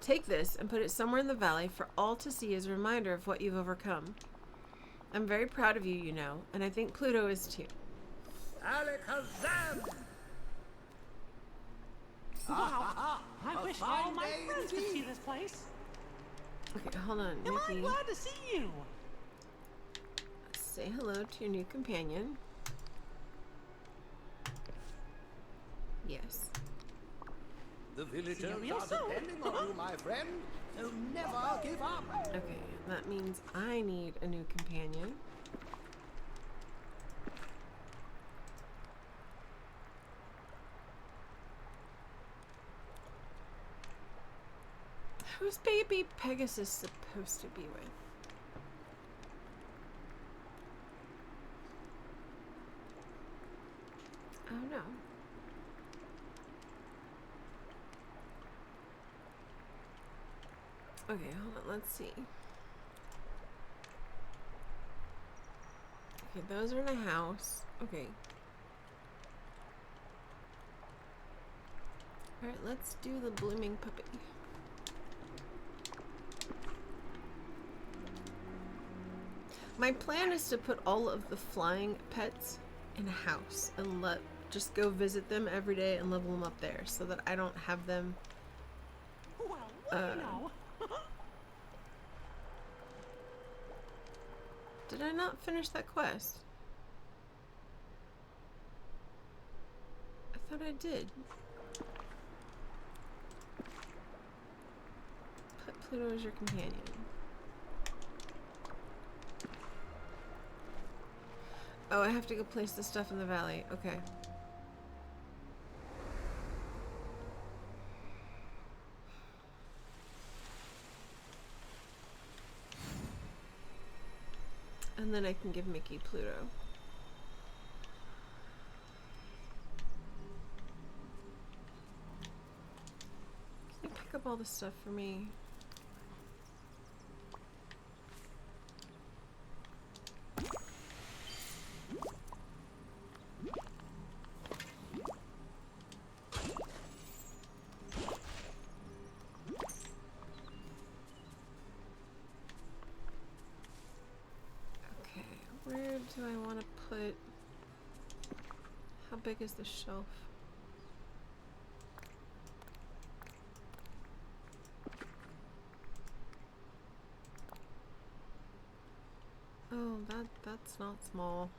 Take this and put it somewhere in the valley for all to see as a reminder of what you've overcome. I'm very proud of you, you know, and I think Pluto is too. Alakazam! Wow, I wish all my day friends could indeed. see this place. Okay, hold on, Am I Mickey. glad to see you? Say hello to your new companion. Yes. The villagers See you real are soon. depending on you, my friend. So never give up. Okay, that means I need a new companion. Who's baby Pegasus supposed to be with? Oh no. Okay, hold on, let's see. Okay, those are in a house. Okay. Alright, let's do the blooming puppy. My plan is to put all of the flying pets in a house and just go visit them every day and level them up there so that I don't have them. Well, what do you know? Did I not finish that quest? I thought I did. Put Pluto as your companion. Oh, I have to go place the stuff in the valley. Okay. And then I can give Mickey Pluto. Can you pick up all the stuff for me? Where do I want to put... How big is the shelf? Oh, that's not small.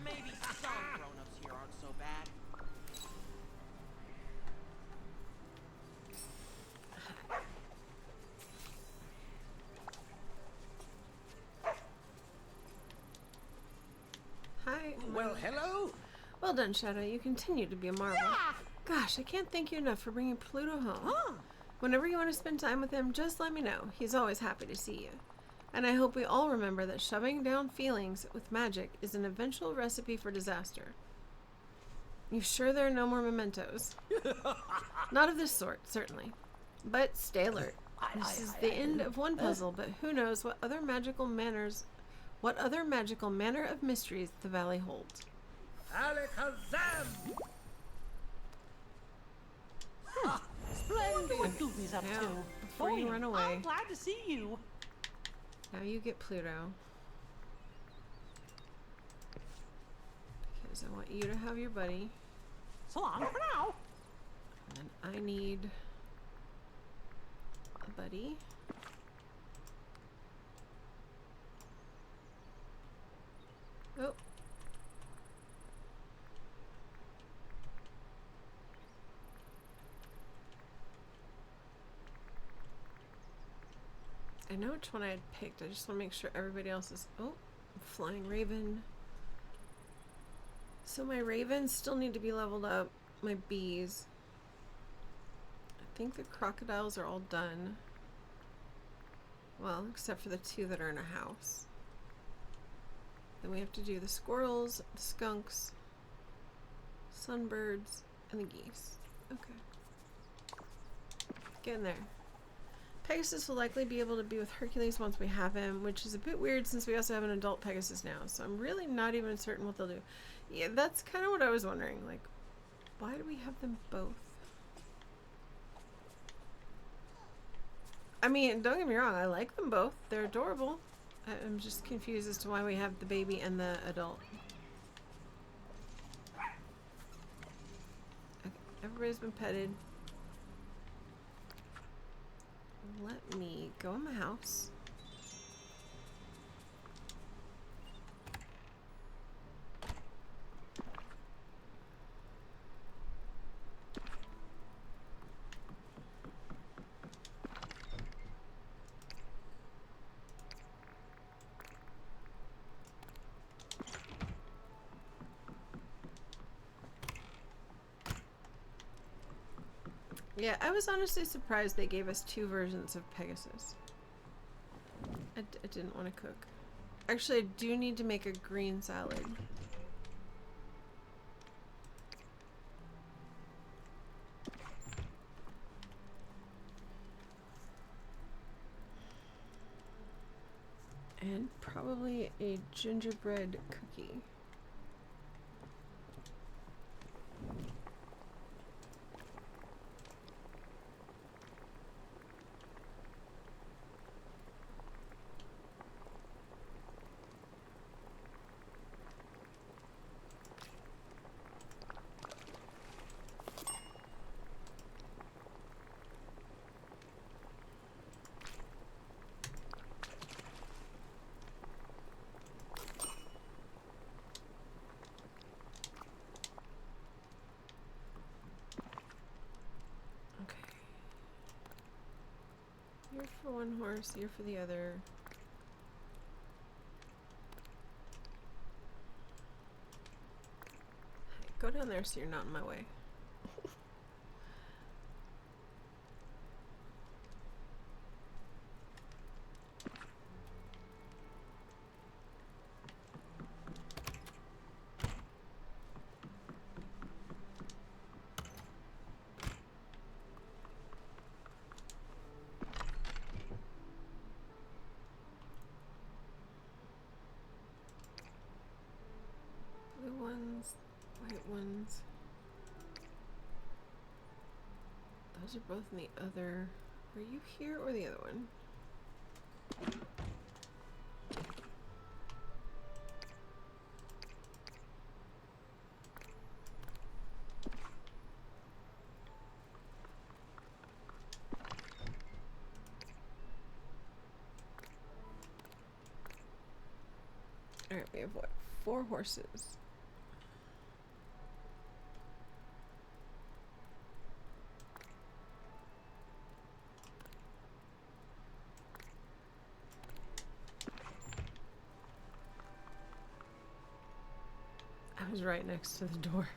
Maybe some grown-ups here aren't so bad. Hi. Well, hello. Well done, Shadow. You continue to be a marvel. Gosh, I can't thank you enough for bringing Pluto home. Whenever you want to spend time with him, just let me know. He's always happy to see you. And I hope we all remember that shoving down feelings with magic is an eventual recipe for disaster. You sure there are no more mementos? Not of this sort, certainly. But stay alert. This is the end of one puzzle, but who knows what other magical manner of mysteries the valley holds. Alakazam! Splendid. What Goofy's up Now, to? before you Boy, run away. I'm glad to see you. Now you get Pluto. Because I want you to have your buddy. So long for now. And I need a buddy. Oh. I know which one I had picked. I just want to make sure everybody else is... Oh, flying raven. So my ravens still need to be leveled up. My bees. I think the crocodiles are all done. Well, except for the two that are in a house. Then we have to do the squirrels, the skunks, sunbirds, and the geese. Okay. Get in there. Pegasus will likely be able to be with Hercules once we have him, which is a bit weird since we also have an adult Pegasus now, so I'm really not even certain what they'll do. Yeah, that's kind of what I was wondering. Like, why do we have them both? I mean, don't get me wrong, I like them both. They're adorable. I'm just confused as to why we have the baby and the adult. Okay, everybody's been petted. Let me go in my house. Yeah, I was honestly surprised they gave us 2 versions of Pegasus. I didn't want to cook. Actually, I do need to make a green salad. And probably a gingerbread cookie. Here for one horse, here for the other. Hey, go down there so you're not in my way. White ones. Those are both in the other. Are you here or the other one? Alright, we have what? 4 horses. I was right next to the door.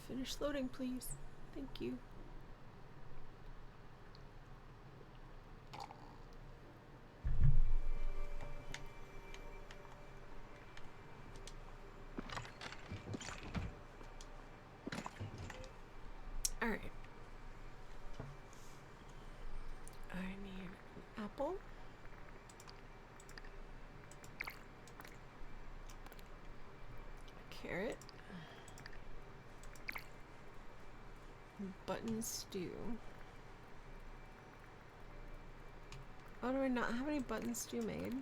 Finish loading, please. Thank you. All right. I need an apple. A carrot. Button stew. Oh, do I not have any button stew made?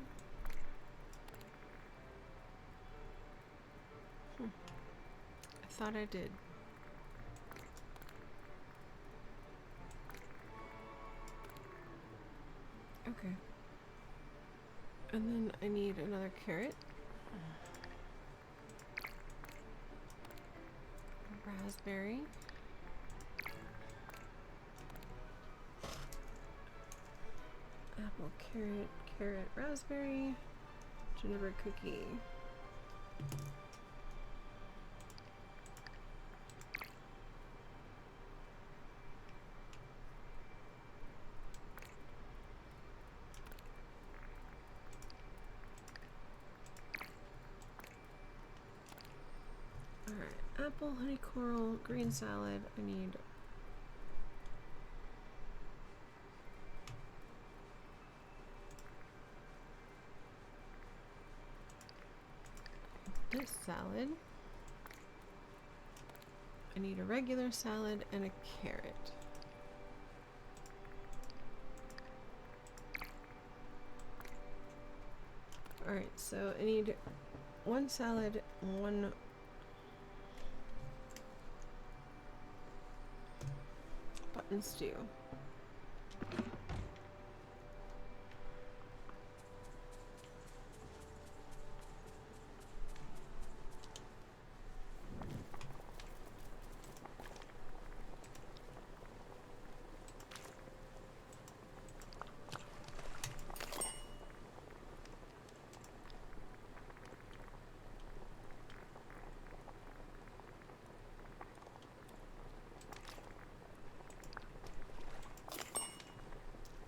I thought I did. Okay. And then I need another carrot. Raspberry. Apple, carrot, raspberry, gingerbread cookie. Alright, apple, honey coral, green salad. I need this salad. I need a regular salad and a carrot. Alright, so I need 1 salad, 1 button stew.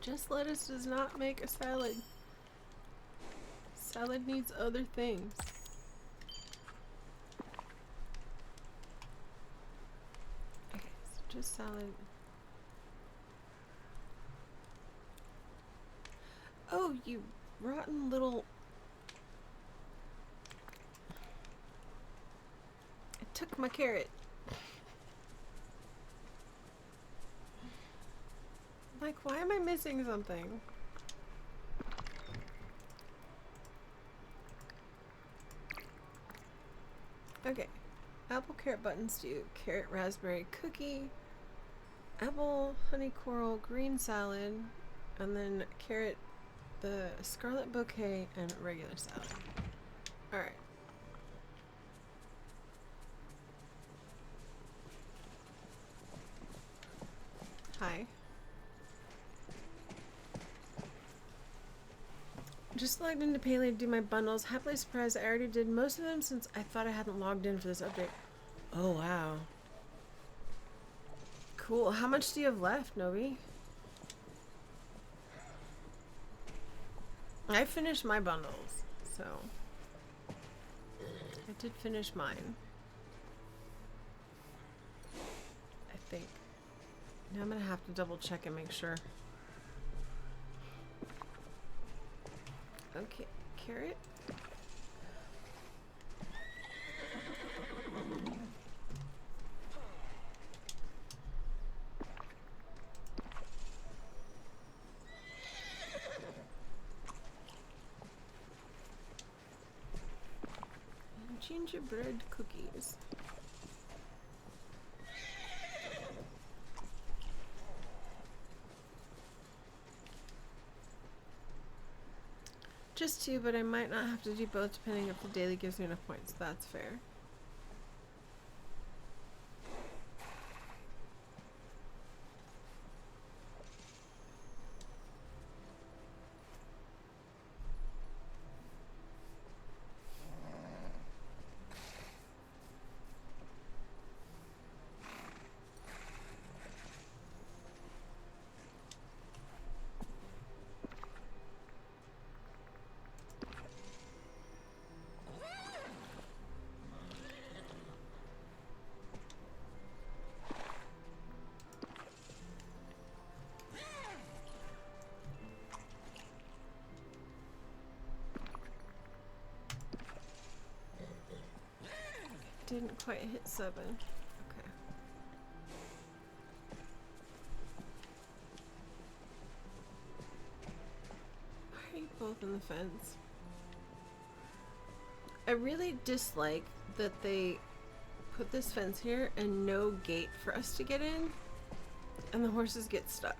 Just lettuce does not make a salad. Salad needs other things. Okay, so just salad. Oh, you rotten little... It took my carrot. Like, why am I missing something? Okay. Apple carrot button stew, carrot raspberry cookie, apple honey coral green salad, and then carrot, the scarlet bouquet, and regular salad. Alright. Hi. Just logged into Paley to do my bundles. Happily surprised I already did most of them since I thought I hadn't logged in for this update. Oh, wow. Cool. How much do you have left, Nobi? I finished my bundles, so... I did finish mine. I think. Now I'm gonna have to double check and make sure. Okay, carrot. And gingerbread cookies. Just two, but I might not have to do both depending if the daily gives me enough points. That's fair. Didn't quite hit 7. Okay. Why are you both in the fence? I really dislike that they put this fence here and no gate for us to get in, and the horses get stuck.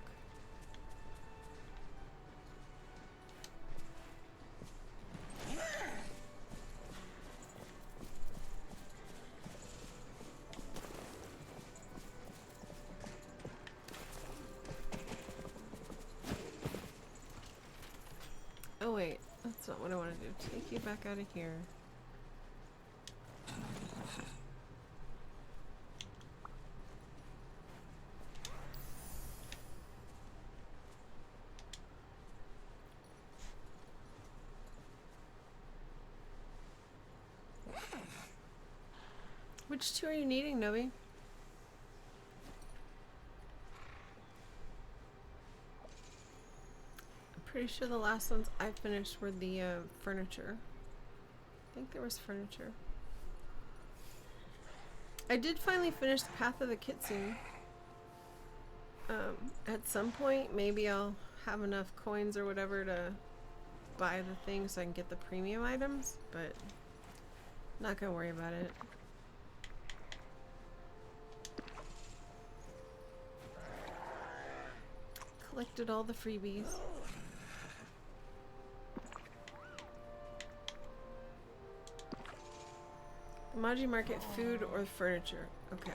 Oh wait, that's not what I want to do. Take you back out of here. Which two are you needing, Nobi? Pretty sure the last ones I finished were the furniture. I think there was furniture. I did finally finish the Path of the Kitsune. At some point, maybe I'll have enough coins or whatever to buy the thing so I can get the premium items, but not gonna worry about it. collected all the freebies. Maji Market, food or furniture. Okay.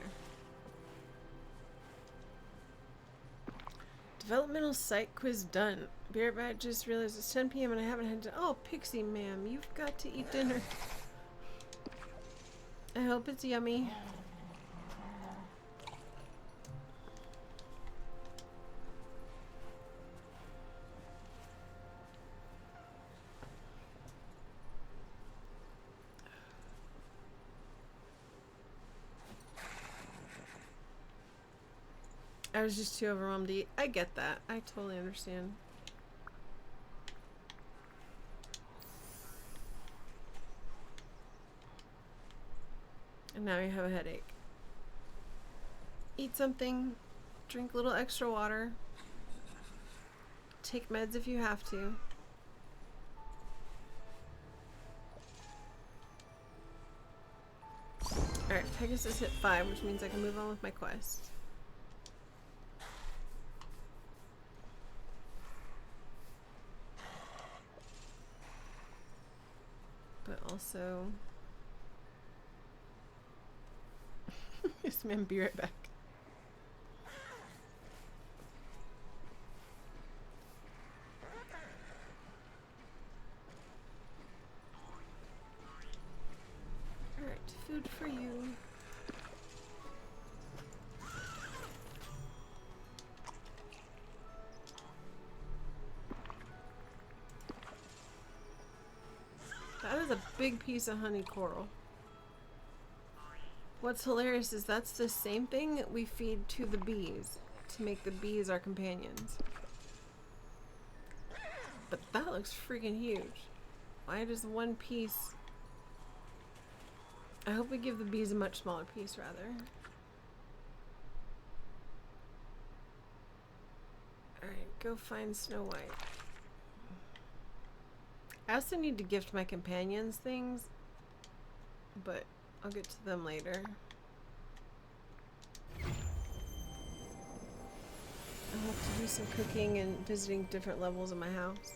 Developmental site quiz done. Be right back. Just realized it's 10 p.m. and I haven't had to. Oh, Pixie, ma'am, you've got to eat dinner. I hope it's yummy. I was just too overwhelmed to eat. I get that. I totally understand. And now you have a headache. Eat something. Drink a little extra water. Take meds if you have to. Alright, Pegasus hit 5, which means I can move on with my quest. But also... Yes, ma'am, be right back. Alright, food for you. That is a big piece of honey coral. What's hilarious is that's the same thing we feed to the bees to make the bees our companions. But that looks freaking huge. Why does one piece... I hope we give the bees a much smaller piece rather. Alright, go find Snow White. I also need to gift my companions things, but I'll get to them later. I'll have to do some cooking and visiting different levels of my house.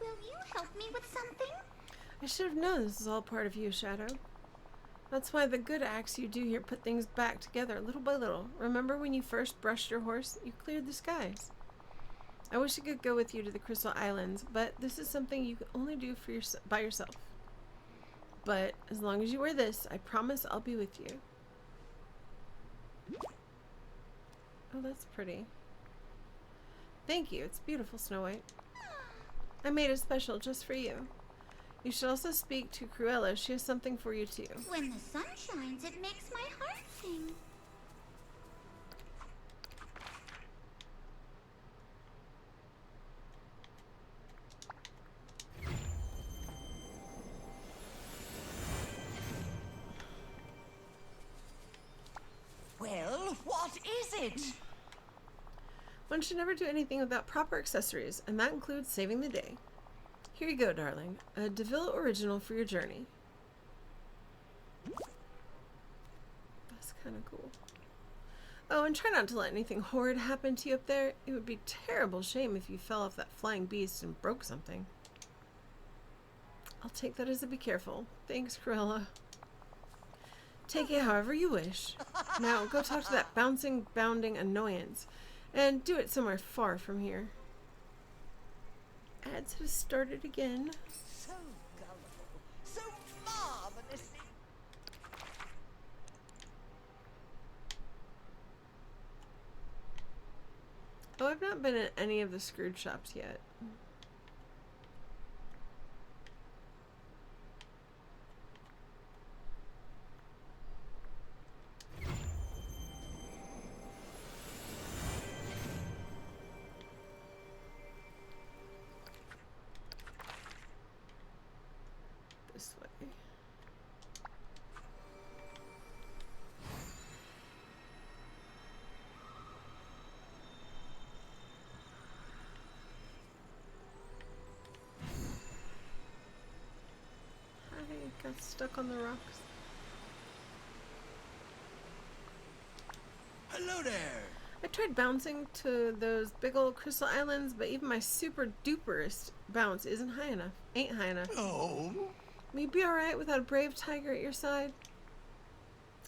Will you help me with something? I should have known this is all part of you, Shadow. That's why the good acts you do here put things back together little by little. Remember when you first brushed your horse? You cleared the skies. I wish I could go with you to the Crystal Islands, but this is something you can only do for by yourself. But as long as you wear this, I promise I'll be with you. Oh, that's pretty. Thank you. It's beautiful, Snow White. I made it special just for you. You should also speak to Cruella. She has something for you too. When the sun shines, it makes my heart sing. Well, what is it? One should never do anything without proper accessories, and that includes saving the day. Here you go, darling. A DeVille original for your journey. That's kind of cool. Oh, and try not to let anything horrid happen to you up there. It would be a terrible shame if you fell off that flying beast and broke something. I'll take that as a be careful. Thanks, Cruella. Take it however you wish. Now, go talk to that bouncing, bounding annoyance. And do it somewhere far from here. Ads have started again. So gullible, so marvelously. Oh, I've not been in any of the Scrooge shops yet. This way. Got stuck on the rocks. Hello there. I tried bouncing to those big old crystal islands, but even my super duperest bounce isn't high enough. Ain't high enough. Oh. Will you be alright without a brave tiger at your side?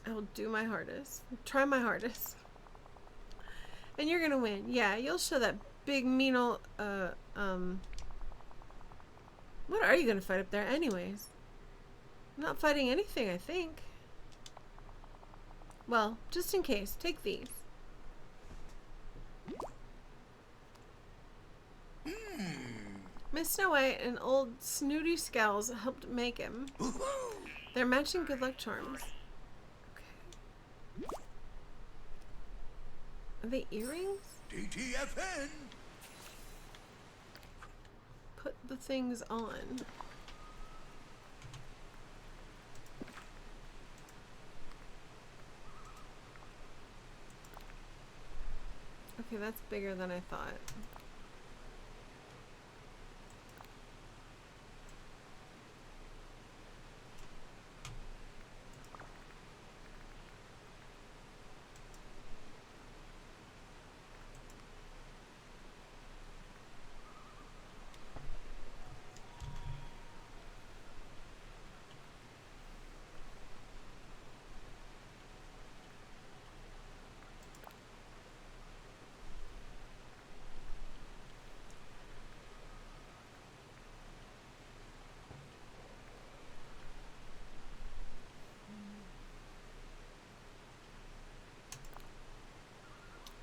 I will do my hardest. Try my hardest. And you're gonna win. Yeah, you'll show that big mean old, what are you gonna fight up there anyways? I'm not fighting anything, I think. Well, just in case, take these. Miss Snow White and old Snooty Scowls helped make him. They're matching good luck charms. Okay. Are they earrings? DTFN. Put the things on. Okay, that's bigger than I thought.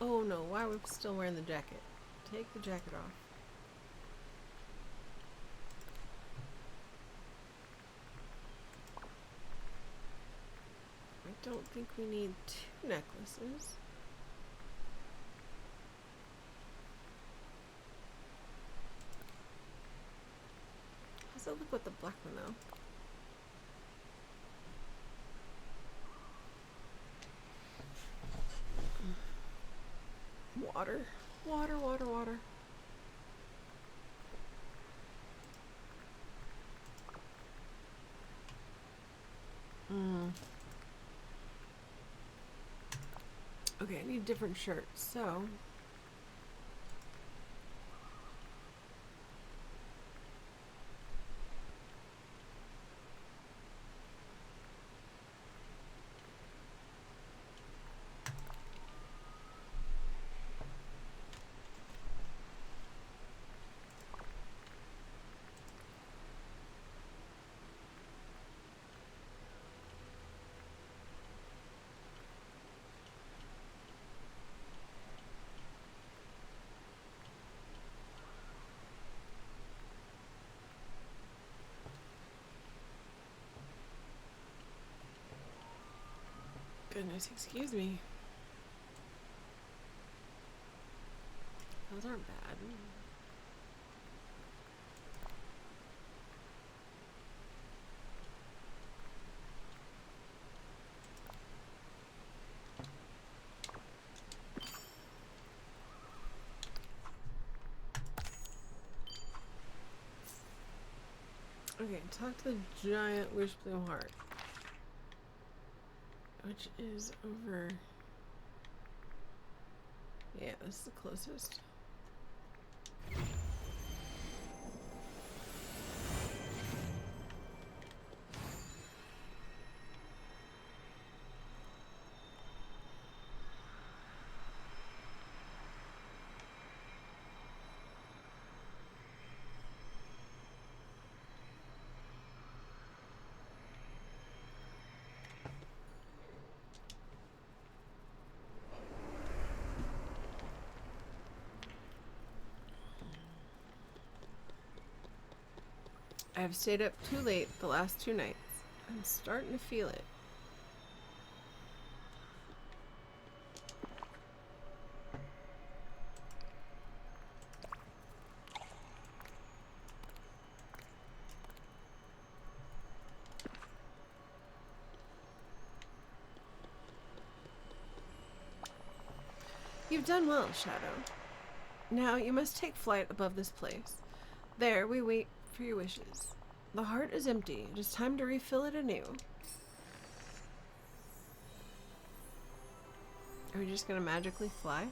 Oh no, why are we still wearing the jacket? Take the jacket off. I don't think we need 2 necklaces. How's it look with the black one though? Water. Water, water, water. Okay, I need different shirts, so... Goodness, excuse me. Those aren't bad. Okay, talk to the giant wish blue heart. Which is over... Yeah, this is the closest. I have stayed up too late the last 2 nights. I'm starting to feel it. You've done well, Shadow. Now you must take flight above this place. There we wait for your wishes. The heart is empty. It is time to refill it anew. Are we just gonna magically fly?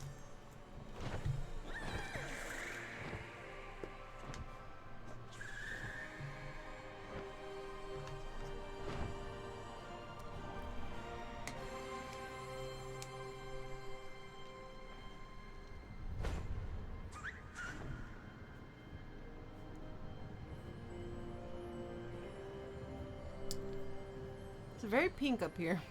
It's very pink up here.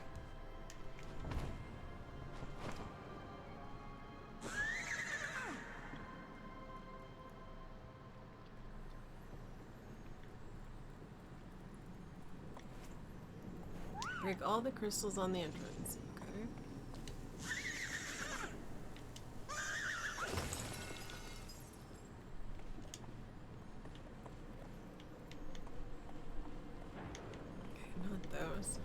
Break all the crystals on the entrance. Okay. Okay, not those.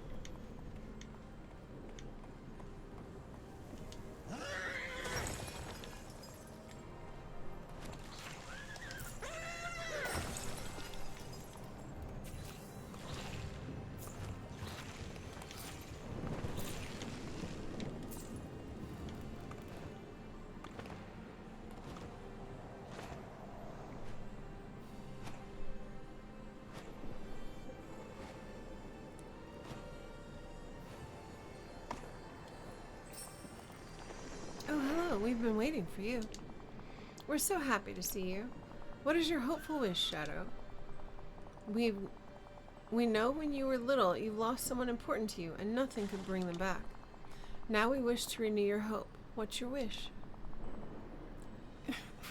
Oh, hello. We've been waiting for you. We're so happy to see you. What is your hopeful wish, Shadow? We know when you were little, you lost someone important to you, and nothing could bring them back. Now we wish to renew your hope. What's your wish?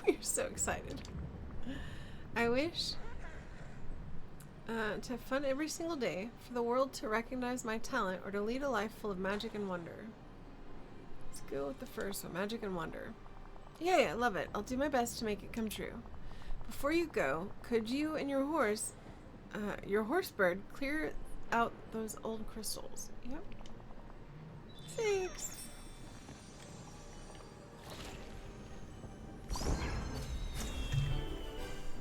We're so excited. I wish to have fun every single day, for the world to recognize my talent, or to lead a life full of magic and wonder. Let's go with the first one, magic and wonder. Yeah, I love it. I'll do my best to make it come true. Before you go, could you and your horse bird, clear out those old crystals? Yep. Thanks.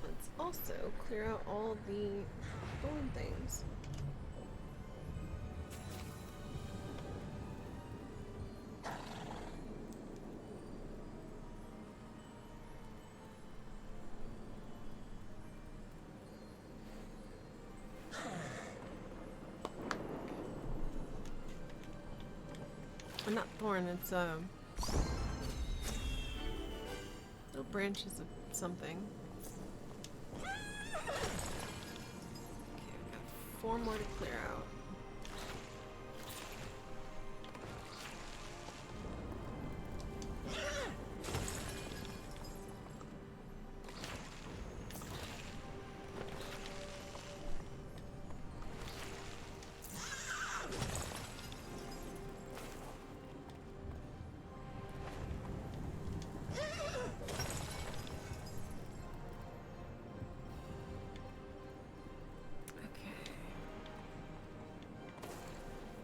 Let's also clear out all the old things. Not thorn, it's little branches of something. Okay, we've got 4 more to clear out.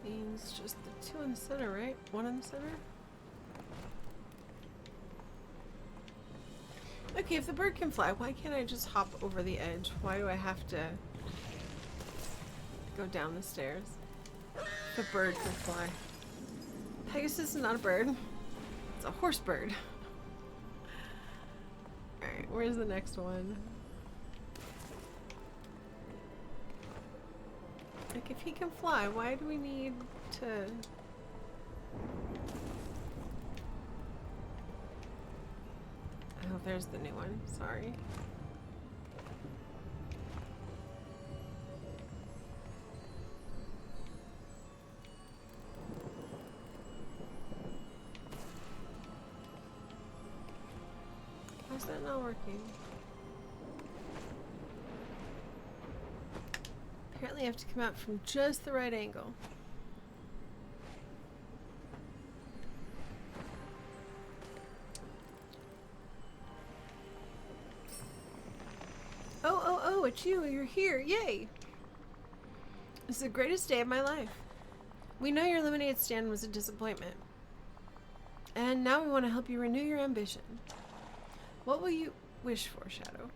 Means just the 2 in the center, right? 1 in the center? Okay, if the bird can fly, why can't I just hop over the edge? Why do I have to go down the stairs? The bird can fly. Pegasus is not a bird. It's a horse bird. Alright, where's the next one? Like, if he can fly, why do we need to... Oh, there's the new one. Sorry. How's that not working? Apparently I have to come out from just the right angle. Oh, it's you. You're here. Yay! This is the greatest day of my life. We know your lemonade stand was a disappointment. And now we want to help you renew your ambition. What will you wish for, Shadow?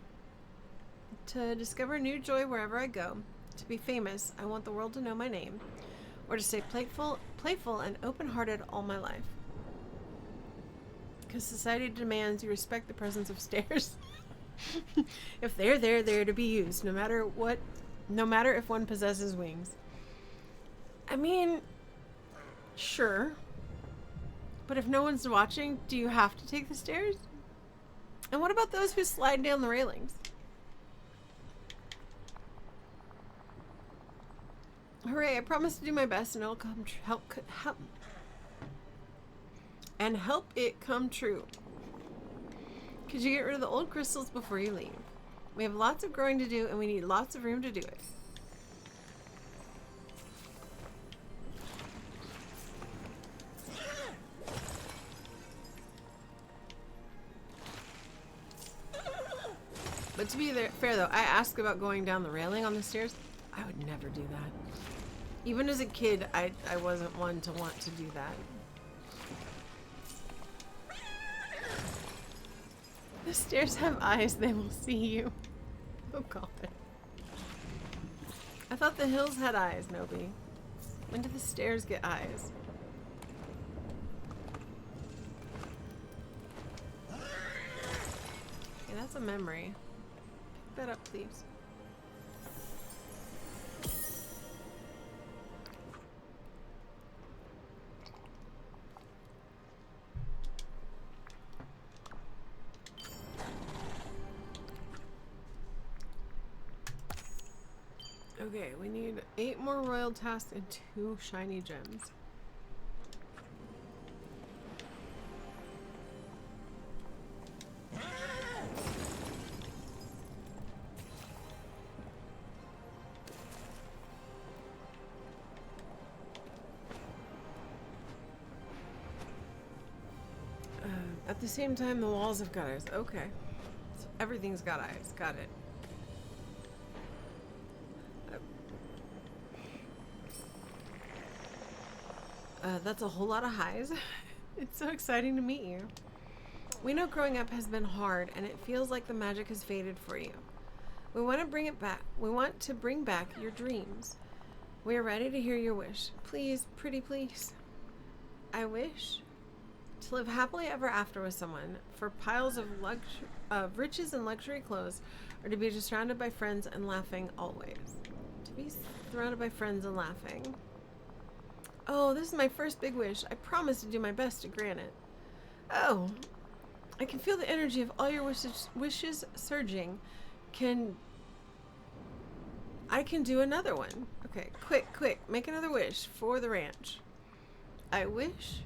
To discover new joy wherever I go. To be famous, I want the world to know my name. Or to stay playful and open-hearted all my life. Because society demands you respect the presence of stairs. If they're there, they're to be used, no matter if one possesses wings. I mean, sure. But if no one's watching, do you have to take the stairs? And what about those who slide down the railings? Hooray, I promise to do my best and it'll help it come true. Could you get rid of the old crystals before you leave? We have lots of growing to do and we need lots of room to do it. But to be fair though, I asked about going down the railing on the stairs. I would never do that. Even as a kid, I wasn't one to want to do that. The stairs have eyes, they will see you. Oh god. I thought the hills had eyes, Nobi. When do the stairs get eyes? Okay, that's a memory. Pick that up, please. Okay, we need 8 more royal tasks and 2 shiny gems. At the same time, the walls have got eyes. Okay. So everything's got eyes. Got it. That's a whole lot of highs. It's so exciting to meet you. We know growing up has been hard, and it feels like the magic has faded for you. We want to bring it back. We want to bring back your dreams. We are ready to hear your wish. Please, pretty please. I wish to live happily ever after with someone, for piles of riches and luxury clothes, or to be just surrounded by friends and laughing always. To be surrounded by friends and laughing. Oh, this is my first big wish. I promise to do my best to grant it. Oh, I can feel the energy of all your wishes surging. I can do another one. Okay, quick, make another wish for the ranch. I wish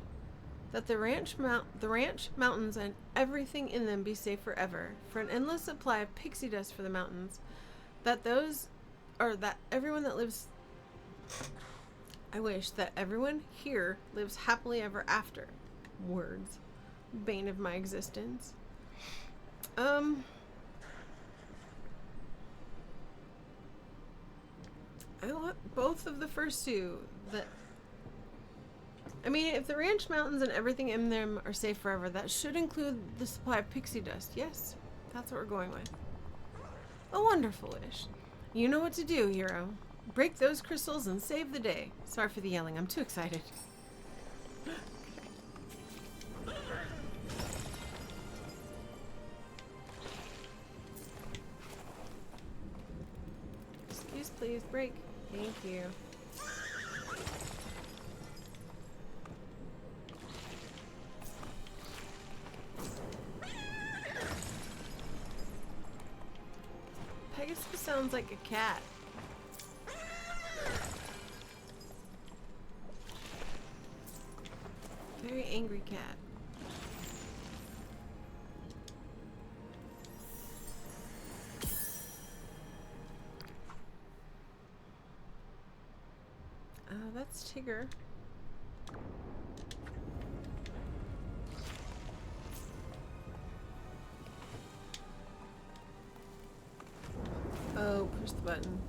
that the ranch mountains and everything in them be safe forever, for an endless supply of pixie dust for the mountains, that everyone that lives... I wish that everyone here lives happily ever after. Words. Bane of my existence. I want both of the first two. I mean, if the ranch mountains and everything in them are safe forever, that should include the supply of pixie dust. Yes, that's what we're going with. A wonderful wish. You know what to do, hero. Break those crystals and save the day. Sorry for the yelling, I'm too excited. Excuse, please, break. Thank you. Pegasus sounds like a cat. Very angry cat. That's Tigger. Oh, push the button.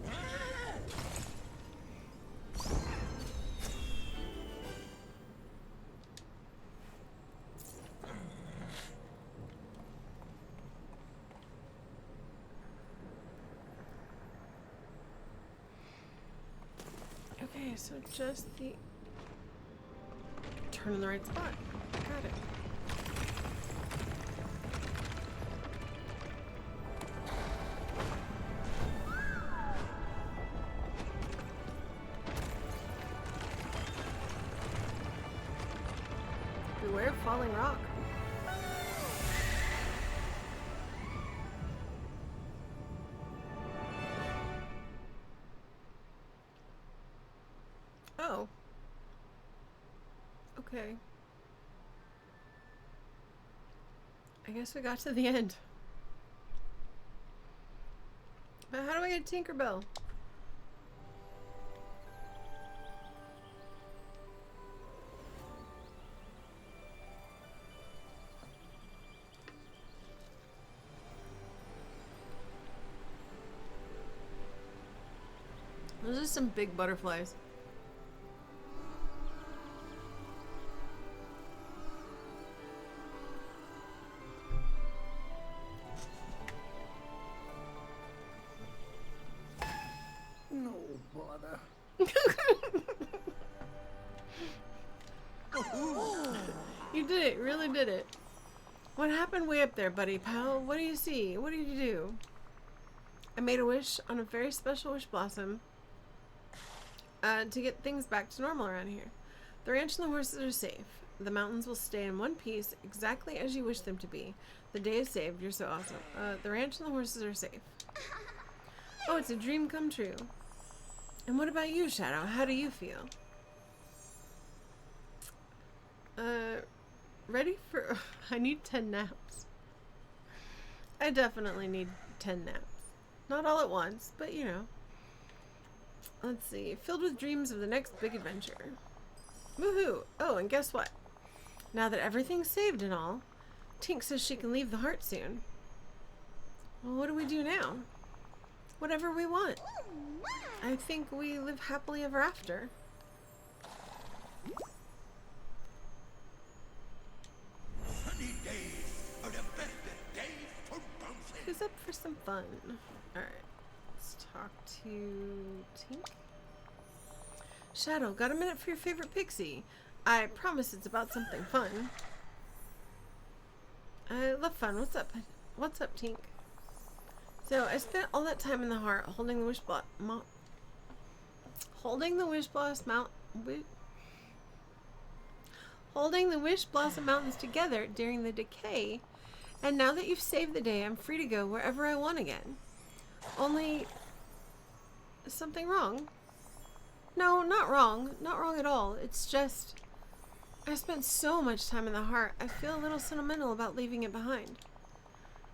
Okay, so just the turn in the right spot. Got it. Beware of falling rock. Oh. Okay. I guess we got to the end. But how do I get Tinkerbell? Those are some big butterflies. No bother. You did it, really did it. What happened way up there, buddy pal? What do you see? What did you do? I made a wish on a very special wish blossom to get things back to normal around here. The ranch and the horses are safe. The mountains will stay in one piece exactly as you wish them to be. The day is saved. You're so awesome. The ranch and the horses are safe. Oh, it's a dream come true. And what about you, Shadow? How do you feel? Ready for... I need 10 naps. I definitely need 10 naps. Not all at once, but you know. Let's see. Filled with dreams of the next big adventure. Woohoo! Oh, and guess what? Now that everything's saved and all, Tink says she can leave the heart soon. Well, what do we do now? Whatever we want. I think we live happily ever after. Sunny days are the best of days for bouncing. Who's up for some fun? Alright, let's talk to Tink. Shadow, got a minute for your favorite pixie? I promise it's about something fun. I love fun. What's up? What's up, Tink? So, I spent all that time in the heart holding the wish blossom mountains together during the decay, and now that you've saved the day, I'm free to go wherever I want again. Only... is something wrong? No, not wrong. Not wrong at all. It's just... I spent so much time in the heart, I feel a little sentimental about leaving it behind.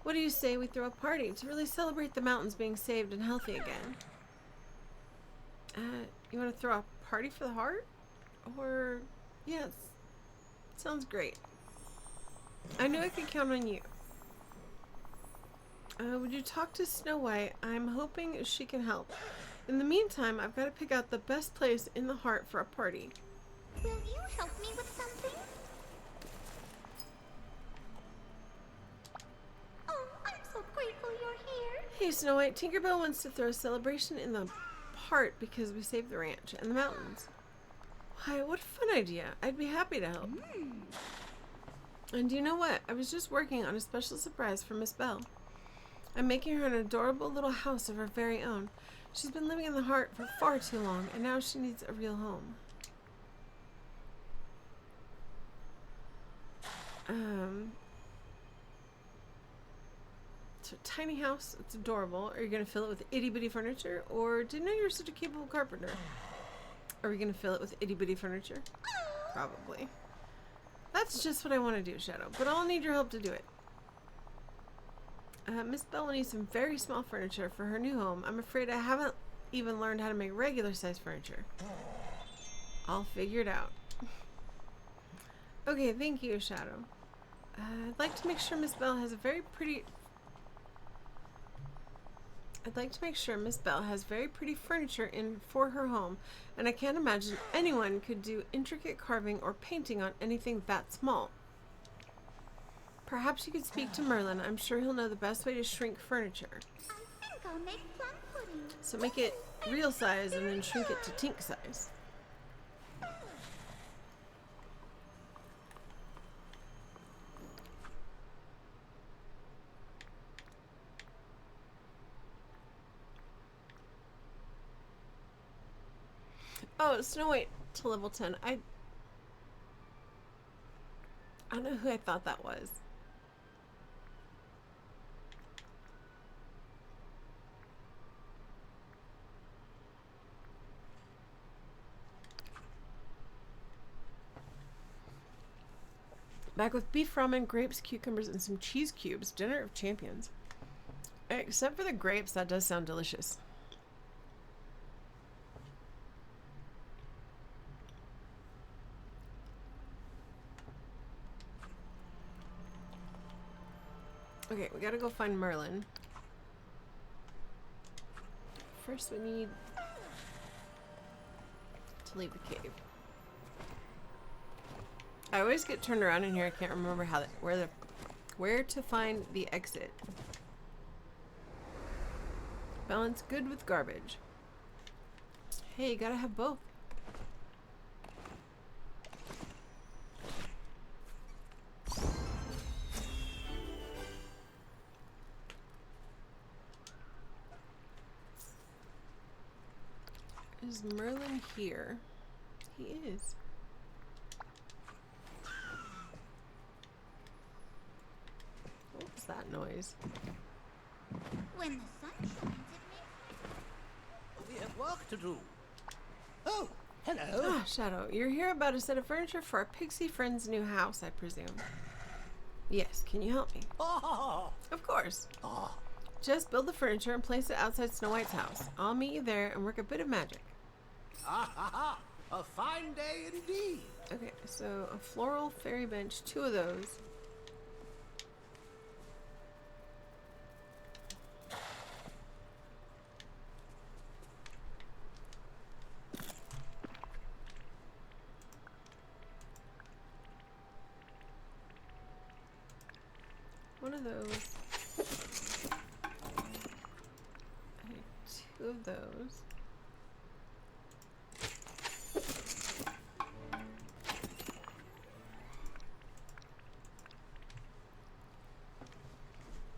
What do you say we throw a party to really celebrate the mountains being saved and healthy again? You want to throw a party for the heart? Or... yes. Sounds great. I knew I could count on you. Would you talk to Snow White? I'm hoping she can help. In the meantime, I've got to pick out the best place in the heart for a party. Will you help me with something? Oh, I'm so grateful you're here. Hey, Snow White, Tinkerbell wants to throw a celebration in the heart because we saved the ranch and the mountains. Why, what a fun idea. I'd be happy to help. And you know what? I was just working on a special surprise for Miss Belle. I'm making her an adorable little house of her very own. She's been living in the heart for far too long, and now she needs a real home. It's a tiny house. It's adorable. Are you going to fill it with itty-bitty furniture? Or didn't know you were such a capable carpenter? Are we going to fill it with itty-bitty furniture? Probably. That's just what I want to do, Shadow, but I'll need your help to do it. Miss Bella needs some very small furniture for her new home. I'm afraid I haven't even learned how to make regular size furniture. I'll figure it out. Okay, thank you, Shadow. I'd like to make sure Miss Belle has very pretty furniture in for her home, and I can't imagine anyone could do intricate carving or painting on anything that small. Perhaps you could speak to Merlin. I'm sure he'll know the best way to shrink furniture. I think I'll make plum pudding. So make it real size and then shrink it to Tink size. Oh, Snow White to level 10. I don't know who I thought that was. Back with beef ramen, grapes, cucumbers, and some cheese cubes. Dinner of champions. Except for the grapes, that does sound delicious. Okay, we gotta go find Merlin. First, we need to leave the cave. I always get turned around in here. I can't remember how where to find the exit. Balance good with garbage. Hey, you gotta have both. Is Merlin here? He is. What was that noise? When the sun shines, it makes We have work to do. Oh, hello. Ah, Shadow, you're here about a set of furniture for our pixie friend's new house, I presume. Yes, can you help me? Oh, Of course. oh. Just build the furniture and place it outside Snow White's house. I'll meet you there and work a bit of magic. Ah, ha, ha. A fine day indeed. Okay, so a floral fairy bench, 2 of those. One of those. Okay, 2 of those.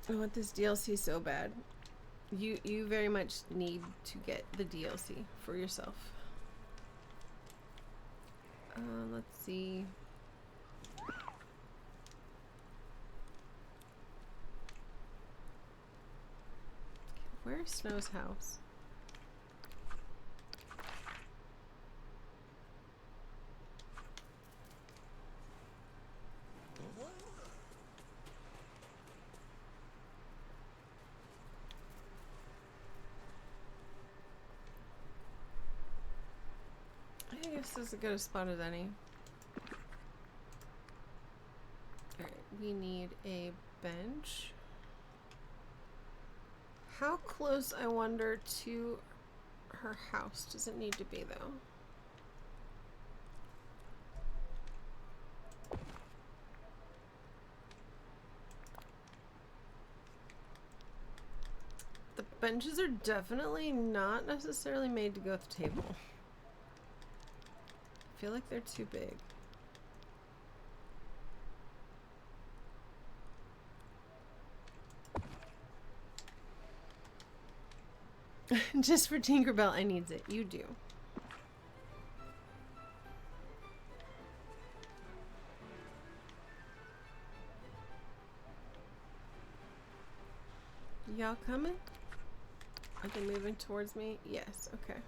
I want this DLC so bad. You very much need to get the DLC for yourself. Let's see. Where's Snow's house? I guess this is as good a spot as any. Alright, we need a bench. How close, I wonder, to her house does it need to be, though? The benches are definitely not necessarily made to go at the table. I feel like they're too big. Just for Tinkerbell, I needs it. You do. Y'all coming? Are they moving towards me? Yes, okay.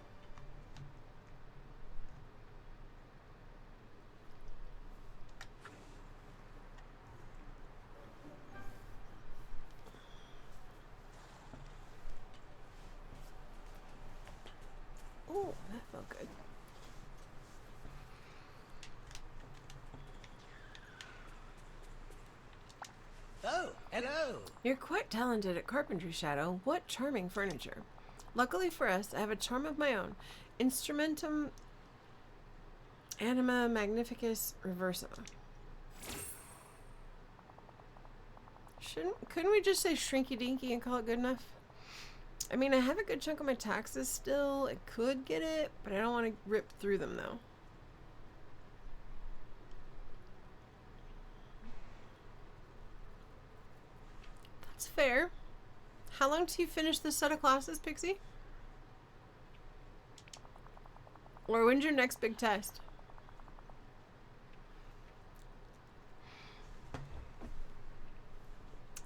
Oh, that felt good. Oh, hello. You're quite talented at carpentry, Shadow. What charming furniture. Luckily for us, I have a charm of my own. Instrumentum Anima Magnificus Reversima. Couldn't we just say Shrinky Dinky and call it good enough? I mean, I have a good chunk of my taxes still. I could get it, but I don't want to rip through them, though. That's fair. How long till you finish this set of classes, Pixie? Or when's your next big test?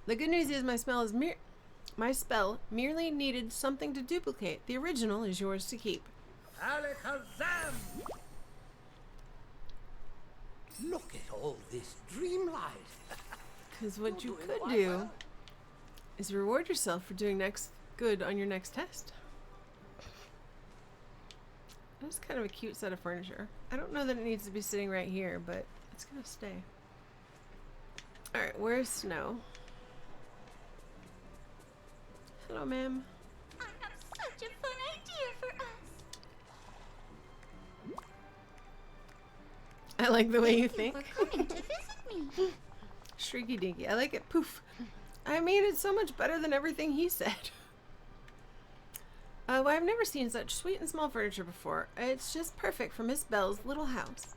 The good news is my spell merely needed something to duplicate. The original is yours to keep. Alakazam! Look at all this dreamlight. Because what you could do is reward yourself for doing good on your next test. That's kind of a cute set of furniture. I don't know that it needs to be sitting right here, but it's gonna stay. Alright, where's Snow? Hello, ma'am. I have such a fun idea for us. I like the way you Thank think. you for coming to visit me. Shrieky dinky. I like it. Poof. I mean, it's so much better than everything he said. Well, I've never seen such sweet and small furniture before. It's just perfect for Miss Bell's little house.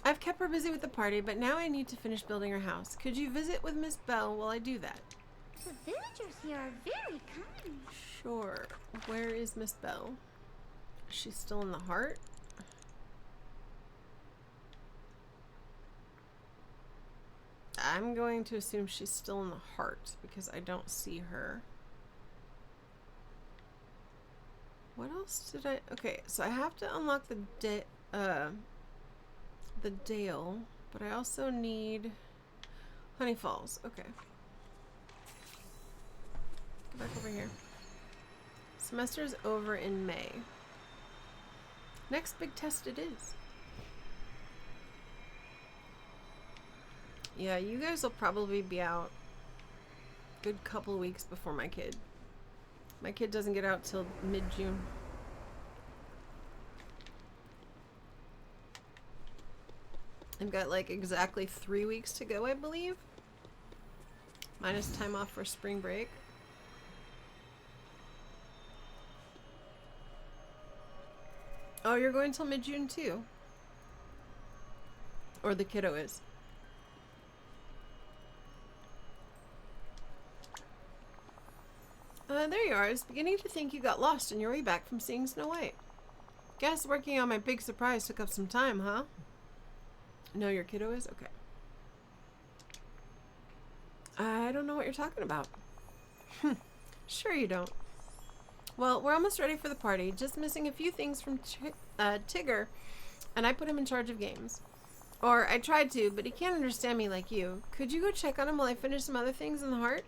I've kept her busy with the party, but now I need to finish building her house. Could you visit with Miss Bell while I do that? The villagers here are very kind. Sure. Where is Miss Bell? Is she still in the heart? I'm going to assume she's still in the heart because I don't see her. What else did I... Okay, so I have to unlock the Dale, but I also need Honey Falls. Okay. Go back over here. Semester's over in May. Next big test it is. Yeah, you guys will probably be out a good couple of weeks before my kid. My kid doesn't get out till mid-June. I've got like exactly 3 weeks to go, I believe. Minus time off for spring break. Oh, you're going till mid-June too? Or the kiddo is? There you are. I was beginning to think you got lost on your way back from seeing Snow White. Guess working on my big surprise took up some time, huh? No, your kiddo is? Okay. I don't know what you're talking about. Sure you don't. Well, we're almost ready for the party. Just missing a few things from Tigger, and I put him in charge of games. Or I tried to, but he can't understand me like you. Could you go check on him while I finish some other things in the heart?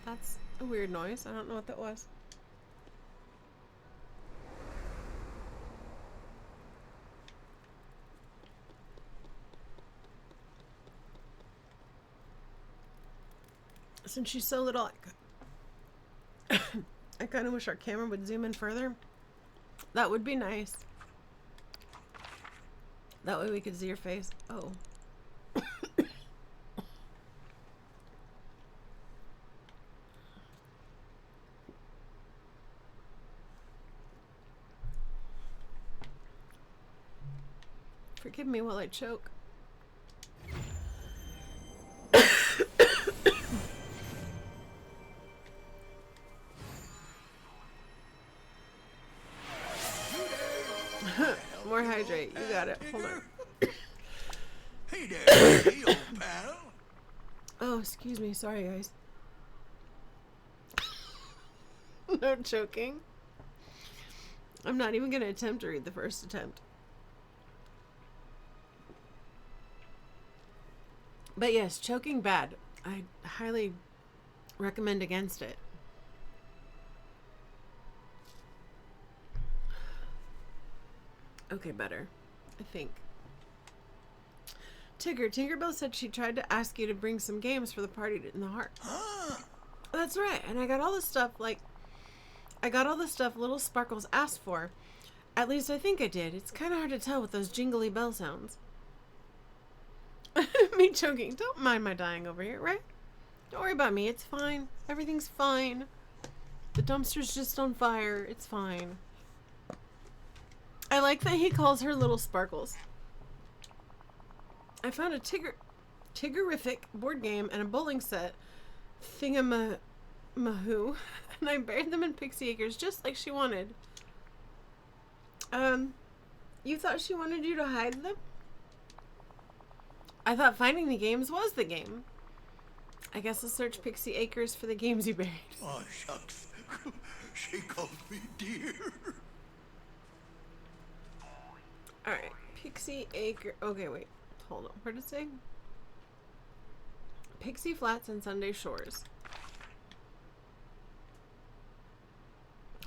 That's a weird noise. I don't know what that was. Since she's so little, I kind of wish our camera would zoom in further. That would be nice. That way we could see your face. Oh. Forgive me while I choke. More hydrate. You got it. Hold on. Hey there, hey, old pal. Oh, excuse me. Sorry, guys. No choking. I'm not even going to attempt to read the first attempt. But yes, choking bad. I highly recommend against it. Okay, better. I think. Tinkerbell said she tried to ask you to bring some games for the party in the heart. That's right. And I got all the stuff little Sparkles asked for. At least I think I did. It's kind of hard to tell with those jingly bell sounds. Me choking. Don't mind my dying over here, right? Don't worry about me. It's fine. Everything's fine. The dumpster's just on fire. It's fine. I like that he calls her little Sparkles. I found a Tiggerific board game and a bowling set thingamahoo, and I buried them in Pixie Acres just like she wanted. You thought she wanted you to hide them? I thought finding the games was the game. I guess I'll search Pixie Acres for the games you buried. Oh, shucks. She called me dear. Alright, Pixie Acre. Okay, wait. Hold on. Where did it say? Pixie Flats and Sunday Shores.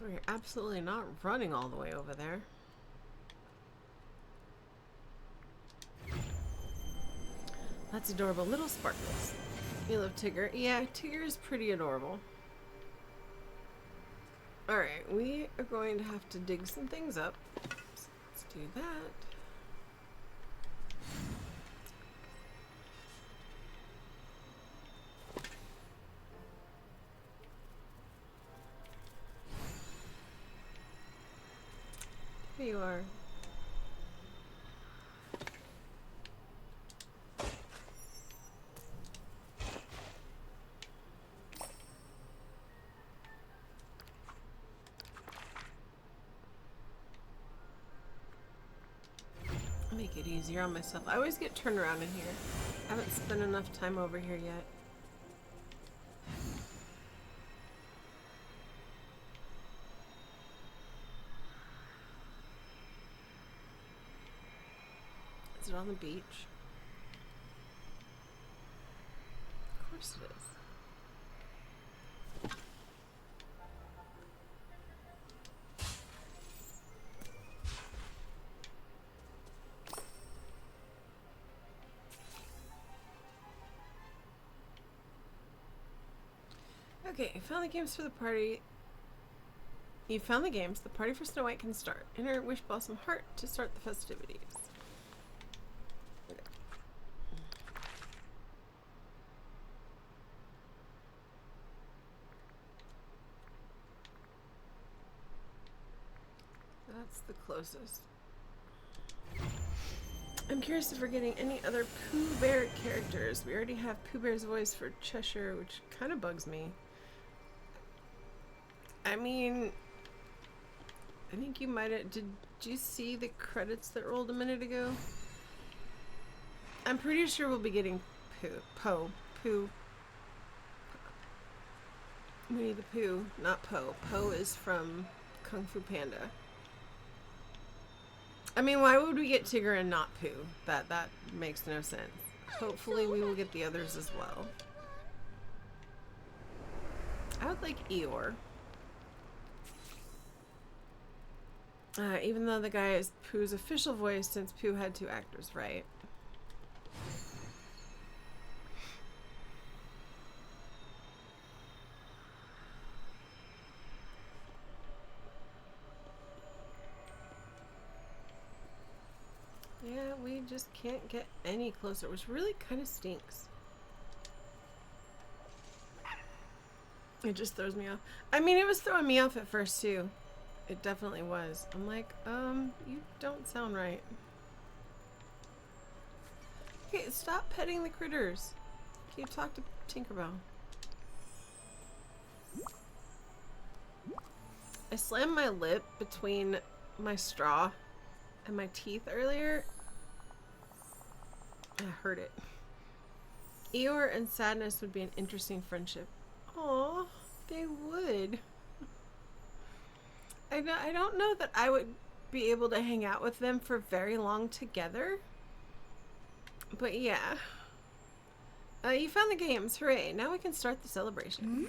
We're absolutely not running all the way over there. That's adorable. Little Sparkles. You love Tigger. Yeah, Tigger is pretty adorable. Alright, we are going to have to dig some things up. So let's do that. There you are. Make it easier on myself. I always get turned around in here. I haven't spent enough time over here yet. Is it on the beach? Of course it is. Okay, found the games for the party. You found the games. The party for Snow White can start. Enter Wish Blossom Heart to start the festivities. Okay. That's the closest. I'm curious if we're getting any other Pooh Bear characters. We already have Pooh Bear's voice for Cheshire, which kind of bugs me. I mean, I think you might have... Did you see the credits that rolled a minute ago? I'm pretty sure we'll be getting Pooh. Winnie the Pooh, not Poe. Poe is from Kung Fu Panda. I mean, why would we get Tigger and not Pooh? That makes no sense. Hopefully we will get the others as well. I would like Eeyore. Even though the guy is Pooh's official voice, since Pooh had 2 actors, right? Yeah, we just can't get any closer, which really kind of stinks. It just throws me off. I mean, it was throwing me off at first, too. It definitely was. I'm like, you don't sound right. Okay, stop petting the critters. Can you talk to Tinkerbell? I slammed my lip between my straw and my teeth earlier. I hurt it. Eeyore and Sadness would be an interesting friendship. Aw, they would. I don't know that I would be able to hang out with them for very long together. But yeah. You found the games. Hooray. Now we can start the celebration.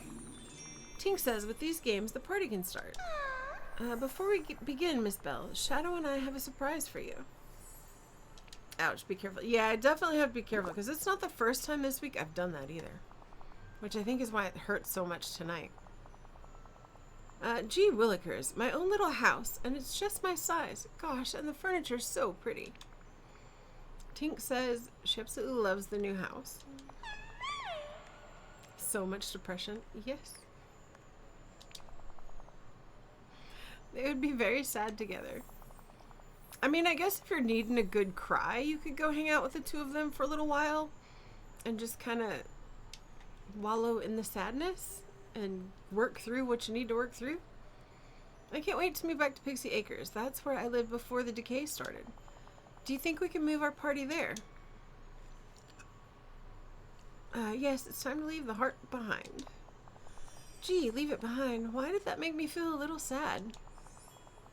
Tink says with these games, the party can start. Before we begin, Miss Bell, Shadow and I have a surprise for you. Ouch, be careful. Yeah, I definitely have to be careful because it's not the first time this week I've done that either. Which I think is why it hurts so much tonight. Gee willikers, my own little house, and it's just my size. Gosh, and the furniture's so pretty. Tink says she absolutely loves the new house. So much depression. Yes. They would be very sad together. I mean, I guess if you're needing a good cry, you could go hang out with the two of them for a little while and just kind of wallow in the sadness and work through what you need to work through. I can't wait to move back to Pixie Acres. That's where I lived before the decay started. Do you think we can move our party there? Yes, it's time to leave the heart behind. Gee, leave it behind. Why did that make me feel a little sad?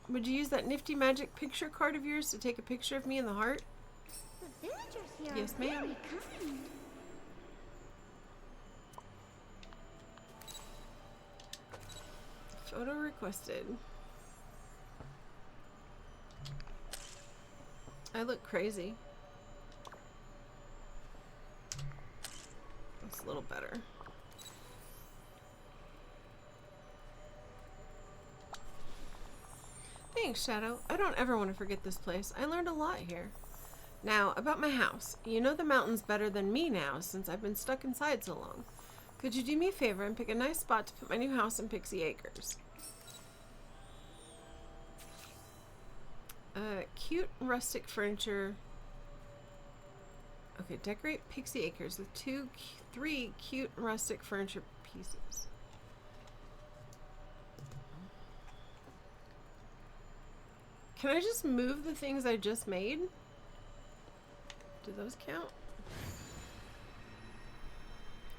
Would you use that nifty magic picture card of yours to take a picture of me in the heart? The villagers here Yes, are ma'am. very kind. Photo requested. I look crazy. That's a little better. Thanks, Shadow. I don't ever want to forget this place. I learned a lot here. Now, about my house. You know the mountains better than me now, since I've been stuck inside so long. Could you do me a favor and pick a nice spot to put my new house in Pixie Acres? Cute rustic furniture. Okay, decorate Pixie Acres with three cute rustic furniture pieces. Can I just move the things I just made? Do those count?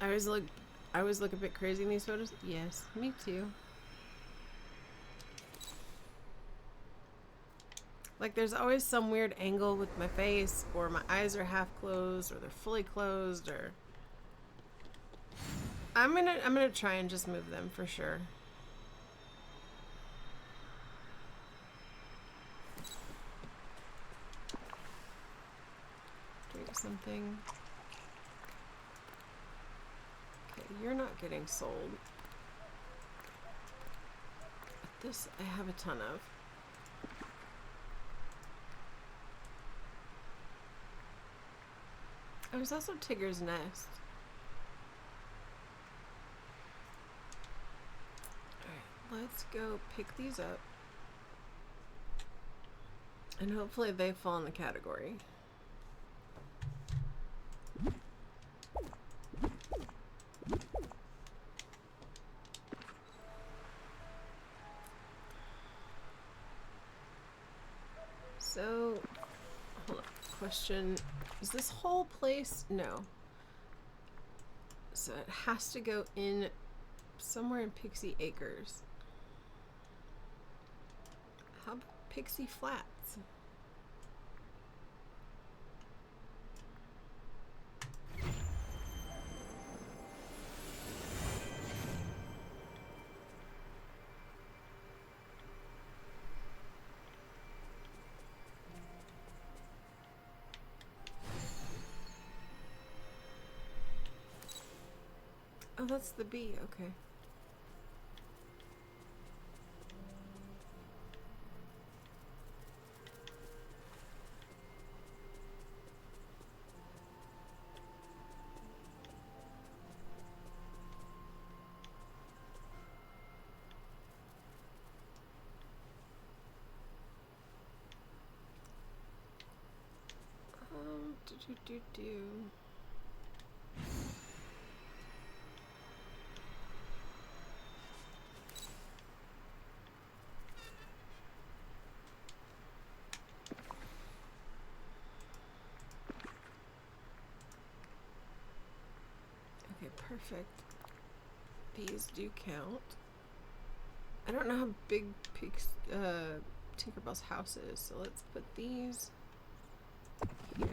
I always look a bit crazy in these photos. Yes, me too. Like there's always some weird angle with my face, or my eyes are half closed, or they're fully closed, or I'm gonna try and just move them for sure. Drink something. Okay, you're not getting sold. But this I have a ton of. Oh, there's also Tigger's Nest. Alright, let's go pick these up. And hopefully they fall in the category. So, hold on. Question, is this whole place? No. So it has to go in somewhere in Pixie Acres. How about Pixie Flats? Oh, that's the bee, okay. Do. Okay, perfect. These do count. I don't know how big Tinkerbell's house is, so let's put these here.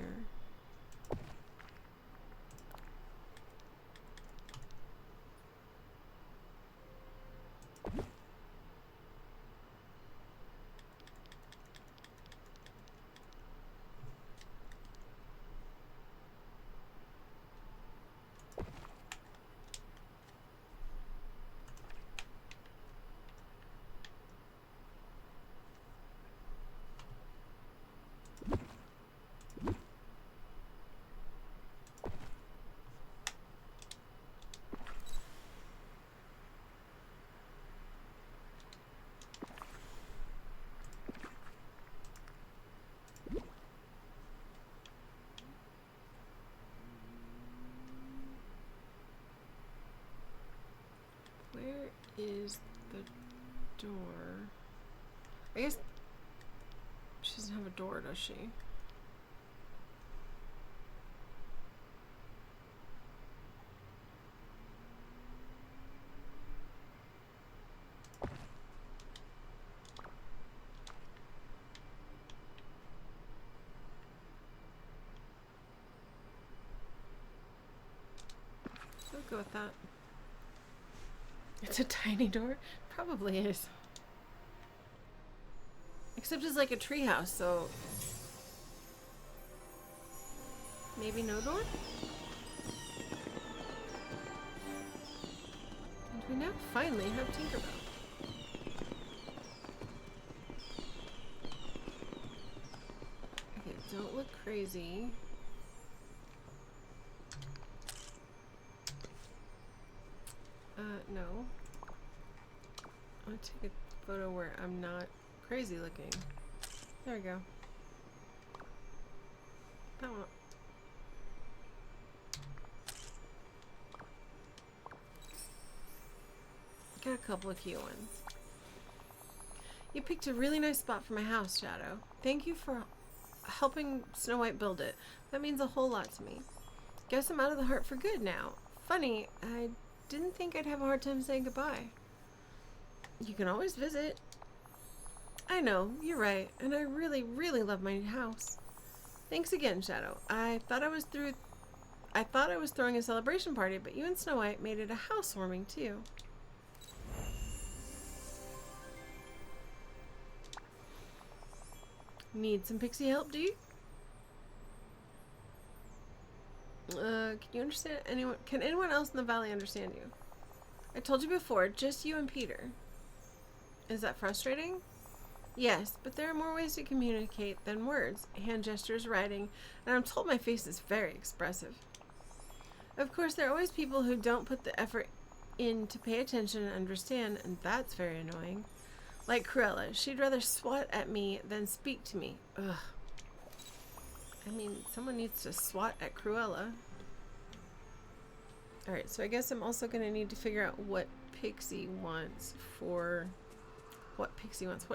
is the door? I guess she doesn't have a door, does she? I'll go with that. It's a tiny door? Probably is. Except it's like a treehouse, so maybe no door? And we now finally have Tinkerbell. Okay, don't look crazy. No. I'll take a photo where I'm not crazy looking. There we go. That one. Got a couple of cute ones. You picked a really nice spot for my house, Shadow. Thank you for helping Snow White build it. That means a whole lot to me. Guess I'm out of the heart for good now. Funny, I didn't think I'd have a hard time saying goodbye. You can always visit. I know, you're right, and I really, really love my house. Thanks again, Shadow. I thought I was throwing a celebration party, but you and Snow White made it a housewarming too. Need some pixie help, do you? Can you understand anyone? Can anyone else in the valley understand you? I told you before, just you and Peter. Is that frustrating? Yes, but there are more ways to communicate than words. Hand gestures, writing, and I'm told my face is very expressive. Of course, there are always people who don't put the effort in to pay attention and understand, and that's very annoying. Like Cruella, she'd rather swat at me than speak to me. Ugh. I mean, someone needs to swat at Cruella. Alright, so I guess I'm also going to need to figure out what Pixie wants for... What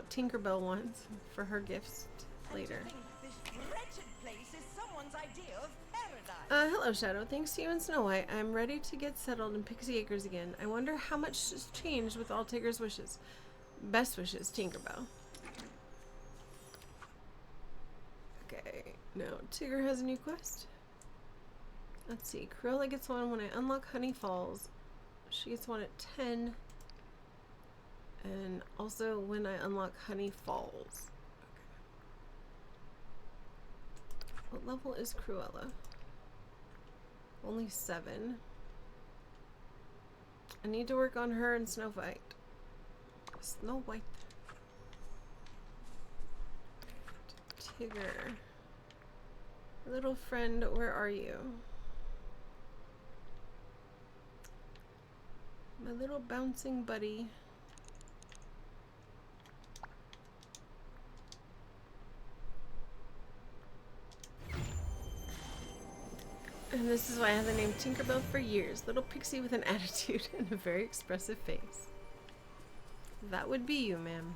Tinkerbell wants for her gifts later. This wretched place is someone's idea of paradise. Hello, Shadow. Thanks to you and Snow White, I'm ready to get settled in Pixie Acres again. I wonder how much has changed with all Tigger's wishes. Best wishes, Tinkerbell. Okay, now Tigger has a new quest. Let's see. Cruella gets one when I unlock Honey Falls. She gets one at 10. And also when I unlock Honey Falls. Okay. What level is Cruella? Only 7. I need to work on her and Snow White. Snow White. Tigger. Little friend, where are you? My little bouncing buddy. And this is why I have the name Tinkerbell for years. Little pixie with an attitude and a very expressive face. That would be you, ma'am.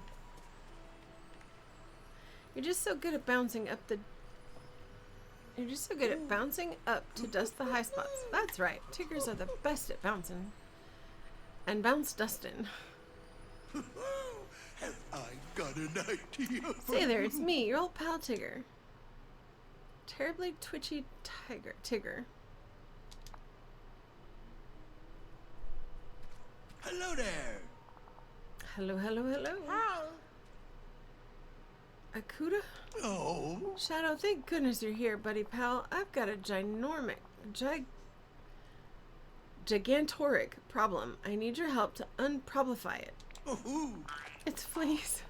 You're just so good at bouncing up the... You're just so good at bouncing up to dust the high spots. That's right. Tiggers are the best at bouncing. And bounce dustin'. Have I got an idea? Say there, it's me, your old pal Tigger. Terribly twitchy Tigger. Hello there. Hello, hello, hello. Hi. Akuda? Oh. Shadow, thank goodness you're here, buddy pal. I've got a gigantoric problem. I need your help to unproblify it. Oh. It's fleas.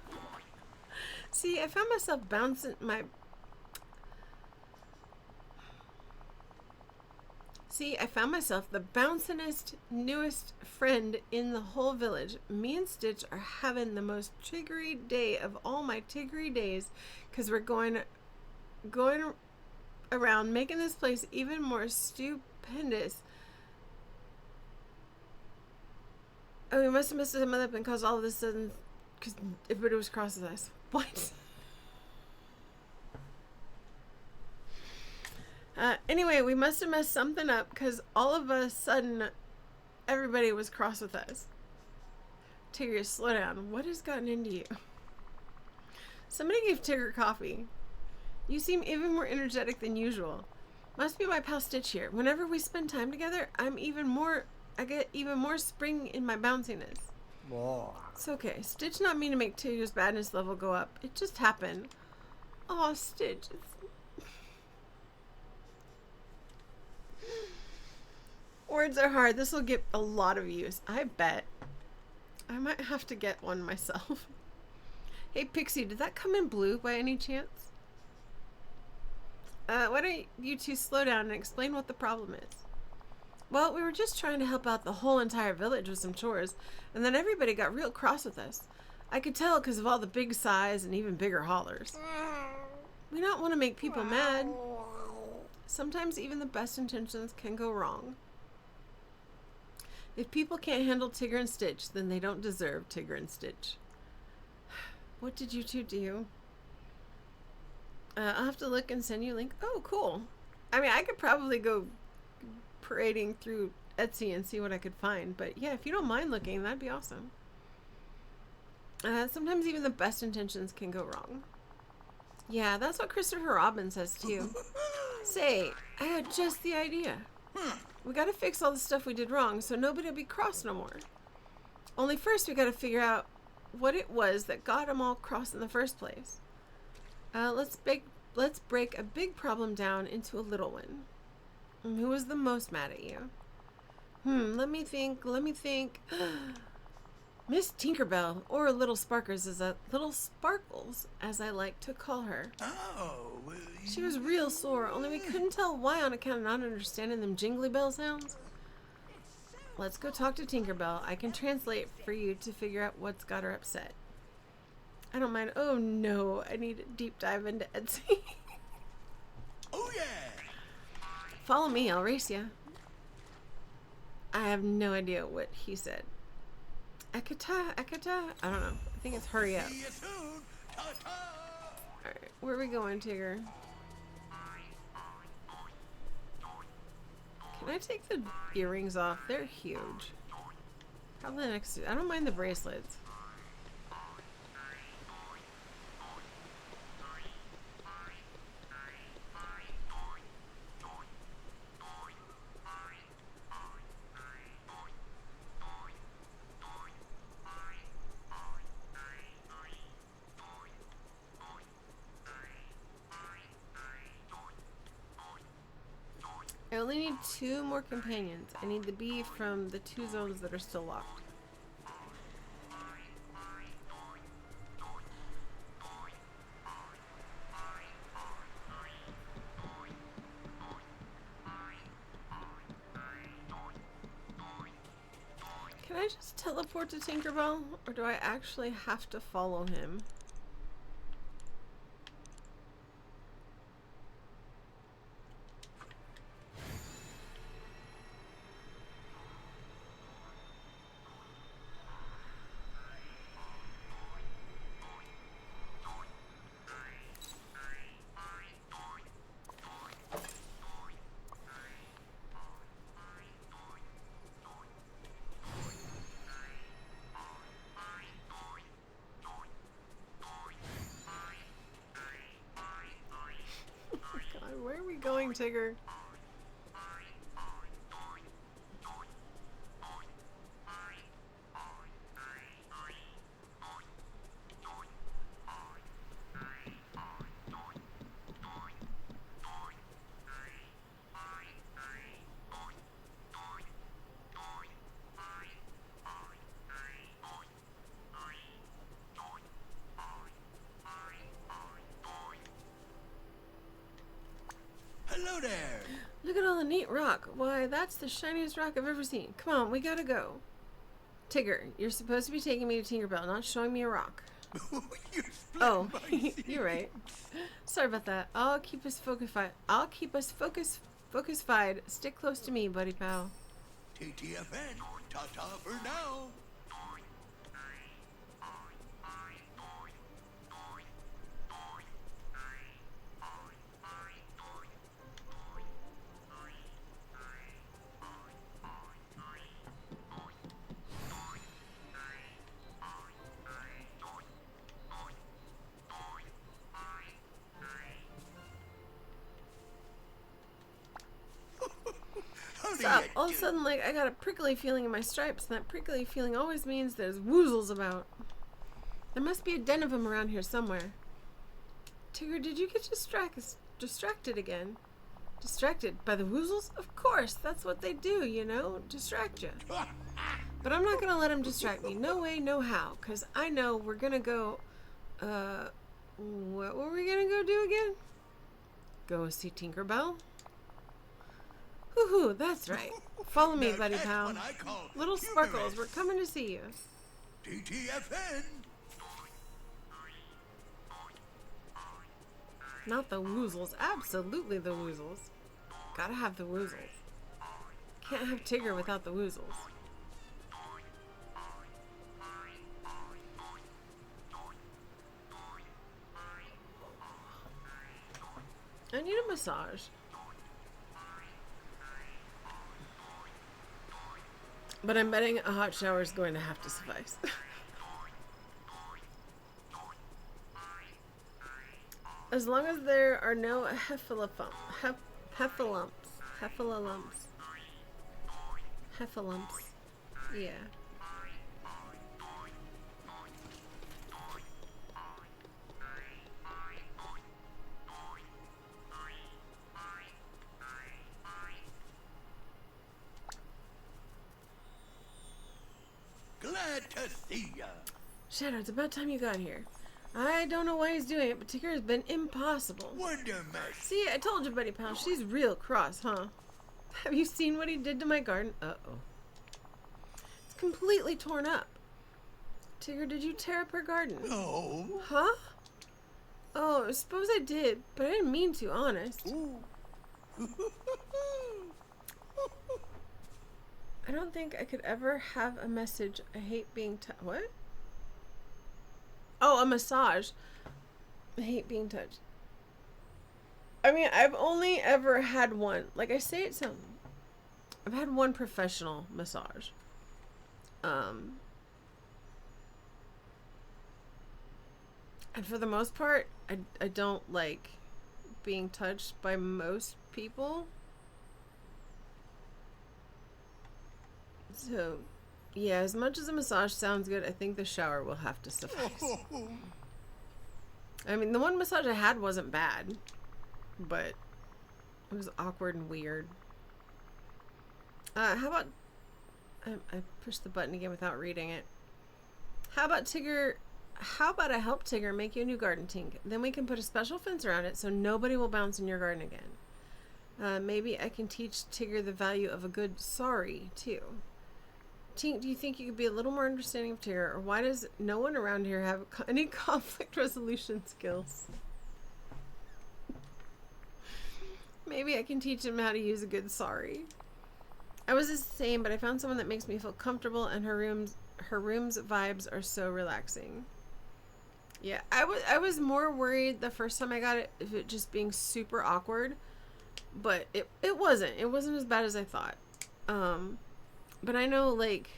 See, I found myself bouncing my... See, I found myself the bouncingest, newest friend in the whole village. Me and Stitch are having the most tiggery day of all my tiggery days because we're going around making this place even more stupendous. Oh, we must have messed him up and caused all of this sudden because everybody was cross his eyes. What? Anyway, we must have messed something up because all of a sudden everybody was cross with us. Tigger, slow down. What has gotten into you? Somebody gave Tigger coffee. You seem even more energetic than usual. Must be my pal Stitch here. Whenever we spend time together, I get even more spring in my bounciness. It's okay. Stitch not mean to make Tigger's badness level go up. It just happened. Aw, Stitch. Words are hard. This will get a lot of use. I bet. I might have to get one myself. Hey, Pixie, did that come in blue by any chance? Why don't you two slow down and explain what the problem is? Well, we were just trying to help out the whole entire village with some chores, and then everybody got real cross with us. I could tell because of all the big sighs and even bigger hollers. We don't want to make people mad. Sometimes even the best intentions can go wrong. If people can't handle Tigger and Stitch, then they don't deserve Tigger and Stitch. What did you two do? I'll have to look and send you a link. Oh, cool. I mean, I could probably go parading through Etsy and see what I could find. But yeah, if you don't mind looking, that'd be awesome. Sometimes even the best intentions can go wrong. Yeah, that's what Christopher Robin says too. Say, I had just the idea. We gotta fix all the stuff we did wrong so nobody will be cross no more. Only first we gotta figure out what it was that got them all cross in the first place. Let's break a big problem down into a little one. Who was the most mad at you? Let me think. Miss Tinkerbell, or Little Sparkles, Little Sparkles, as I like to call her. Oh, She was real sore, only we couldn't tell why on account of not understanding them jingly bell sounds. Let's go talk to Tinkerbell. I can translate for you to figure out what's got her upset. I don't mind. Oh no, I need a deep dive into Etsy. oh yeah. Follow me, I'll race ya. I have no idea what he said. Akata? I don't know. I think it's hurry up. See you soon. Ta-ta. Alright, where are we going, Tigger? Can I take the earrings off? They're huge. Probably next to... I don't mind the bracelets. I only need 2 more companions. I need the bee from the 2 zones that are still locked. Can I just teleport to Tinkerbell? Or do I actually have to follow him? Where are we going, Tigger? Hello there. Look at all the neat rock. Why, that's the shiniest rock I've ever seen. Come on, we gotta go. Tigger, you're supposed to be taking me to Tinkerbell, not showing me a rock. You split Oh, my you're right. Sorry about that. I'll keep us focused. Stick close to me, buddy pal. TTFN. Ta-ta for now. What's up? All of a sudden, like, I got a prickly feeling in my stripes, and that prickly feeling always means there's woozles about. There must be a den of them around here somewhere. Tigger, did you get distracted again? Distracted by the woozles? Of course, that's what they do, you know, distract you. But I'm not gonna let them distract me. No way, no how, because I know we're gonna go, what were we gonna go do again? Go see Tinkerbell? Hoo-hoo, that's right. Follow me, buddy pal. Little Sparkles, we're coming to see you. TTFN. Not the woozles. Absolutely the woozles. Gotta have the woozles. Can't have Tigger without the woozles. I need a massage. But I'm betting a hot shower is going to have to suffice. As long as there are no heffalumps. Yeah. Glad to see ya. Shadow, it's about time you got here. I don't know why he's doing it, but Tigger has been impossible. Wonder Mess. See, I told you, buddy pal, she's real cross, huh? Have you seen what he did to my garden? Uh-oh. It's completely torn up. Tigger, did you tear up her garden? No. Huh? Oh, I suppose I did, but I didn't mean to, honest. I don't think I could ever have a message. I hate being what? Oh, a massage. I hate being touched. I mean, I've only ever had one. Like I say it so. I've had one professional massage. And for the most part, I don't like being touched by most people. So, yeah, as much as a massage sounds good, I think the shower will have to suffice. I mean, the one massage I had wasn't bad, but it was awkward and weird. How about... I pushed the button again without reading it. How about Tigger... How about I help Tigger make you a new garden, Tink? Then we can put a special fence around it so nobody will bounce in your garden again. Maybe I can teach Tigger the value of a good sorry, too. Tink, do you think you could be a little more understanding of Tigger, or why does no one around here have any conflict resolution skills? Maybe I can teach him how to use a good sorry. I was the same, but I found someone that makes me feel comfortable, and her room's vibes are so relaxing. Yeah, I was more worried the first time I got it of it just being super awkward, but it wasn't. It wasn't as bad as I thought. But I know, like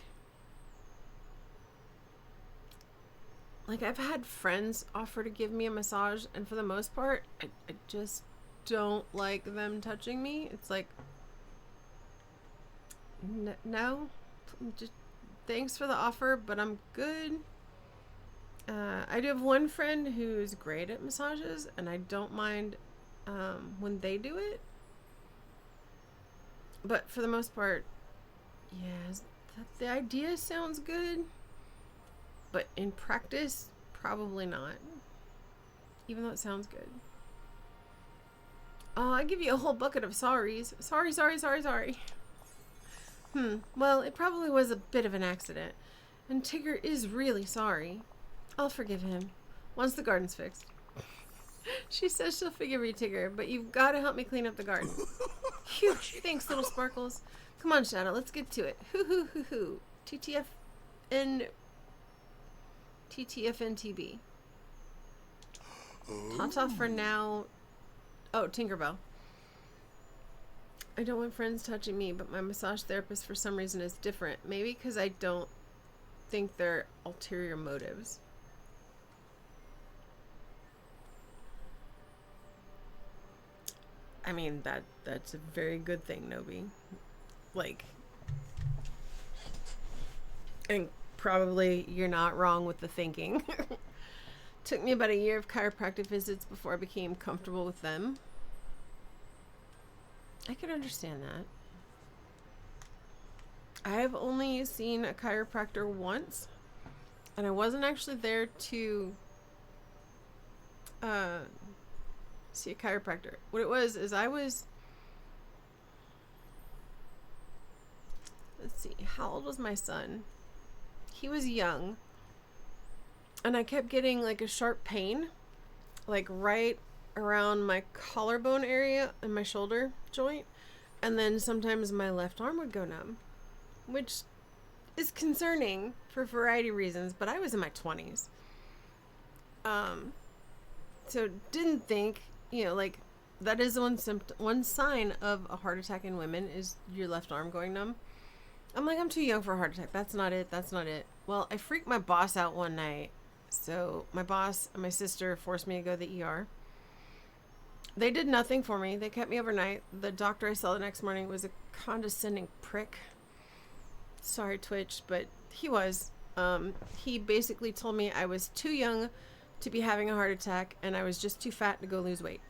I've had friends offer to give me a massage, and for the most part, I just don't like them touching me. It's like, no, just thanks for the offer, but I'm good. I do have one friend who's great at massages, and I don't mind when they do it. But for the most part, yeah, the idea sounds good, but in practice, probably not. Even though it sounds good. I give you a whole bucket of sorries. Sorry. Well, it probably was a bit of an accident. And Tigger is really sorry. I'll forgive him once the garden's fixed. She says she'll forgive you, Tigger, but you've got to help me clean up the garden. Phew, thanks, little Sparkles. Come on, Shadow, let's get to it. Hoo. TTFNTB. Ta-ta for now. Oh, Tinkerbell. I don't want friends touching me, but my massage therapist for some reason is different. Maybe because I don't think they're ulterior motives. I mean, that's a very good thing, Nobi. Like, and probably you're not wrong with the thinking. Took me about a year of chiropractic visits before I became comfortable with them. I could understand that. I've only seen a chiropractor once, and I wasn't actually there to see a chiropractor. What it was is let's see, how old was my son? He was young, and I kept getting like a sharp pain, like right around my collarbone area and my shoulder joint, and then sometimes my left arm would go numb, which is concerning for a variety of reasons, but I was in my 20s. So didn't think, like, that is one sign of a heart attack in women is your left arm going numb. I'm like, I'm too young for a heart attack. That's not it. Well, I freaked my boss out one night. So my boss and my sister forced me to go to the ER. They did nothing for me. They kept me overnight. The doctor I saw the next morning was a condescending prick. Sorry, Twitch, but he was. He basically told me I was too young to be having a heart attack, and I was just too fat to go lose weight.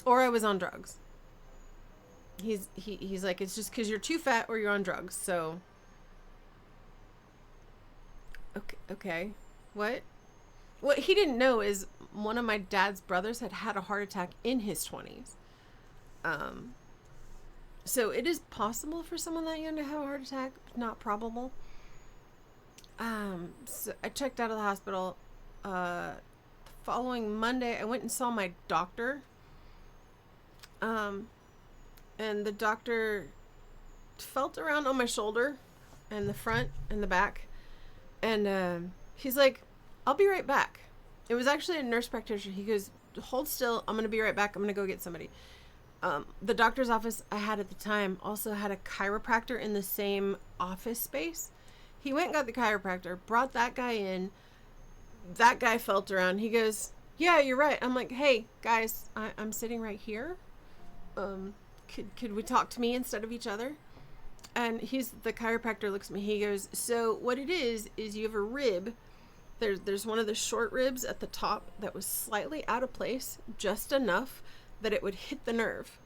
Or I was on drugs. He's like, it's just because you're too fat or you're on drugs, so... Okay. What he didn't know is one of my dad's brothers had a heart attack in his 20s. So it is possible for someone that young to have a heart attack, but not probable. So I checked out of the hospital. The following Monday, I went and saw my doctor. And the doctor felt around on my shoulder and the front and the back. And he's like, I'll be right back. It was actually a nurse practitioner. He goes, hold still. I'm going to be right back. I'm going to go get somebody. The doctor's office I had at the time also had a chiropractor in the same office space. He went and got the chiropractor, brought that guy in. That guy felt around. He goes, yeah, you're right. I'm like, hey, guys, I'm sitting right here. Could we talk to me instead of each other? And the chiropractor looks at me. He goes, so what it is you have a rib. There's one of the short ribs at the top that was slightly out of place, just enough that it would hit the nerve.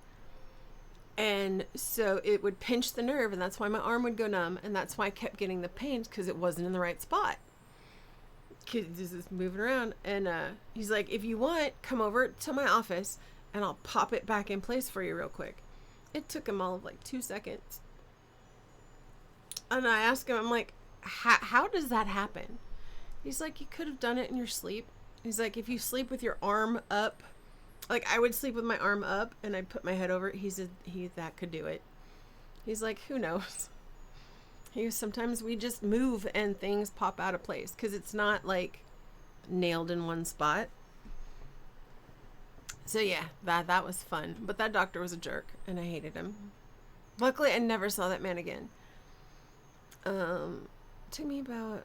And so it would pinch the nerve, and that's why my arm would go numb, and that's why I kept getting the pains, because it wasn't in the right spot. This is moving around. And he's like, if you want, come over to my office, and I'll pop it back in place for you real quick. It took him all of like 2 seconds. And I asked him, I'm like, how does that happen? He's like, you could have done it in your sleep. He's like, if you sleep with your arm up, like I would sleep with my arm up and I'd put my head over it. That could do it. He's like, who knows? He goes, sometimes we just move and things pop out of place because it's not like nailed in one spot. So yeah, that was fun. But that doctor was a jerk and I hated him. Luckily, I never saw that man again. Took me about...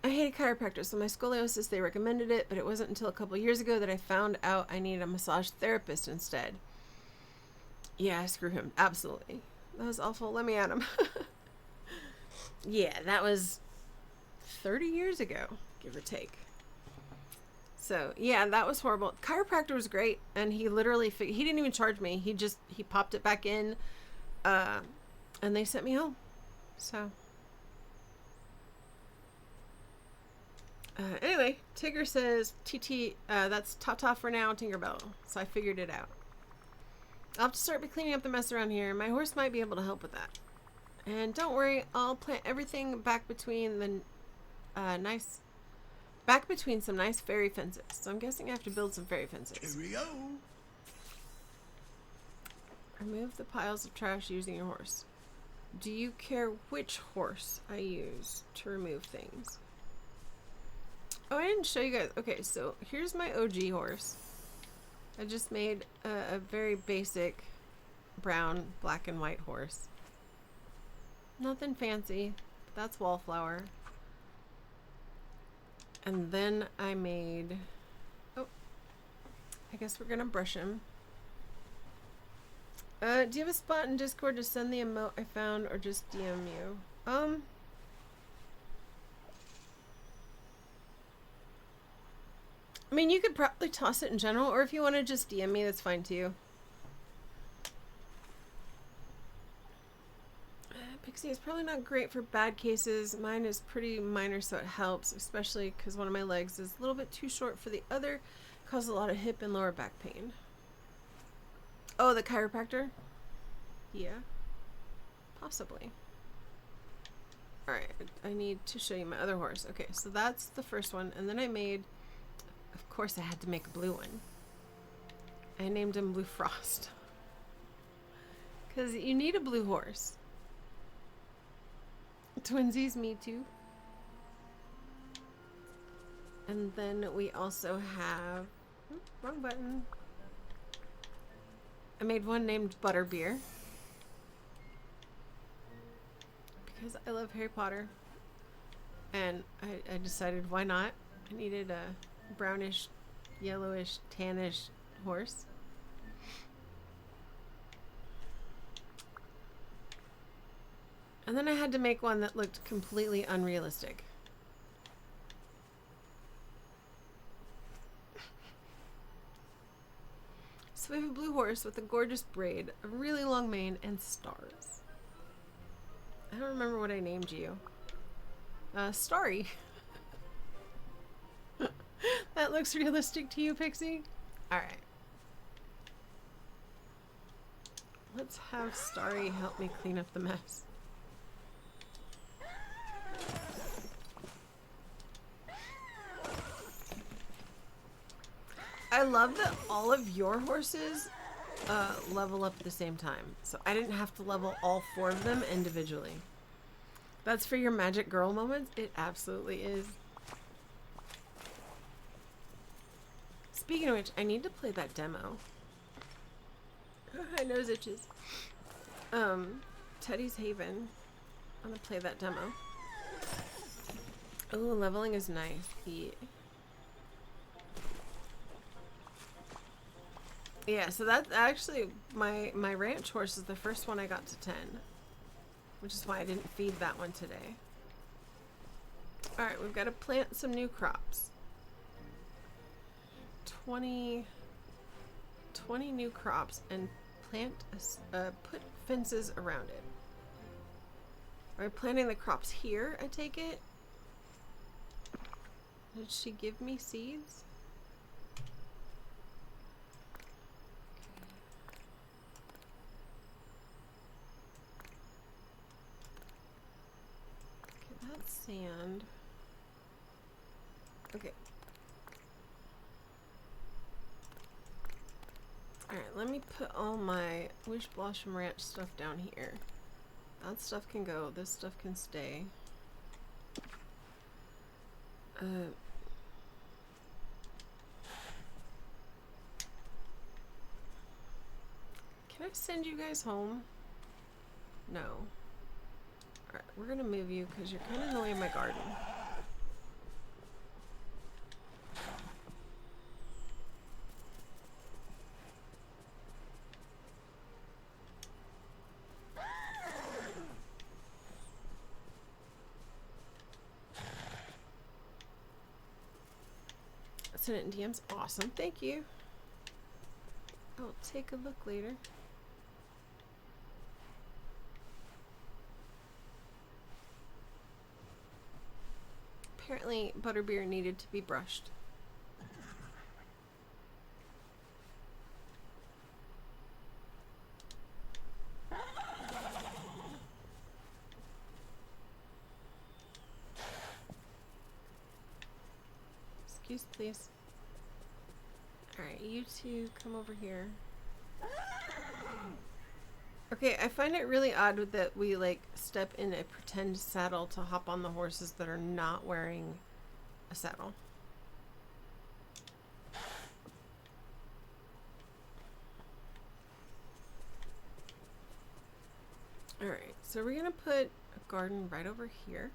I hated chiropractors, so my scoliosis, they recommended it, but it wasn't until a couple years ago that I found out I needed a massage therapist instead. Yeah, screw him. Absolutely. That was awful. Let me at him. Yeah, that was 30 years ago, give or take. So, yeah, that was horrible. Chiropractor was great, and he literally... he didn't even charge me. He popped it back in, and they sent me home. So... anyway, Tigger says, TT, that's ta-ta for now, Tinkerbell. So I figured it out. I'll have to start cleaning up the mess around here. My horse might be able to help with that. And don't worry, I'll plant everything back between the between some nice fairy fences. So I'm guessing I have to build some fairy fences. Cheerio. Remove the piles of trash using your horse. Do you care which horse I use to remove things? Oh, I didn't show you guys. Okay, so here's my OG horse. I just made a very basic brown, black, and white horse. Nothing fancy. But that's Wallflower. And then I made... Oh, I guess we're going to brush him. Do you have a spot in Discord to send the emote I found or just DM you? I mean, you could probably toss it in general, or if you want to just DM me, that's fine too. Pixie is probably not great for bad cases. Mine is pretty minor, so it helps, especially because one of my legs is a little bit too short for the other. Causes a lot of hip and lower back pain. Oh, the chiropractor? Yeah. Possibly. Alright, I need to show you my other horse. Okay, so that's the first one, and then I made... Of course I had to make a blue one. I named him Blue Frost. Because you need a blue horse. Twinsies, me too. And then we also have... wrong button. I made one named Butterbeer. Because I love Harry Potter. And I decided why not. I needed a brownish, yellowish, tannish horse. And then I had to make one that looked completely unrealistic. So we have a blue horse with a gorgeous braid, a really long mane, and stars. I don't remember what I named you. Starry. That looks realistic to you, Pixie? Alright. Let's have Starry help me clean up the mess. I love that all of your horses level up at the same time. So I didn't have to level all 4 of them individually. That's for your magic girl moments? It absolutely is. Speaking of which, I need to play that demo. My nose itches. Teddy's Haven. I'm gonna play that demo. Oh, leveling is nice. Yeah. Yeah, so that's actually my ranch horse is the first one I got to 10. Which is why I didn't feed that one today. Alright, we've got to plant some new crops. 20 new crops and plant put fences around it. Are we planting the crops here, I take it? Did she give me seeds? Okay, that's sand. Okay. Alright, let me put all my Wish Blossom Ranch stuff down here. That stuff can go, this stuff can stay. Can I send you guys home? No. Alright, we're gonna move you because you're kind of in the way of my garden. Send it in DMs. Awesome. Thank you. I'll take a look later. Apparently, Butterbeer needed to be brushed. Excuse, please. Alright, you two come over here. Okay, I find it really odd that we like step in a pretend saddle to hop on the horses that are not wearing a saddle. Alright, so we're gonna put a garden right over here.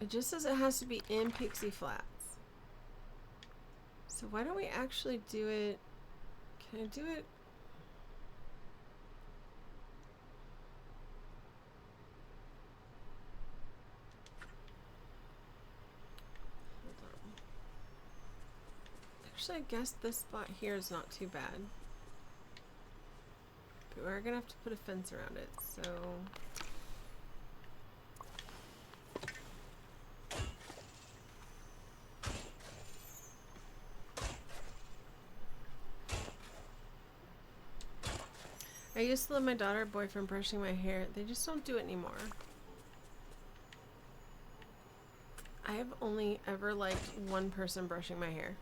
It just says it has to be in Pixie Flats. So why don't we actually do it? Can I do it? Hold on. Actually, I guess this spot here is not too bad. But we're gonna have to put a fence around it, so... I used to let my daughter and boyfriend brushing my hair. They just don't do it anymore. I have only ever liked one person brushing my hair.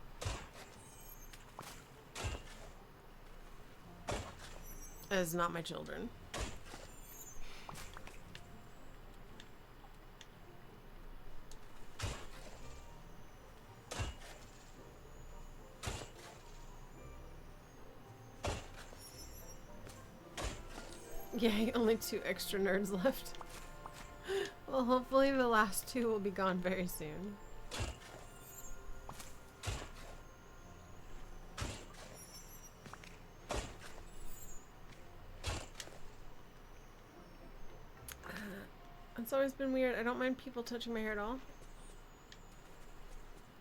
That is not my children. Yay, only 2 extra nerds left. Well, hopefully the last 2 will be gone very soon. It's always been weird. I don't mind people touching my hair at all.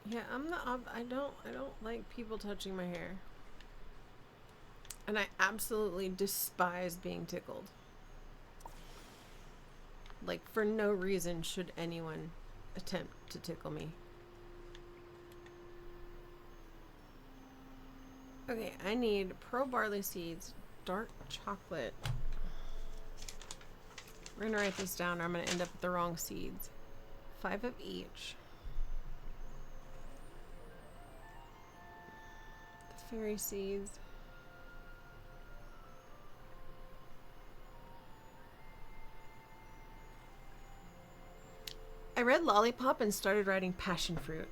Yeah, I don't like people touching my hair. And I absolutely despise being tickled. Like, for no reason should anyone attempt to tickle me. Okay, I need pearl barley seeds, dark chocolate. We're gonna write this down or I'm gonna end up with the wrong seeds. 5 of each. The fairy seeds. I read Lollipop and started writing passion fruit.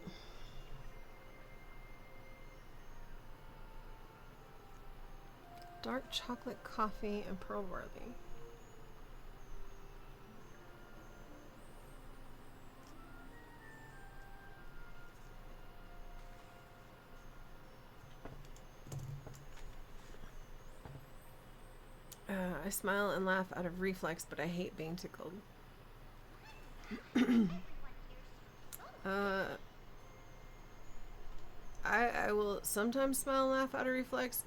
Dark chocolate coffee and pearl barley. I smile and laugh out of reflex, but I hate being tickled. I will sometimes smile and laugh out of reflex.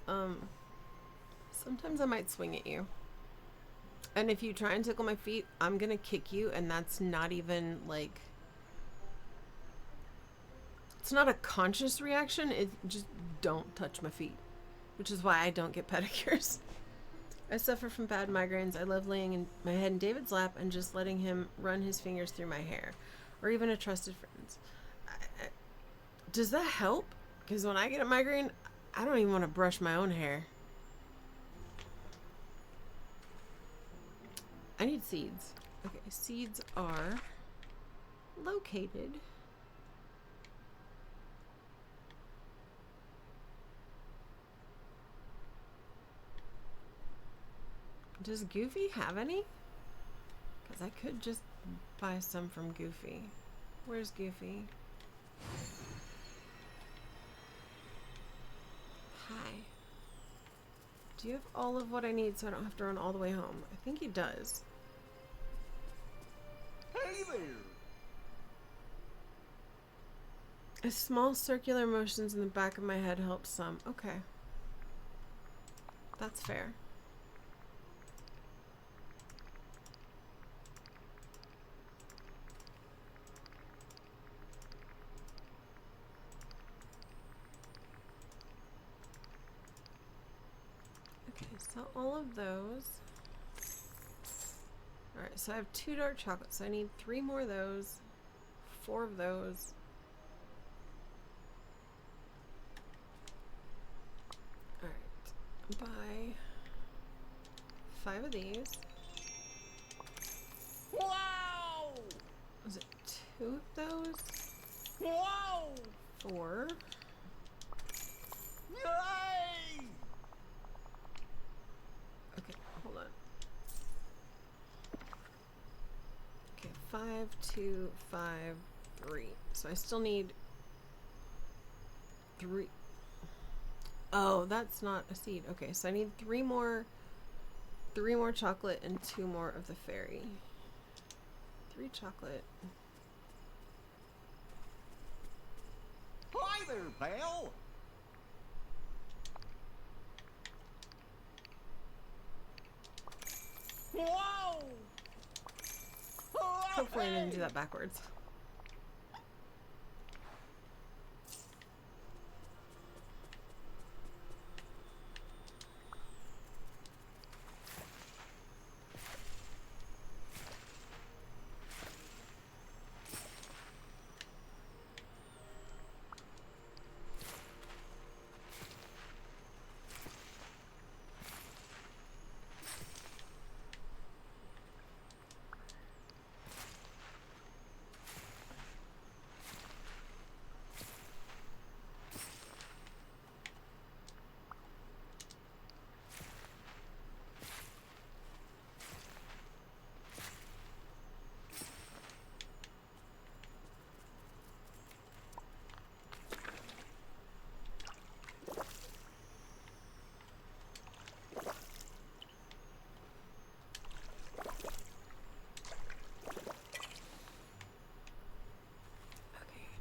Sometimes I might swing at you. And if you try and tickle my feet, I'm gonna kick you, and that's not even like... It's not a conscious reaction, it just don't touch my feet. Which is why I don't get pedicures. I suffer from bad migraines. I love laying in my head in David's lap and just letting him run his fingers through my hair. Or even a trusted friend's. Does that help? Because when I get a migraine, I don't even want to brush my own hair. I need seeds. Okay, seeds are located. Does Goofy have any? Because I could just buy some from Goofy. Where's Goofy? Hi. Do you have all of what I need so I don't have to run all the way home? I think he does. Hey there! A small circular motions in the back of my head helps some. Okay. That's fair. So all of those. Alright, so I have 2 dark chocolates. So I need 3 more of those. 4 of those. Alright. Buy 5 of these. Wow! Was it 2 of those? Wow! 4. Yay! Okay, hold on. Okay, 5, 2, 5, 3. So I still need 3. Oh, that's not a seed. Okay, so I need three more chocolate and 2 more of the fairy. 3 chocolate. Hi there, pal. Whoa! Hopefully I didn't do that backwards.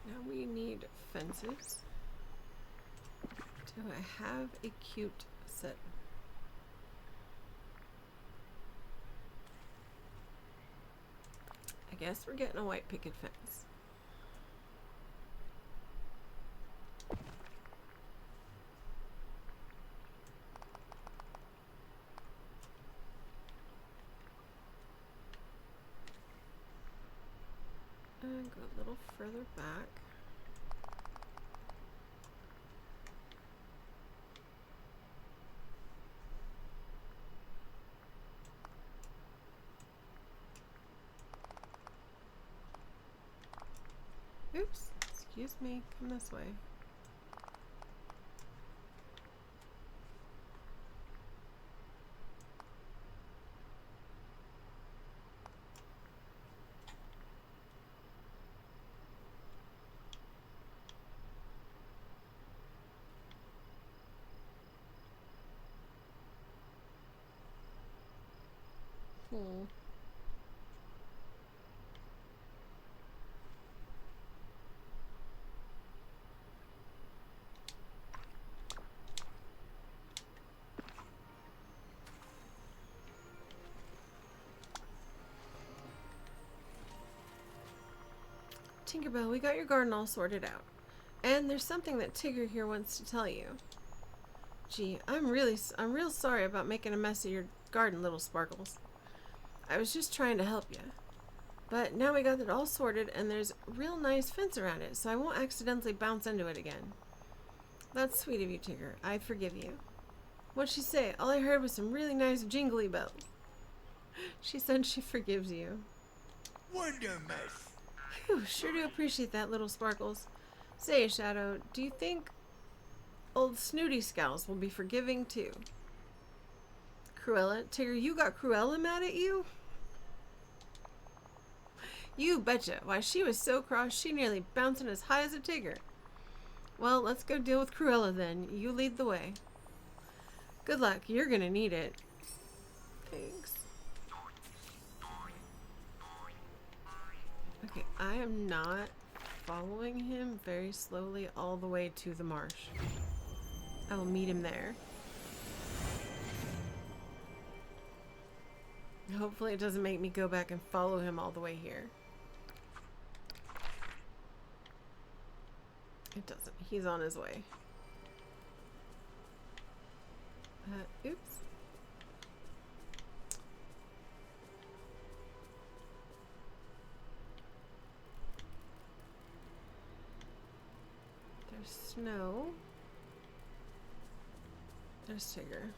Now we need fences. Do I have a cute set? I guess we're getting a white picket fence. And go a little further back. Oops, excuse me, come this way. Tinkerbell, we got your garden all sorted out. And there's something that Tigger here wants to tell you. Gee, I'm real sorry about making a mess of your garden, little Sparkles. I was just trying to help you. But now we got it all sorted and there's a real nice fence around it, so I won't accidentally bounce into it again. That's sweet of you, Tigger. I forgive you. What'd she say? All I heard was some really nice jingly bells. She said she forgives you. Wonder mess. Phew, sure do appreciate that, little Sparkles. Say, Shadow, do you think old Snooty Scowls will be forgiving too? Cruella? Tigger, you got Cruella mad at you? You betcha. Why, she was so cross she nearly bouncing as high as a Tigger. Well, let's go deal with Cruella then. You lead the way. Good luck. You're gonna need it. Thanks. Okay, I am not following him very slowly all the way to the marsh. I will meet him there. Hopefully it doesn't make me go back and follow him all the way here. It doesn't. He's on his way. Oops. There's snow. There's Tigger.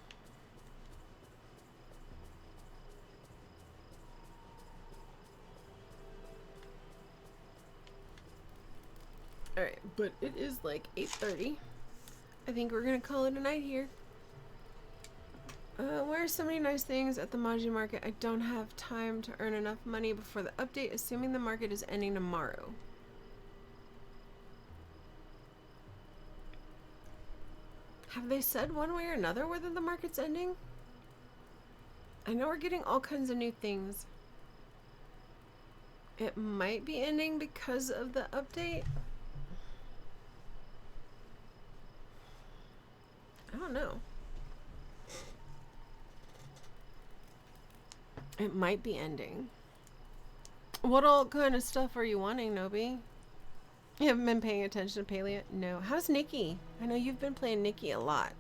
Alright, but it is like 8:30. I think we're gonna call it a night here. Where are so many nice things at the Maji Market? I don't have time to earn enough money before the update, assuming the market is ending tomorrow. Have they said one way or another whether the market's ending? I know we're getting all kinds of new things. It might be ending because of the update. I don't know. It might be ending. What all kind of stuff are you wanting, Nobi? You haven't been paying attention to Palea? No. How's Nikki? I know you've been playing Nikki a lot.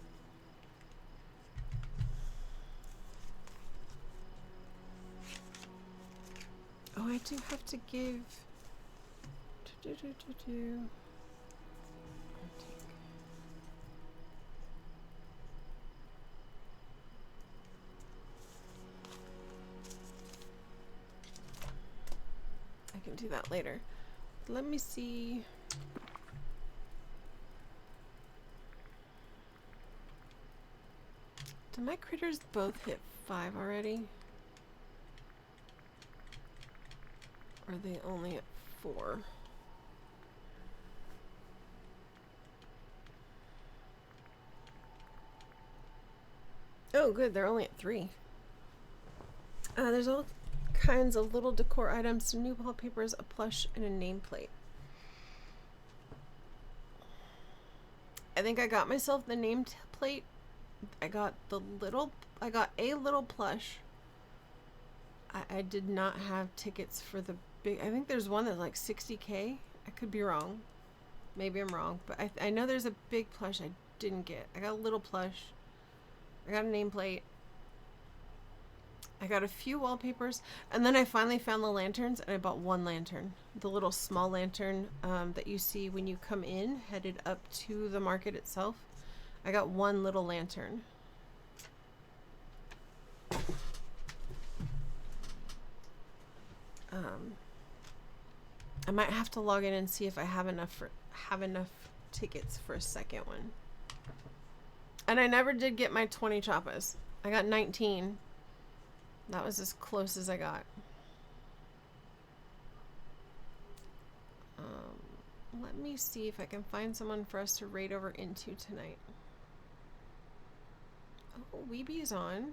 Oh, I do have to give... I can do that later. Let me see. Did my critters both hit 5 already? Or are they only at 4? Oh, good. They're only at 3. There's all kinds of little decor items, some new wallpapers, a plush, and a nameplate. I think I got myself the nameplate. I got a little plush. I did not have tickets for the big. I think there's one that's like 60K. I could be wrong. Maybe I'm wrong, but I know there's a big plush I didn't get. I got a little plush. I got a nameplate. I got a few wallpapers, and then I finally found the lanterns, and I bought one lantern. The little small lantern that you see when you come in, headed up to the market itself. I got one little lantern. I might have to log in and see if I have enough tickets for a second one. And I never did get my 20 choppas. I got 19. That was as close as I got. Let me see if I can find someone for us to raid over into tonight. Oh, Weeby's on.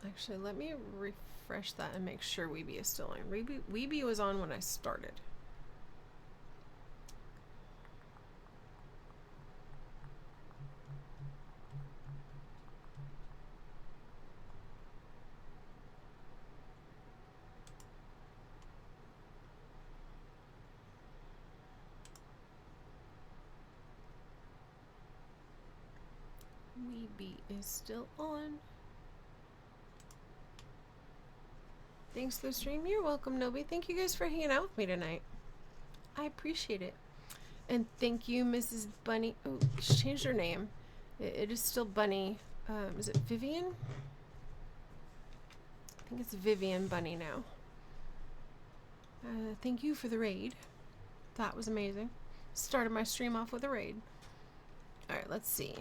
Actually, let me refresh that and make sure Weeby is still on. Weeby was on when I started. Weeby is still on. Thanks for the stream. You're welcome, Nobi. Thank you guys for hanging out with me tonight. I appreciate it. And thank you, Mrs. Bunny. Oh, she changed her name. It is still Bunny. Is it Vivian? I think it's Vivian Bunny now. Thank you for the raid. That was amazing. Started my stream off with a raid. Alright, let's see.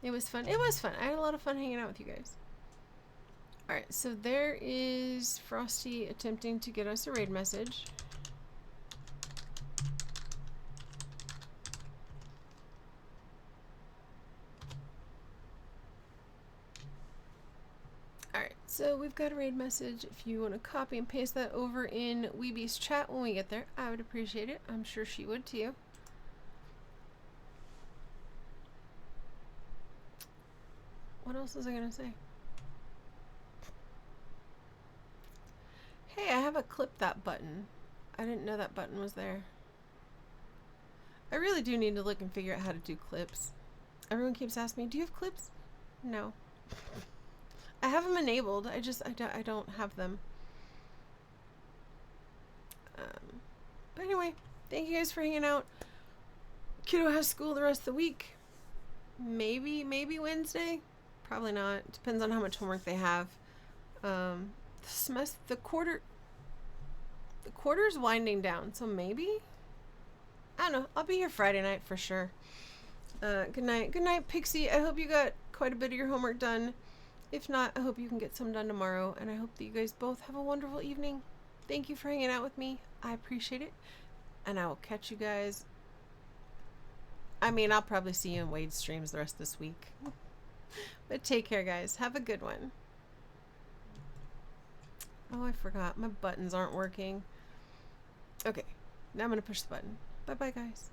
It was fun. It was fun. I had a lot of fun hanging out with you guys. Alright, so there is Frosty attempting to get us a raid message. Alright, so we've got a raid message. If you want to copy and paste that over in Weeby's chat when we get there, I would appreciate it. I'm sure she would too. What else was I gonna say? Hey, I have a clip that button. I didn't know that button was there. I really do need to look and figure out how to do clips. Everyone keeps asking me, do you have clips? No. I have them enabled. I don't have them. But anyway, thank you guys for hanging out. Kiddo has school the rest of the week. Maybe Wednesday. Probably not. Depends on how much homework they have. The quarter's winding down, so maybe. I don't know. I'll be here Friday night for sure. Good night, Pixie. I hope you got quite a bit of your homework done. If not, I hope you can get some done tomorrow, and I hope that you guys both have a wonderful evening. Thank you for hanging out with me. I appreciate it. And I will catch you guys. I mean, I'll probably see you in Wade's streams the rest of this week. But take care, guys. Have a good one. Oh, I forgot. My buttons aren't working. Okay. Now I'm going to push the button. Bye-bye, guys.